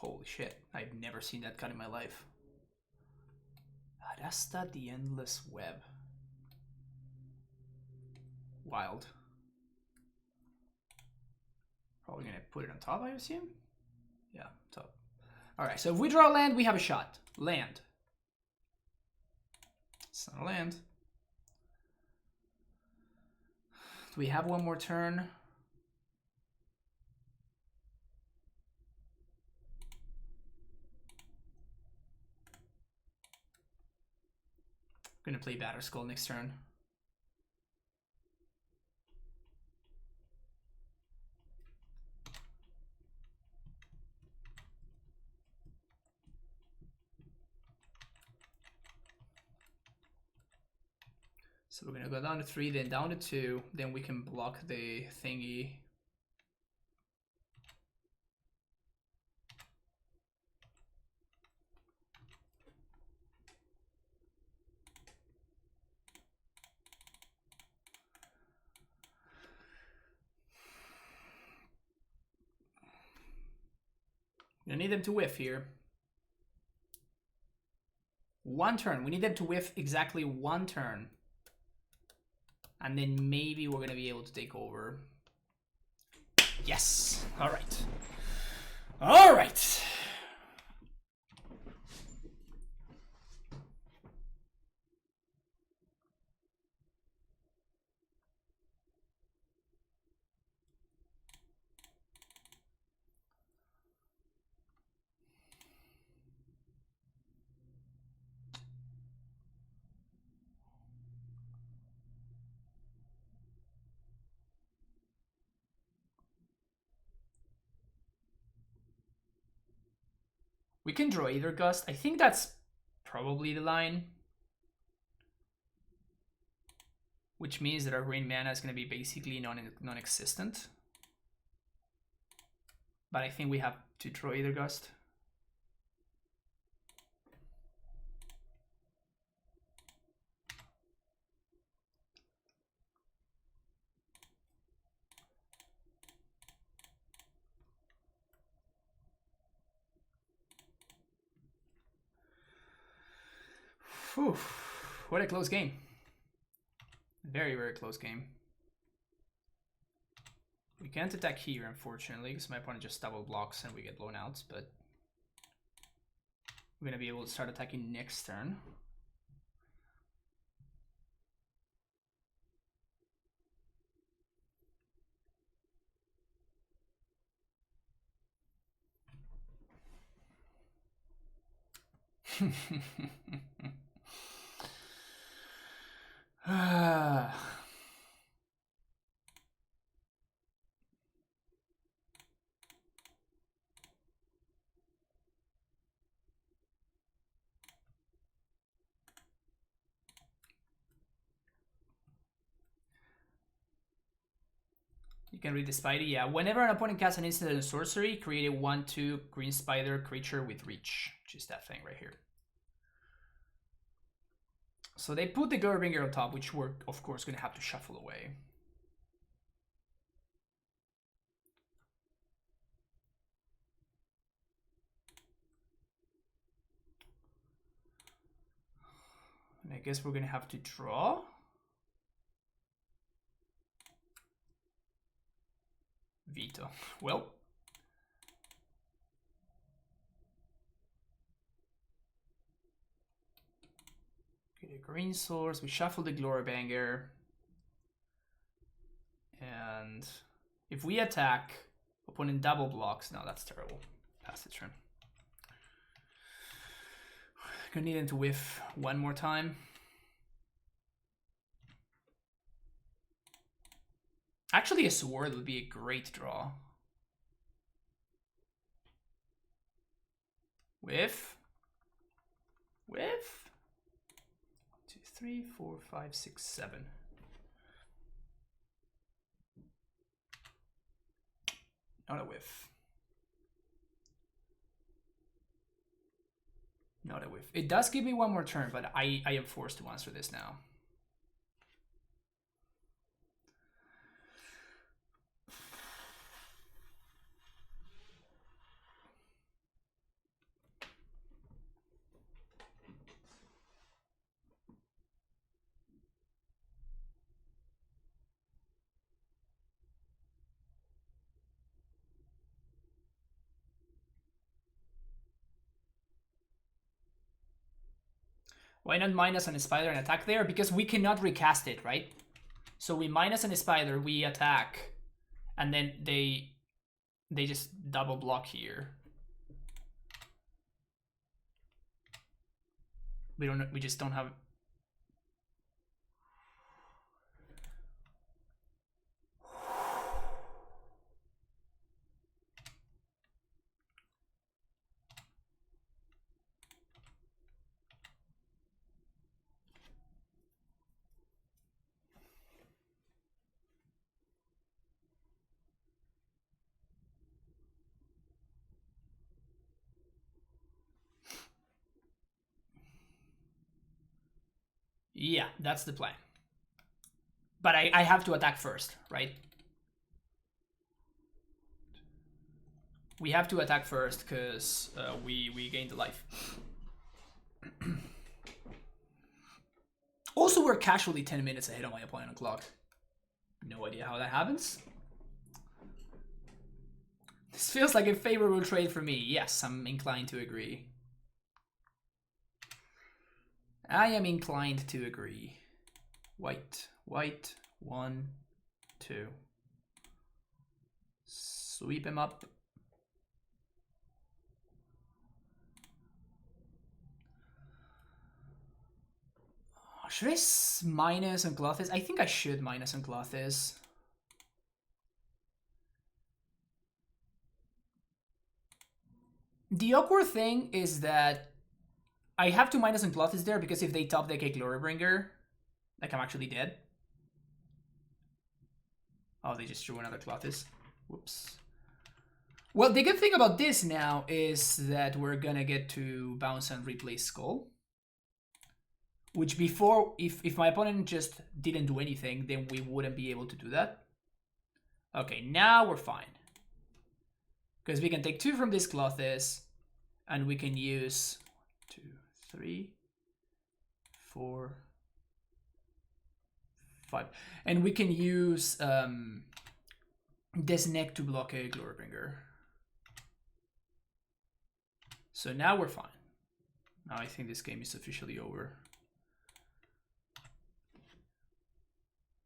Holy shit, I've never seen that cut in my life. Arasta the Endless Web. Wild. Probably gonna put it on top, I assume? Yeah, top. Alright, so if we draw land, we have a shot. Land. It's not a land. Do we have one more turn? I'm gonna play Batterskull next turn. So we're gonna go down to 3, then down to 2, then we can block the thingy. We need them to whiff here. One turn. We need them to whiff exactly one turn. And then maybe we're going to be able to take over. Yes. All right. All right. We can draw either Gust. I think that's probably the line. Which means that our green mana is going to be basically non-existent. But I think we have to draw either Gust. Whew. What a close game. Very, very close game. We can't attack here, unfortunately, because my opponent just double blocks and we get blown out, but we're going to be able to start attacking next turn. You can read the Spidey, yeah. Whenever an opponent casts an instant and sorcery, create a 1/2 green spider creature with reach, which is that thing right here. So they put the Gurbinger on top, which we're of course going to have to shuffle away. And I guess we're going to have to draw. Veto. Well. Get a green source. We shuffle the Glorybanger. And if we attack, opponent double blocks. No, that's terrible. Pass the turn. Gonna need him to whiff one more time. Actually, a sword would be a great draw. Whiff. Whiff. 1, 2, 3, 4, 5, 6, 7. Not a whiff. Not a whiff. It does give me one more turn, but I am forced to answer this now. Why not minus on a spider and attack there? Because we cannot recast it, right? So we minus on a spider, we attack, and then they just double block here. We just don't have. Yeah, that's the plan. But I have to attack first, right? We have to attack first because we gained the life. Also, we're casually 10 minutes ahead of my opponent on clock. No idea how that happens. This feels like a favorable trade for me. Yes, I'm inclined to agree. I am inclined to agree. White, white, 1, 2. Sweep him up. Should I minus on Clothes? I think I should minus on Clothes. The awkward thing is that I have to minus on Clothes there because if they top deck a Glorybringer, like I'm actually dead. Oh, they just drew another Clothes. Whoops. Well, the good thing about this now is that we're gonna get to bounce and replace Skull. Which before, if my opponent just didn't do anything, then we wouldn't be able to do that. Okay, now we're fine. Because we can take 2 from this Clothes, and we can use 2, 3, 4, 5. And we can use this neck to block a Glorybringer. So now we're fine. Now I think this game is officially over.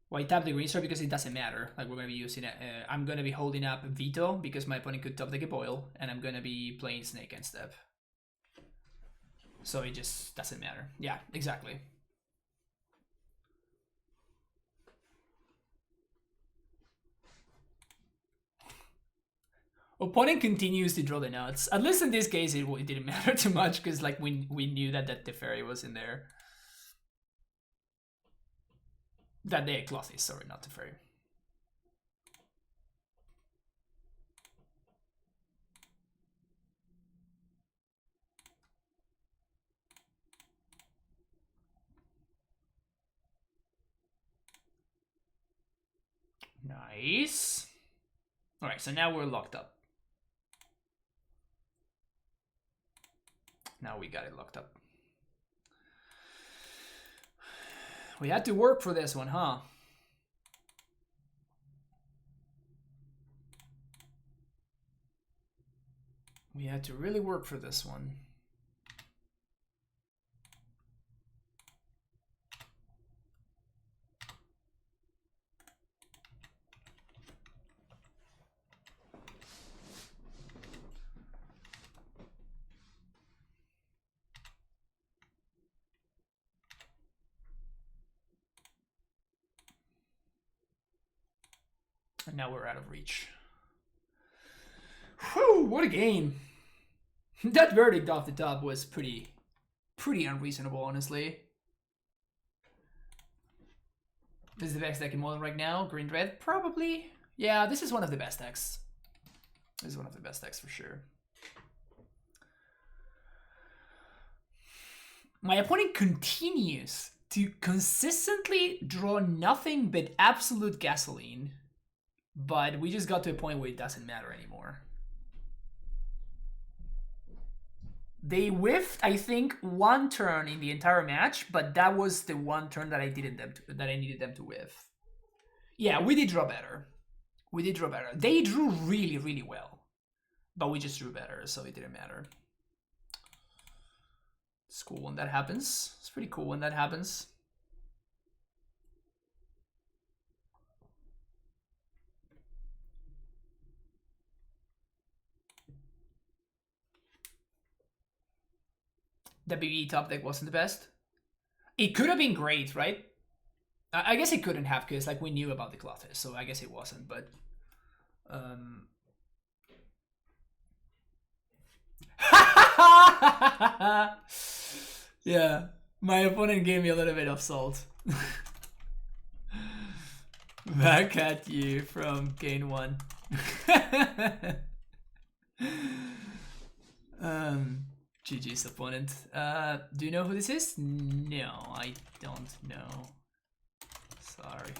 Why tap the green star? Because it doesn't matter. Like we're gonna be using it. I'm gonna be holding up Veto because my opponent could top deck a Boil, and I'm gonna be playing Snake and Step. So it just doesn't matter. Yeah, exactly. Opponent continues to draw the nuts. At least in this case, it didn't matter too much because like we knew that the Teferi was in there. That the Clothes, sorry, not Teferi. Nice. All right, so now we're locked up. Now we got it locked up. We had to work for this one, huh? We had to really work for this one. And now we're out of reach. Whew, what a game. That verdict off the top was pretty unreasonable, honestly. This is the best deck in Modern right now. Green-red, probably. Yeah, this is one of the best decks. This is one of the best decks for sure. My opponent continues to consistently draw nothing but absolute gasoline. But we just got to a point where it doesn't matter anymore. They whiffed, I think, 1 turn in the entire match, but that was the 1 turn that I needed them to whiff. Yeah, we did draw better. We did draw better. They drew really, really well, but we just drew better, so it didn't matter. It's cool when that happens. It's pretty cool when that happens. The BB top deck wasn't the best. It could have been great, right? I guess it couldn't have, because like we knew about the Clothis, so I guess it wasn't, but yeah, my opponent gave me a little bit of salt. Back at you from Gain 1. GG's opponent. Do you know who this is? No, I don't know. Sorry.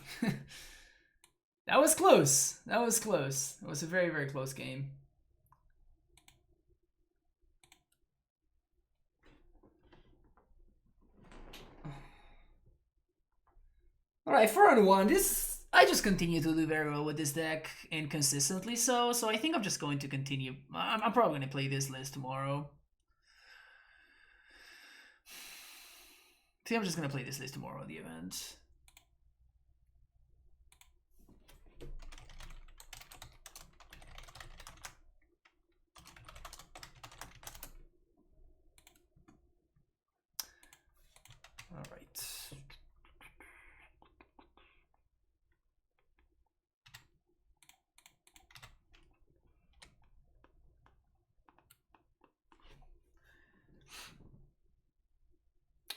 That was close. That was close. It was a very, very close game. Alright, 4-1. This I just continue to do very well with this deck and consistently so I think I'm just going to continue. I'm probably going to play this list tomorrow. I think I'm just going to play this list tomorrow at the event.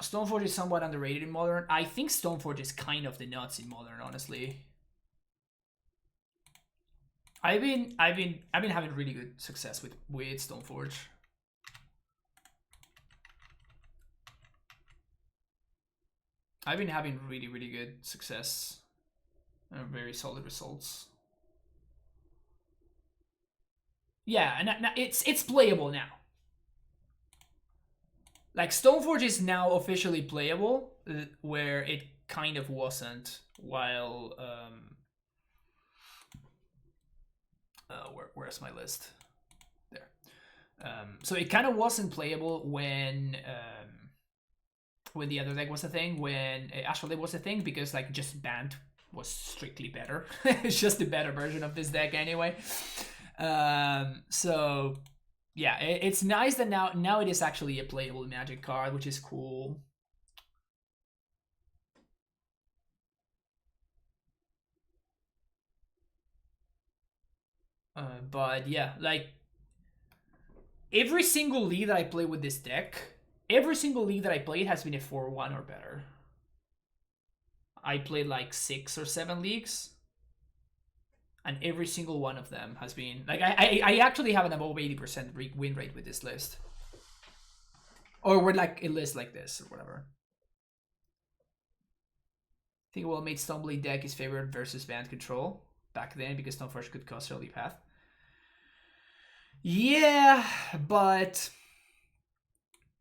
Stoneforge is somewhat underrated in Modern. I think Stoneforge is kind of the nuts in Modern, honestly. I've been having really good success with Stoneforge. I've been having really, really good success and very solid results. Yeah, and it's playable now. Like, Stoneforge is now officially playable, where it kind of wasn't while... where's my list? There. So it kind of wasn't playable when the other deck was a thing, when SharkBlade was a thing, because, like, just Bant was strictly better. It's just a better version of this deck anyway. So... yeah, it's nice that now it is actually a playable Magic card, which is cool. But yeah, like, every single league that I play with this deck, every single league that I played has been a 4-1 or better. I played like 6 or 7 leagues. And every single one of them has been... like, I actually have an above 80% win rate with this list. Or with, like, a list like this, or whatever. I think well-made Stoneblade deck is favored versus Bant Control. Back then, because Stoneforge could cost early path. Yeah, but...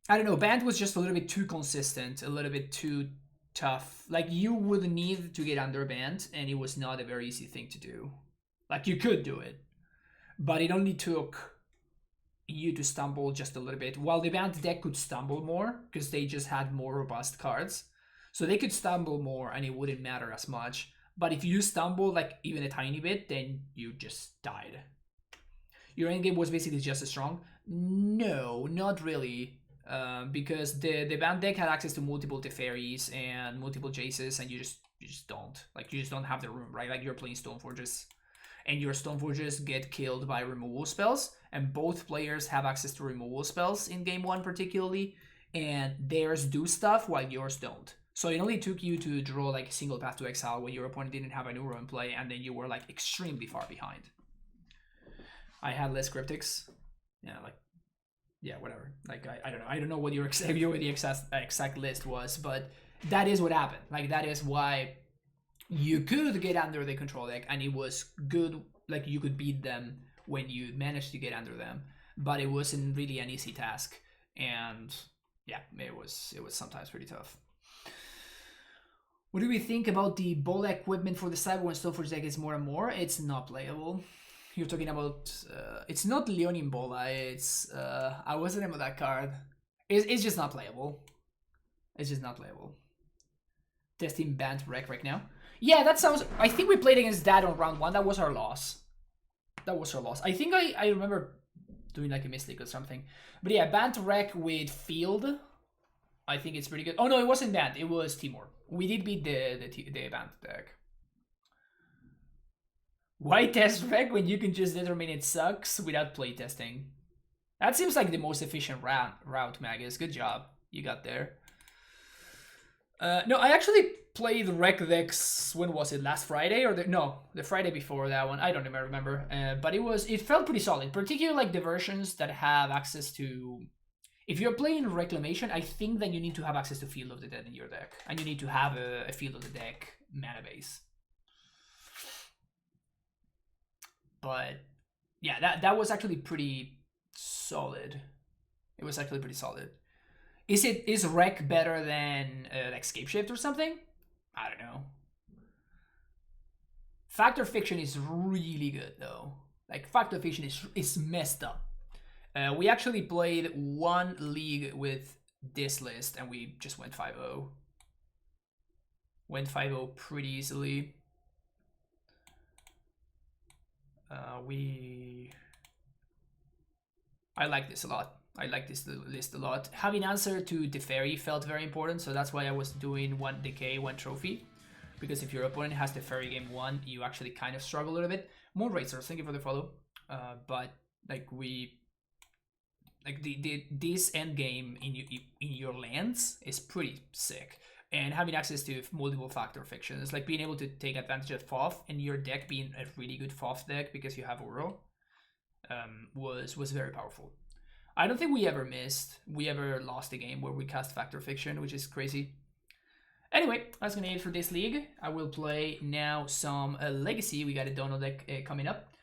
I don't know, Bant was just a little bit too consistent, a little bit too tough. Like, you would need to get under Bant, and it was not a very easy thing to do. Like, you could do it, but it only took you to stumble just a little bit. While the Bant deck could stumble more, because they just had more robust cards. So they could stumble more, and it wouldn't matter as much. But if you stumble, like, even a tiny bit, then you just died. Your endgame was basically just as strong? No, not really. Because the Bant deck had access to multiple Teferis and multiple Jaces, and you just don't. Like, you just don't have the room, right? Like, you're playing Stoneforges. And your Stoneforges get killed by removal spells, and both players have access to removal spells in game 1 particularly, and theirs do stuff while yours don't. So it only took you to draw like a single path to exile when your opponent didn't have a Neuro in play, and then you were like extremely far behind. I had less cryptics. Yeah, like, yeah, whatever. Like, I don't know what your exact list was, but that is what happened. Like, that is why you could get under the control deck, and it was good. Like, you could beat them when you managed to get under them, but it wasn't really an easy task. And yeah, it was sometimes pretty tough. What do we think about the bola equipment for the Cyber when Stoneforge deck is more and more? It's not playable. You're talking about it's not Leonin Bola. It's what's the name of that card? It's just not playable. It's just not playable. Testing Bant Rec now. Yeah, that sounds... I think we played against that on round 1. That was our loss. That was our loss. I think I remember doing like a misleak or something. But yeah, Bant Rec with Field. I think it's pretty good. Oh no, it wasn't Bant. It was Temur. We did beat the Bant deck. Why test Rec when you can just determine it sucks without playtesting? That seems like the most efficient route, Magus. Good job. You got there. No, I actually played Rec decks, when was it, last Friday? Or the Friday before that one. I don't even remember. But it felt pretty solid. Particularly like the versions that have access to... If you're playing Reclamation, I think that you need to have access to Field of the Dead in your deck. And you need to have a Field of the Deck mana base. But yeah, that was actually pretty solid. It was actually pretty solid. Is Rec better than like Scapeshift or something? I don't know. Fact or Fiction is really good though. Like Fact or Fiction is messed up. We actually played one league with this list and we just went 5-0. Went 5-0 pretty easily. I like this a lot. I like this list a lot. Having answer to Teferi felt very important, so that's why I was doing 1 decay, 1 trophy. Because if your opponent has Teferi game 1, you actually kind of struggle a little bit. More Racers, thank you for the follow. But like this end game in your lands is pretty sick. And having access to multiple factor fictions, like being able to take advantage of FOF and your deck being a really good FOF deck because you have Uro, was very powerful. I don't think we ever lost a game where we cast Factor Fiction, which is crazy. Anyway, that's gonna be it for this league. I will play now some Legacy. We got a Dono deck coming up.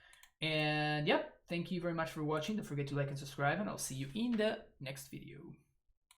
And yeah, thank you very much for watching. Don't forget to like and subscribe, and I'll see you in the next video.